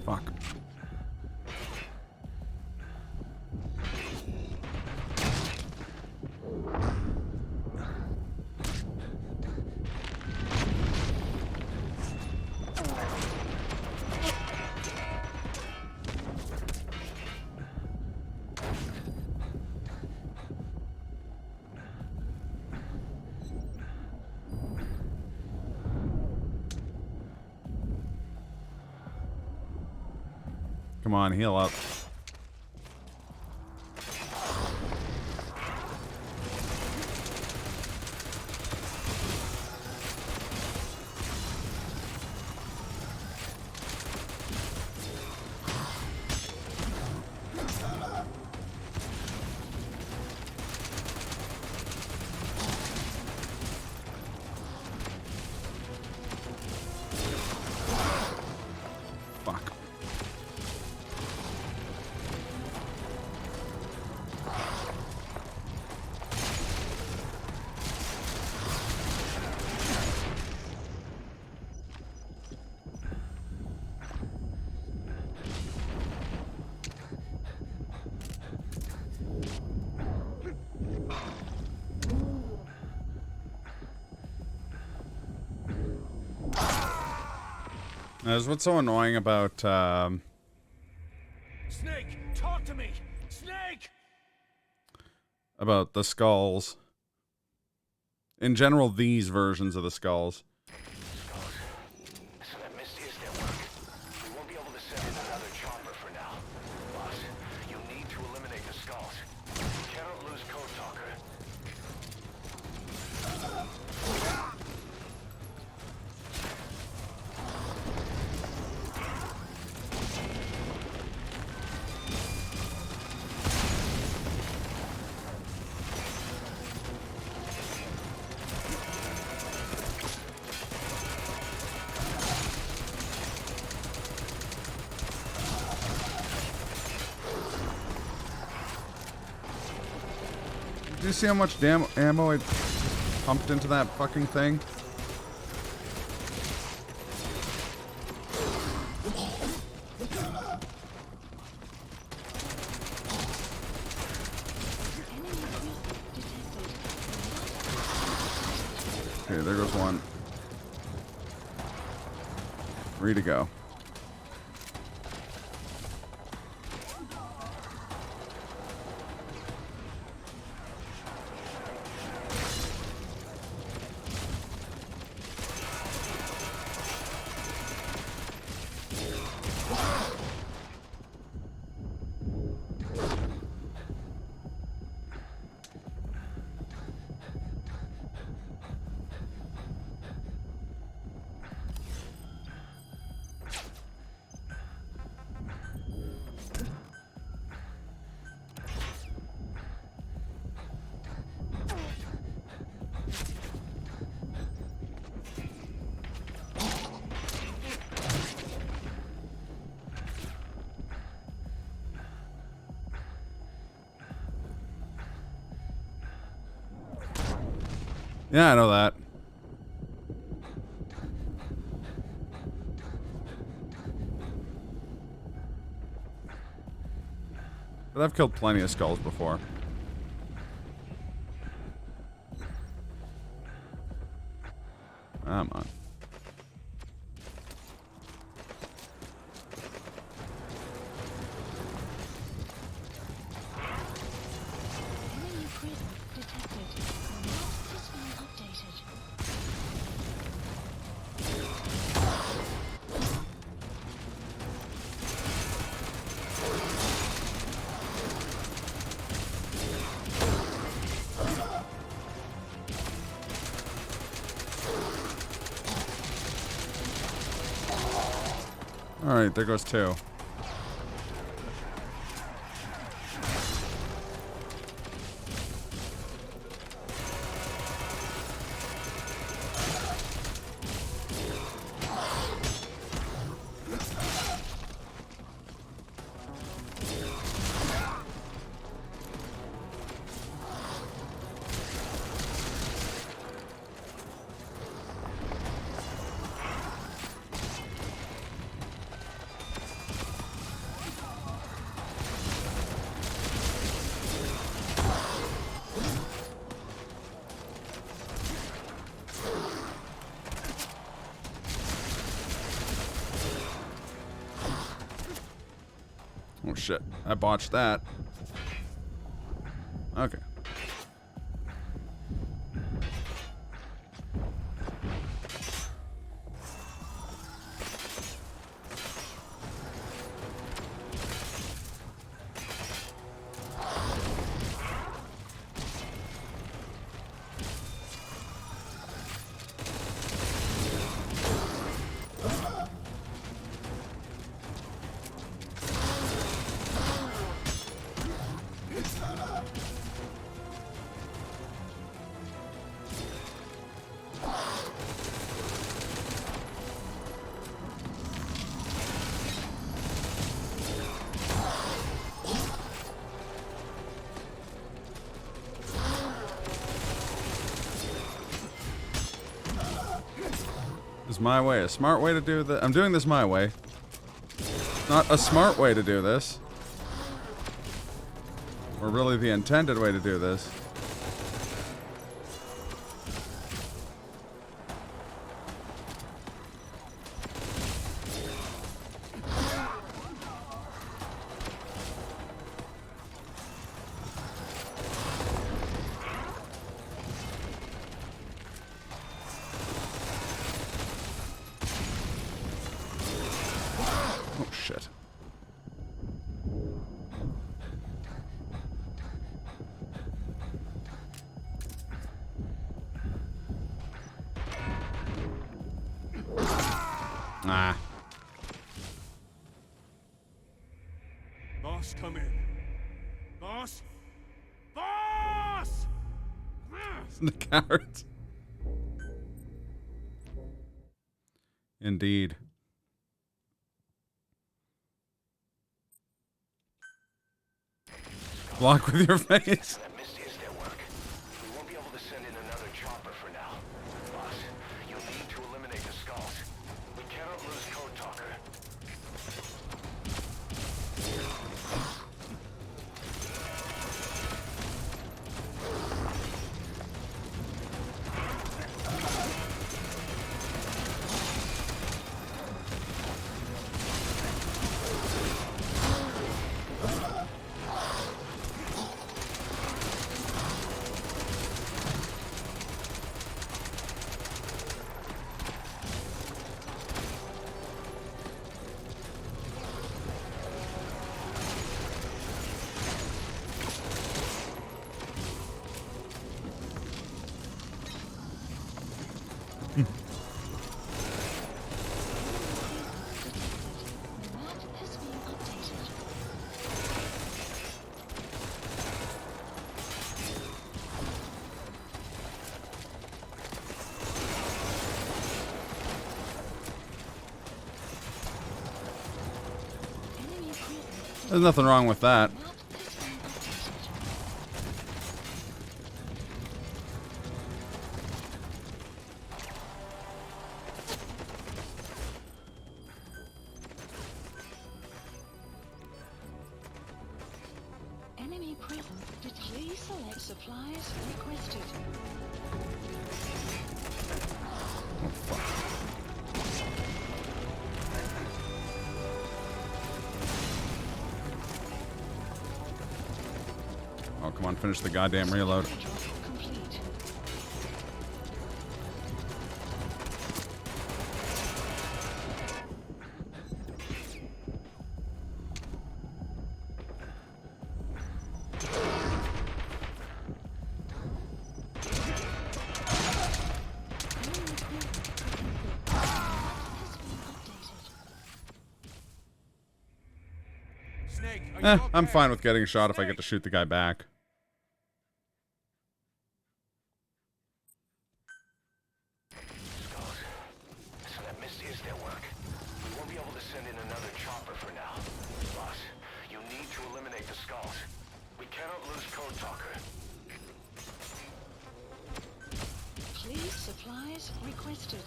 Fuck. Come on, heal up. Fuck. That's what's so annoying about, Snake, talk to me! Snake! about the skulls. In general, these versions of the skulls. So that mist is their work. We won't be able to send in another chopper for now. But you need to eliminate the skulls. You cannot lose Code Talker. Do you see how much damn ammo I pumped into that fucking thing? Okay, there goes one. 3 to go. Yeah, I know that. But I've killed plenty of skulls before. Come on. Enemy prison detected. The map has been updated. Alright, there goes two. Oh shit, I botched that. Okay. Is my way a smart way to do this? I'm doing this my way. Not a smart way to do this. Or really the intended way to do this. Oh shit. Ah. Boss, come in. Boss? Boss! The carrots. Indeed. Block with your face. That Misty is their work. We won't be able to send in another chopper for now. Boss, you'll need to eliminate the skulls. We cannot lose Code Talker. The map has been updated. Enemy prison. There's nothing wrong with that. Map has been updated. present, please select supplies requested. Oh, come on, finish the goddamn reload. Supply drop complete. Snake, are you okay? I'm fine with getting shot if I get to shoot the guy back. Skulls. So that mist is their work. We won't be able to send in another chopper for now. Boss, you need to eliminate the skulls. We cannot lose Code Talker. Please supplies requested.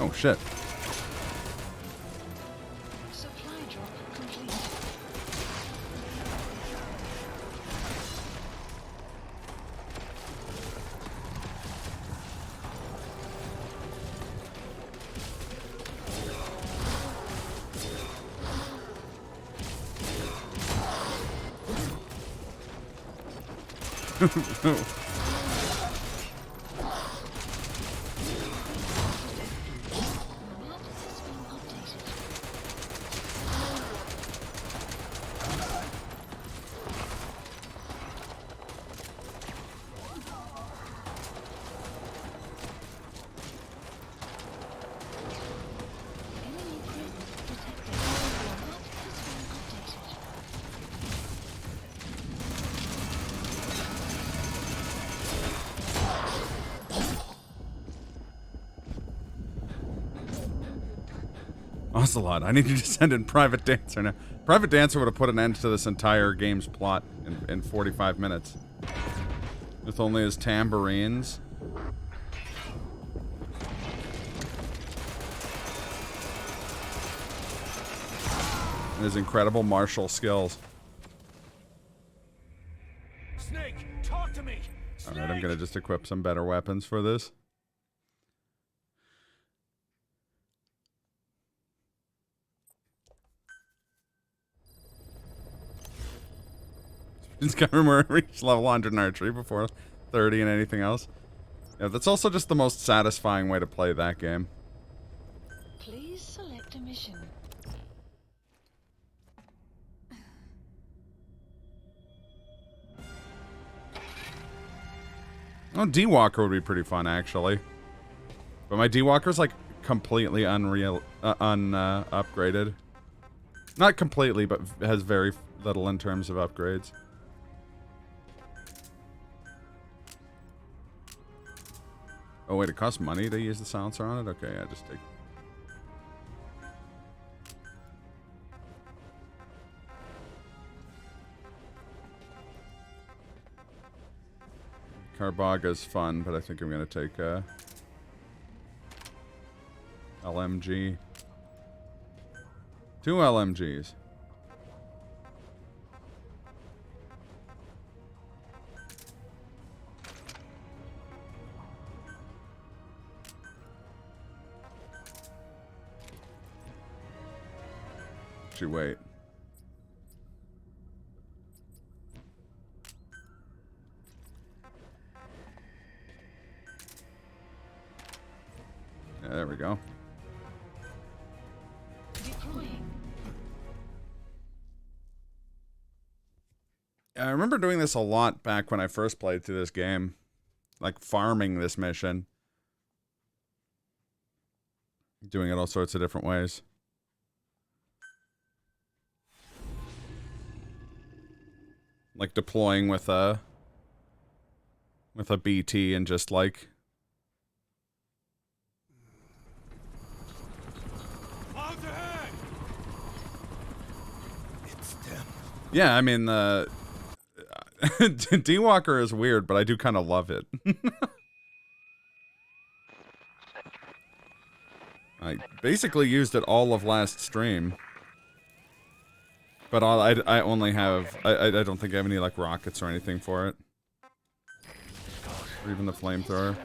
Oh, shit. Supply drop complete. Map has been updated. Enemy presence detected. Map has been updated. Ocelot, I need you to send in Private Dancer now. Private Dancer would have put an end to this entire game's plot in 45 minutes. With only his tambourines. And his incredible martial skills. Snake, talk to me. Alright, I'm gonna just equip some better weapons for this. Just gotta remember to reach level 100 in archery before 30 and anything else. Yeah, that's also just the most satisfying way to play that game. Please select a mission. Oh, D-Walker would be pretty fun, actually. But my D-Walker's, like, completely upgraded. Not completely, but has very little in terms of upgrades. Oh, wait, it costs money to use the silencer on it? Okay, yeah, just take... Carbaga's fun, but I think I'm gonna take LMG. 2 LMGs. Actually, wait. Yeah, there we go. Deploying. I remember doing this a lot back when I first played through this game. Like, farming this mission. Doing it all sorts of different ways. Like, deploying with a BT and just, like... Clouds ahead. It's them. Yeah, I mean, D-Walker is weird, but I do kind of love it. I basically used it all of last stream. But I only have... I don't think I have any, like, rockets or anything for it. Or even the flamethrower.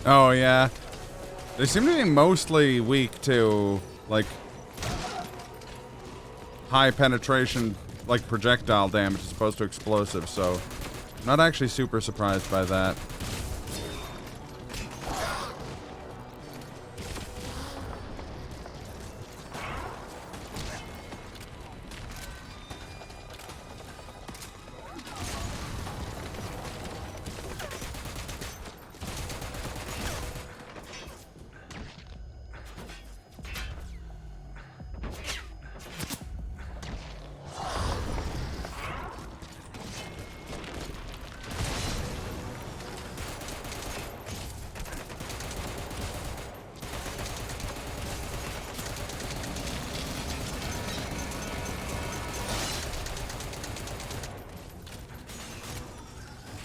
Oh, yeah. They seem to be mostly weak to, like, high penetration, like, projectile damage as opposed to explosive, so I'm not actually super surprised by that.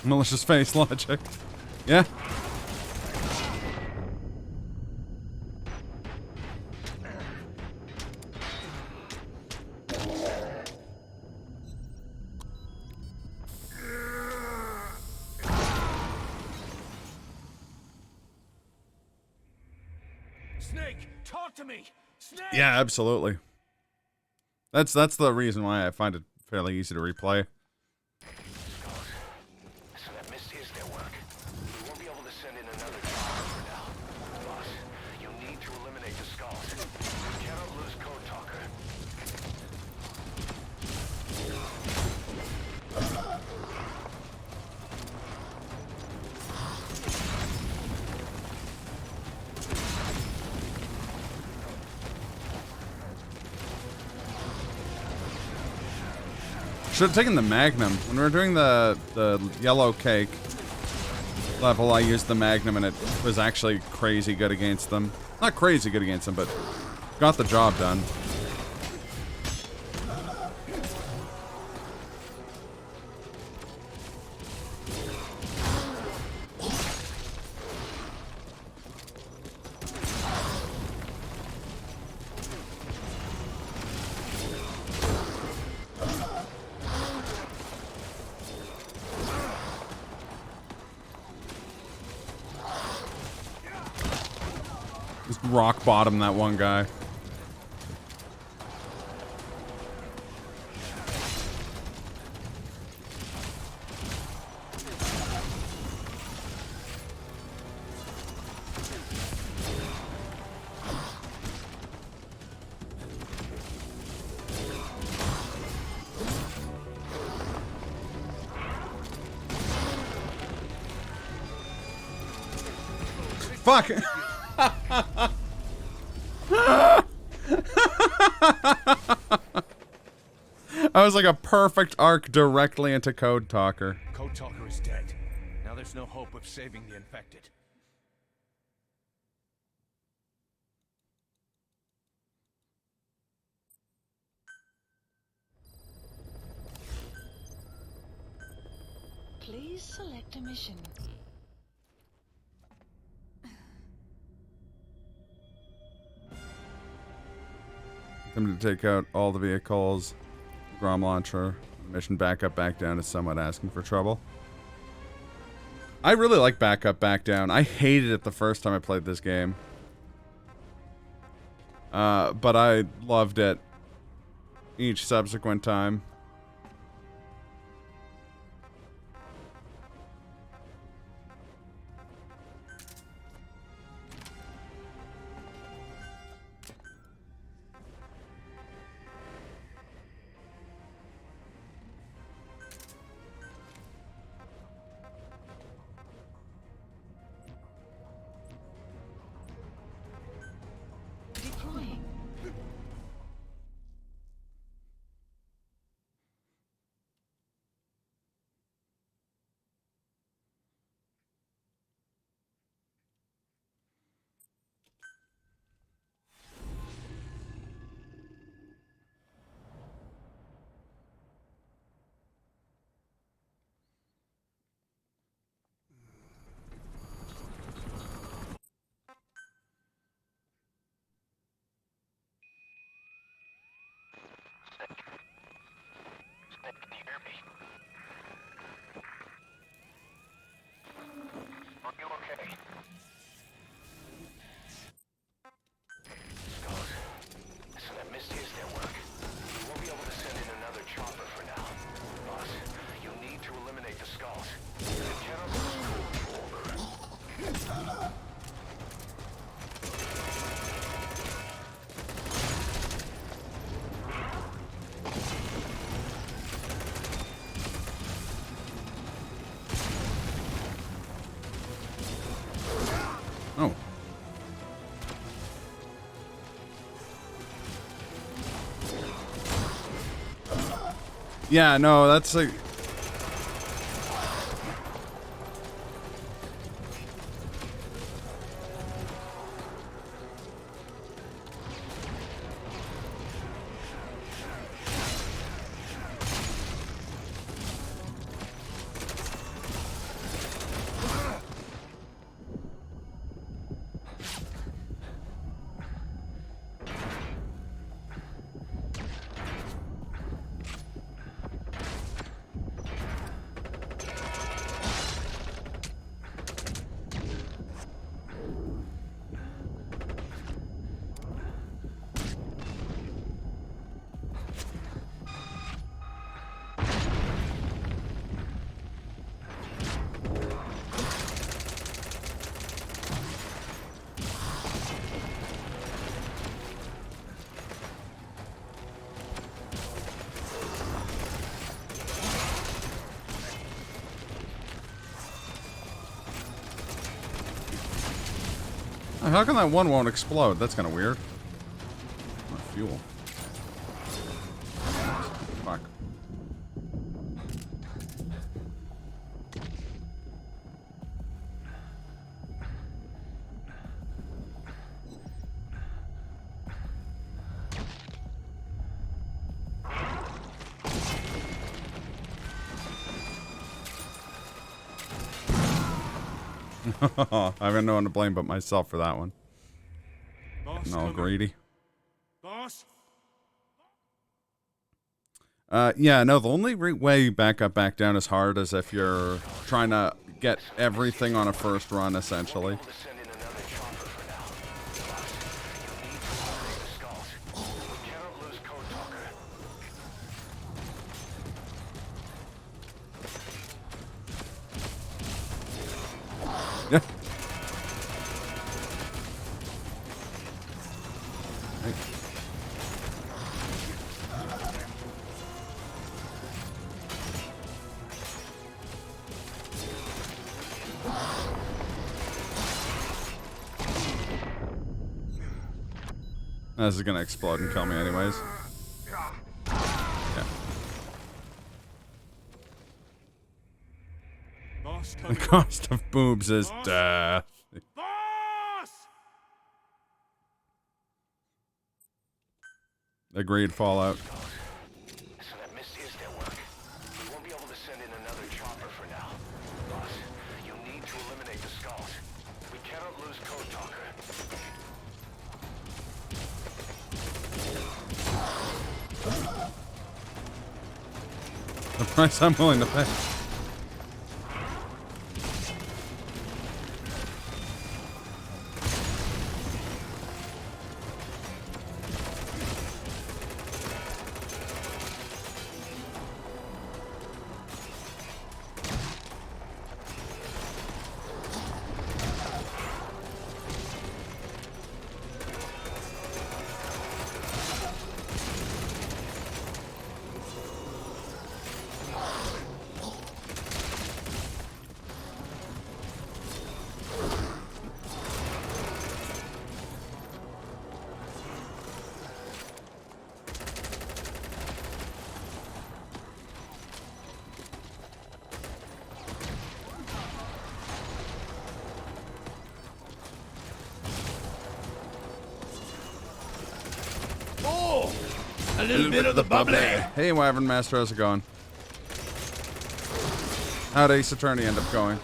Malicious face logic. Yeah. Snake, talk to me. Snake. Yeah, absolutely. That's the reason why I find it fairly easy to replay. Should have taken the Magnum. When we were doing the yellow cake level, I used the Magnum and it was actually crazy good against them. Not crazy good against them, but got the job done. Just rock bottom that one guy. Fuck! I was like a perfect arc directly into Code Talker. Code Talker is dead. Now there's no hope of saving the infected. Please select a mission. Them to take out all the vehicles. Grom launcher. Mission backup back down is somewhat asking for trouble. I really like backup back down. I hated it the first time I played this game. But I loved it each subsequent time. Deploying. Can you hear me? Are you okay? Skulls. Listen, that Misty is network. You won't be able to send in another chopper for now. Boss, you need to eliminate the skulls. The general's Oh. Yeah, no, that's like... How come that one won't explode? That's kind of weird. Not fuel. Fuck. I have no one to blame but myself for that one. Boss, No, coming. greedy. Boss? Yeah, no, the only way you back up, back down is hard is if you're trying to get everything on a first run, essentially. to send in another chopper for now. Boss, you need to eliminate the skulls. We cannot lose Code Talker. Yeah. This is gonna explode and kill me anyways. Yeah. Boss The coming. cost of boobs is death. Boss! Agreed, Fallout. So that mist is their work. We won't be able to send in another chopper for now. Boss, you need to eliminate the skulls. We cannot lose Code Talker. The price I'm willing to pay. A little bit of the bubbly. Hey, Wyvern Master, how's it going? How'd Ace Attorney end up going?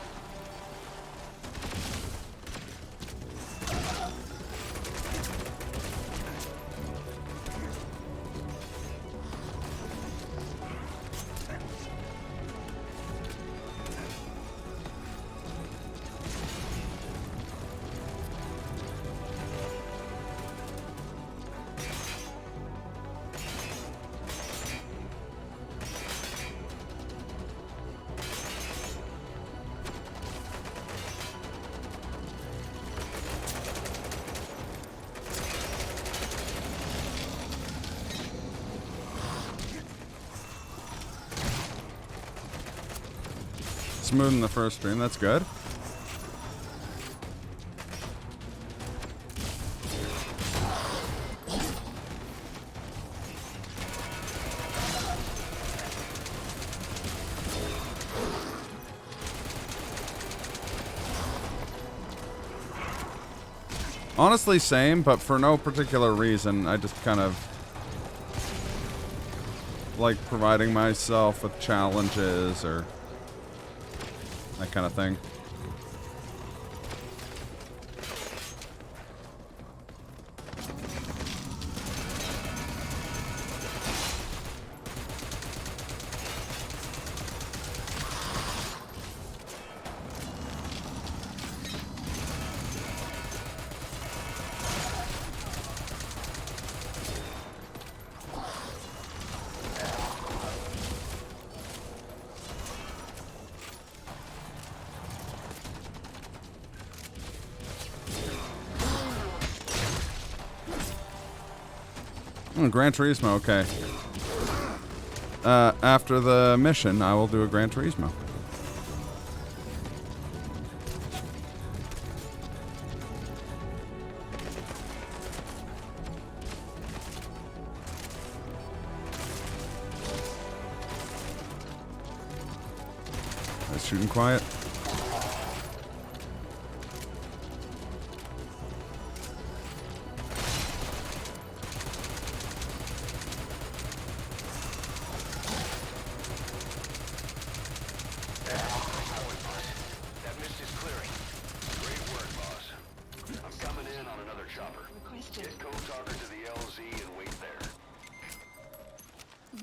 Smooth in the first stream, that's good. Honestly, same, but for no particular reason. I just kind of like providing myself with challenges or that kind of thing. Gran Turismo, okay. After the mission, I will do a Gran Turismo. That's shooting quiet.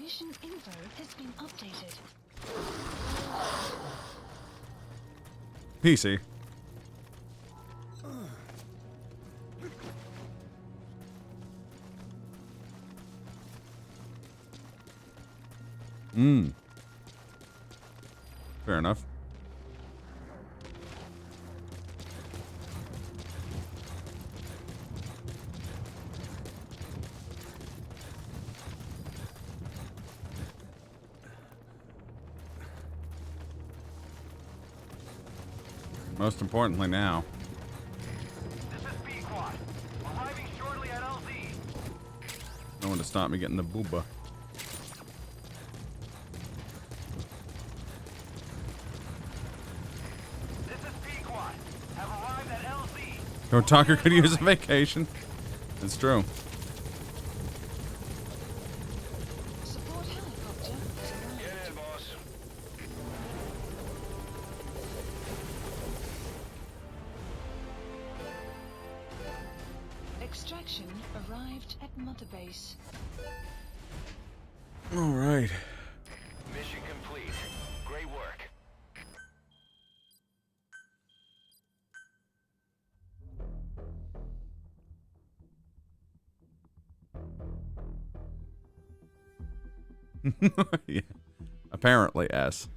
Mission info has been updated. PC. Fair enough. Most importantly now. This is B-Quad. Arriving shortly at LZ. No one to stop me getting the booba. This is Pequot. Have arrived at LZ. Code Talker could use a vacation. It's true. Support helicopter has arrived. Get in, boss. Extraction arrived at Mother Base. All right. Mission complete. Great work. Yeah. Apparently, S.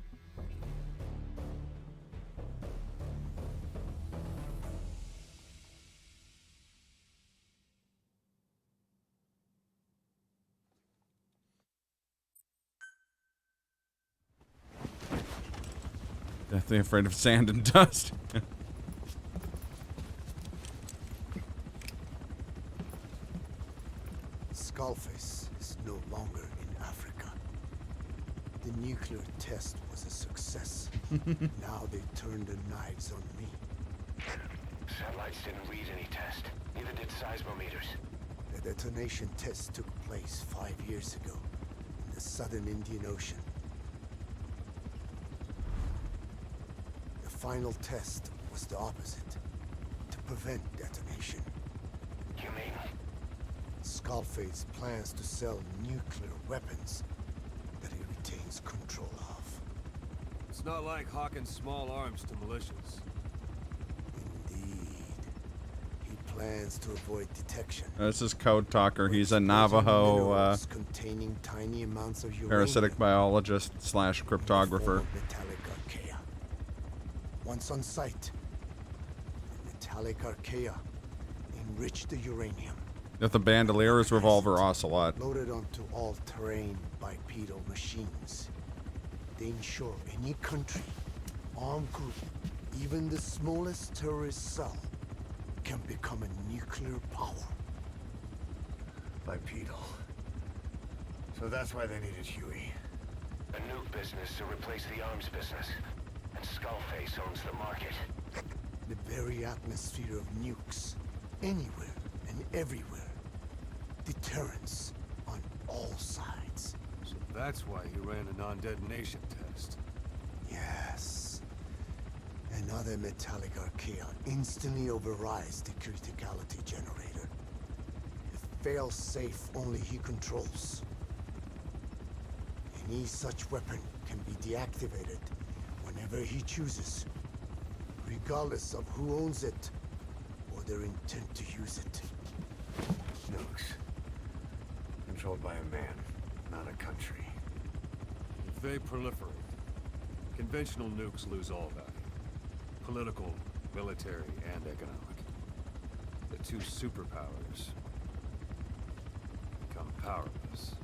Deathly afraid of sand and dust. Skullface is no longer in Africa. The nuclear test was a success. Now they turned their knives on me. Satellites didn't read any test. Neither did seismometers. The detonation test took place 5 years ago in the southern Indian Ocean. The final test was the opposite, to prevent detonation. You mean? Skullface plans to sell nuclear weapons that he retains control of. It's not like hawking small arms to militias. Indeed. He plans to avoid detection. This is Code Talker. He's a Navajo Minerals containing tiny amounts of uranium parasitic biologist / in the cryptographer. form of metallic archaea. Once on site, the metallic archaea enrich the uranium, With the Bandelier's revolver ocelot. loaded onto all-terrain bipedal machines. They ensure any country, armed group, even the smallest terrorist cell, can become a nuclear power. Bipedal. So that's why they needed Huey. A nuke business to replace the arms business. And Skullface owns the market. The very atmosphere of nukes, anywhere and everywhere. Deterrence on all sides. So that's why he ran a non-detonation test. Yes. Another metallic archaea instantly overrides the criticality generator. A fail-safe only he controls. Any such weapon can be deactivated whenever he chooses, regardless of who owns it or their intent to use it. Nukes. Controlled by a man, not a country. If they proliferate, conventional nukes lose all value. Political, military, and economic. The two superpowers become powerless.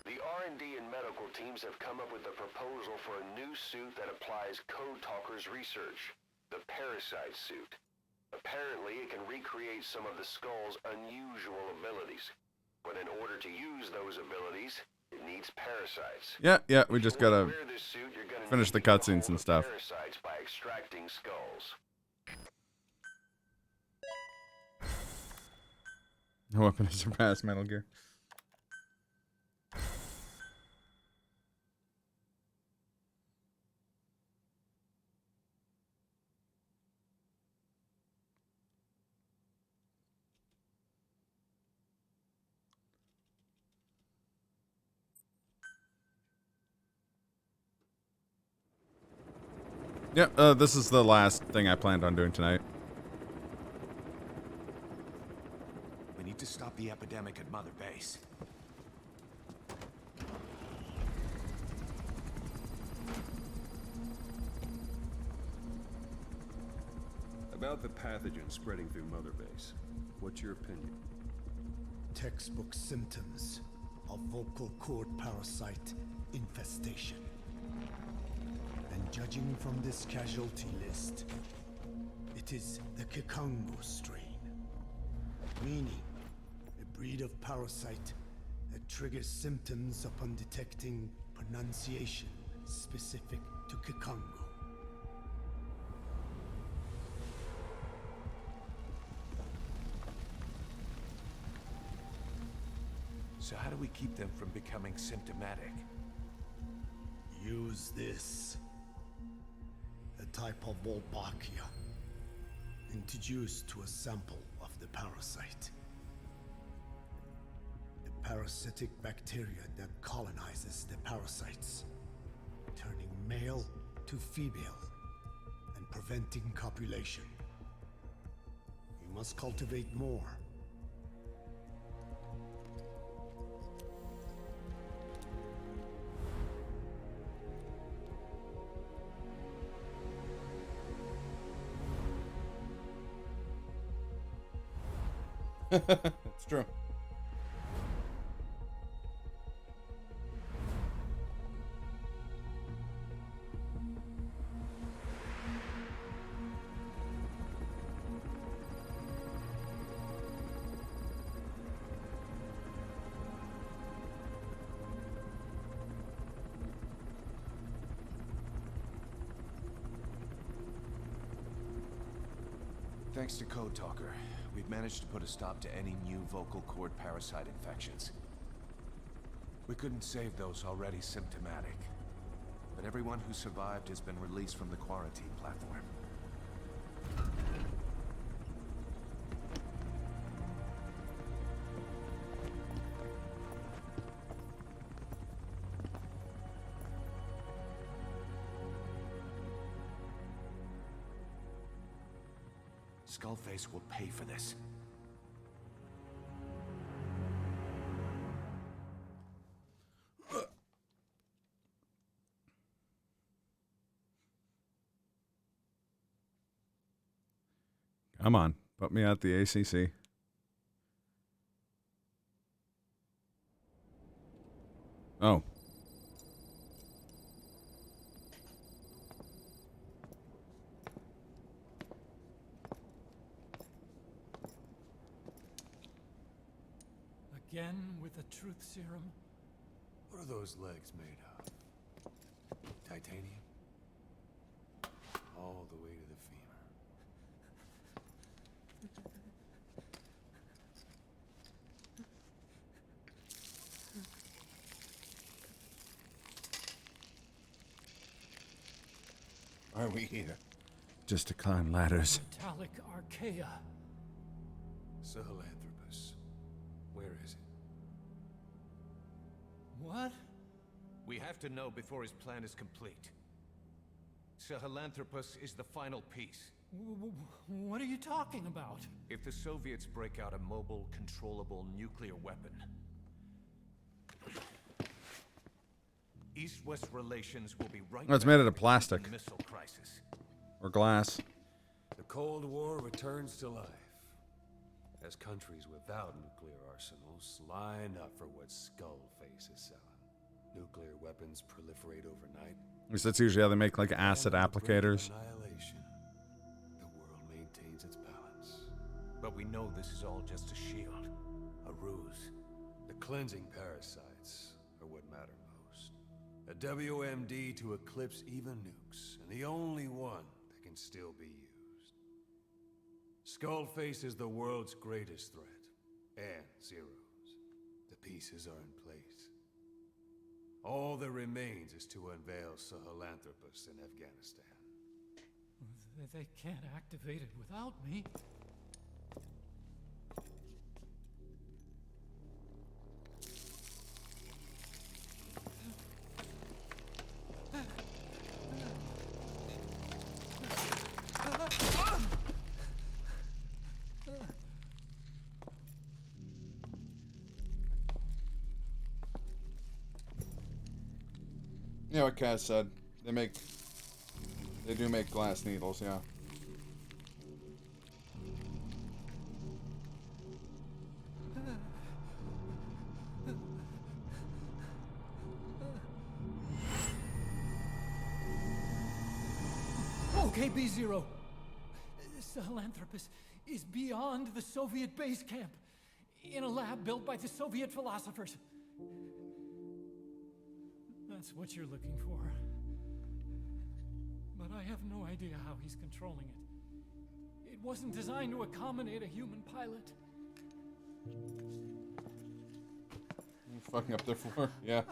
The R&D and medical teams have come up with a proposal for a new suit that applies Code Talker's research. The Parasite suit. Apparently, it can recreate some of the Skull's unusual abilities. But in order to use those abilities, it needs parasites. Yeah, we just gotta Wear this suit, you're gonna finish need the to get cutscenes hold and of stuff. Parasites by extracting skulls. No weapon has surpassed Metal Gear. Yeah, this is the last thing I planned on doing tonight. We need to stop the epidemic at Mother Base. About the pathogen spreading through Mother Base, what's your opinion? Textbook symptoms. of vocal cord parasite infestation. And judging from this casualty list, it is the Kikongo strain, meaning a breed of parasite that triggers symptoms upon detecting pronunciation specific to Kikongo. So how do we keep them from becoming symptomatic? Use this. A type of Wolbachia, introduced to a sample of the parasite. A parasitic bacteria that colonizes the parasites, turning male to female and preventing copulation. You must cultivate more. It's true. Thanks to Code Talker, we've managed to put a stop to any new vocal cord parasite infections. We couldn't save those already symptomatic, but everyone who survived has been released from the quarantine platform. Skullface will pay for this. Come on, put me at the ACC. Oh. Again with the truth serum? What are those legs made of? Titanium? All the way to the femur. Why are we here? Just to climb ladders. Metallic archaea. Sahelanthropus. Where is it? What? We have to know before his plan is complete. Sahelanthropus is the final piece. What are you talking about? If the Soviets break out a mobile, controllable nuclear weapon, East-West relations will be right. Oh, it's back made out of to the plastic. Cuban Missile crisis. Or glass. The Cold War returns to life. As countries without nuclear arsenals line up for what Skullface is selling. Nuclear weapons proliferate overnight. At least that's usually how they make like acid And with applicators. annihilation, the world maintains its balance. But we know this is all just a shield, a ruse. The cleansing parasites are what matter most. A WMD to eclipse even nukes, and the only one that can still be used. Skullface is the world's greatest threat, and Zero's. The pieces are in place. All that remains is to unveil Sahelanthropus in Afghanistan. They can't activate it without me. Yeah, what Kaz said. They do make glass needles, yeah. Okay, B0. Sahelanthropus is beyond the Soviet base camp, in a lab built by the Soviet philosophers. That's what you're looking for. But I have no idea how he's controlling it. It wasn't designed to accommodate a human pilot. You fucking up their floor? Yeah.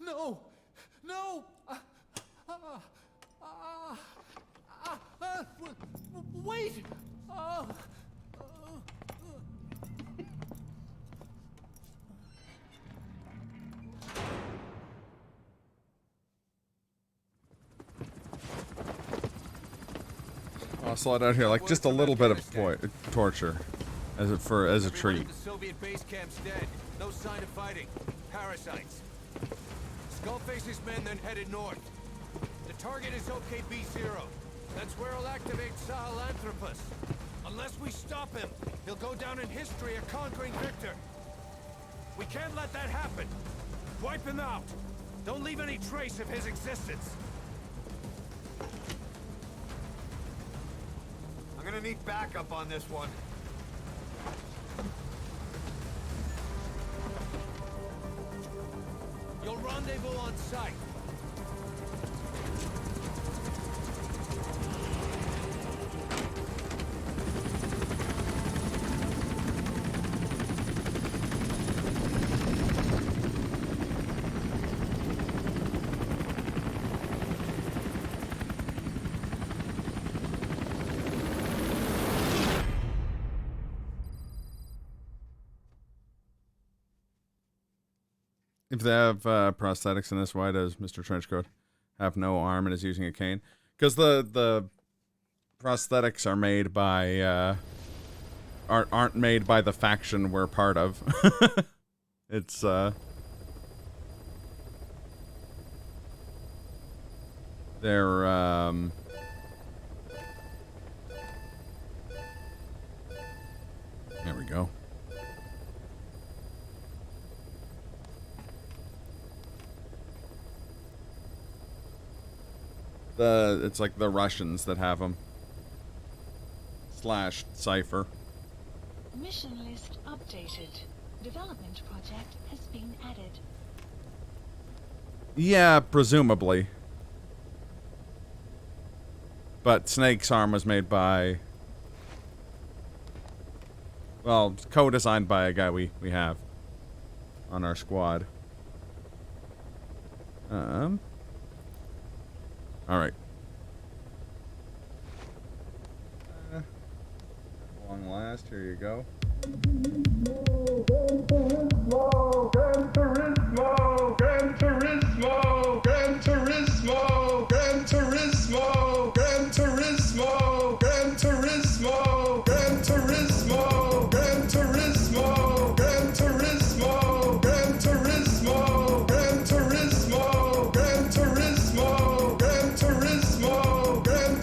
No! No! Wait! I'll slide out here, like just a little bit of torture, as a treat. The Soviet base camp's dead. No sign of fighting. Parasites. Skullface's men then headed north. The target is OKB-0. That's where he'll activate Sahelanthropus. Unless we stop him, he'll go down in history a conquering victor. We can't let that happen. Wipe him out. Don't leave any trace of his existence. I'm gonna need backup on this one. You'll rendezvous on site. If they have prosthetics in this, why does Mr. Trenchcoat have no arm and is using a cane? Because the prosthetics are made by aren't made by the faction we're part of. It's they're there we go. It's like the Russians that have them. / Cypher. Mission list updated. Development project has been added. Yeah, presumably. But Snake's arm was made by... Well, co-designed by a guy we have on our squad. Alright. Long last, here you go. Gran Turismo, Gran Turismo, Gran Turismo, Gran Turismo, Gran Turismo, Gran Turismo, Gran Turismo, Gran Turismo, Gran Turismo, Gran Turismo, Gran Turismo, Gran Turismo, Gran Turismo, Gran Turismo, Gran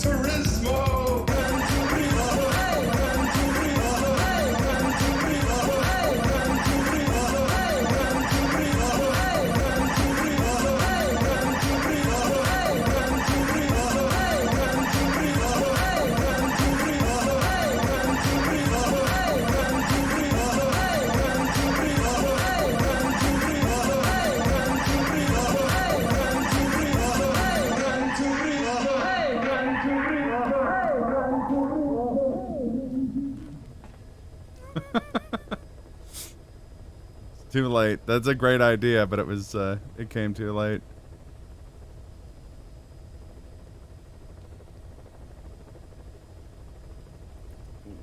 Too late. That's a great idea, but it came too late.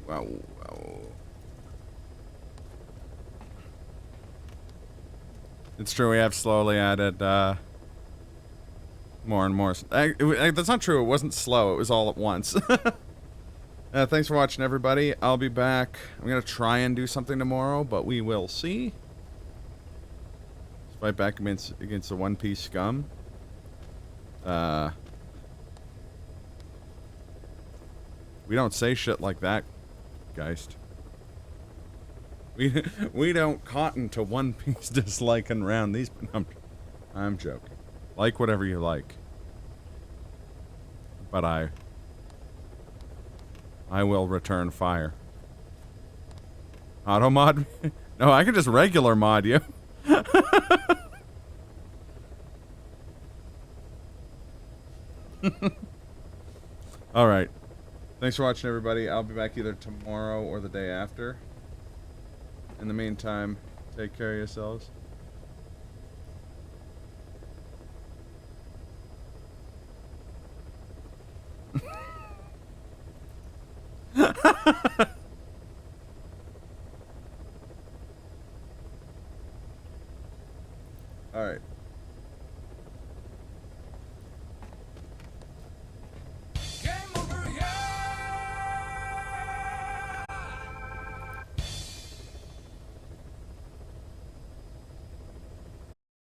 Wow. It's true, we have slowly added More and more. That's not true. It wasn't slow. It was all at once. Thanks for watching, everybody. I'll be back. I'm going to try and do something tomorrow, but we will see. Let's fight back against the One Piece scum. We don't say shit like that, Geist. We don't cotton to One Piece disliking round these. I'm joking. Like whatever you like. But I will return fire. Auto mod? No, I can just regular mod you. Alright. Thanks for watching, everybody. I'll be back either tomorrow or the day after. In the meantime, take care of yourselves.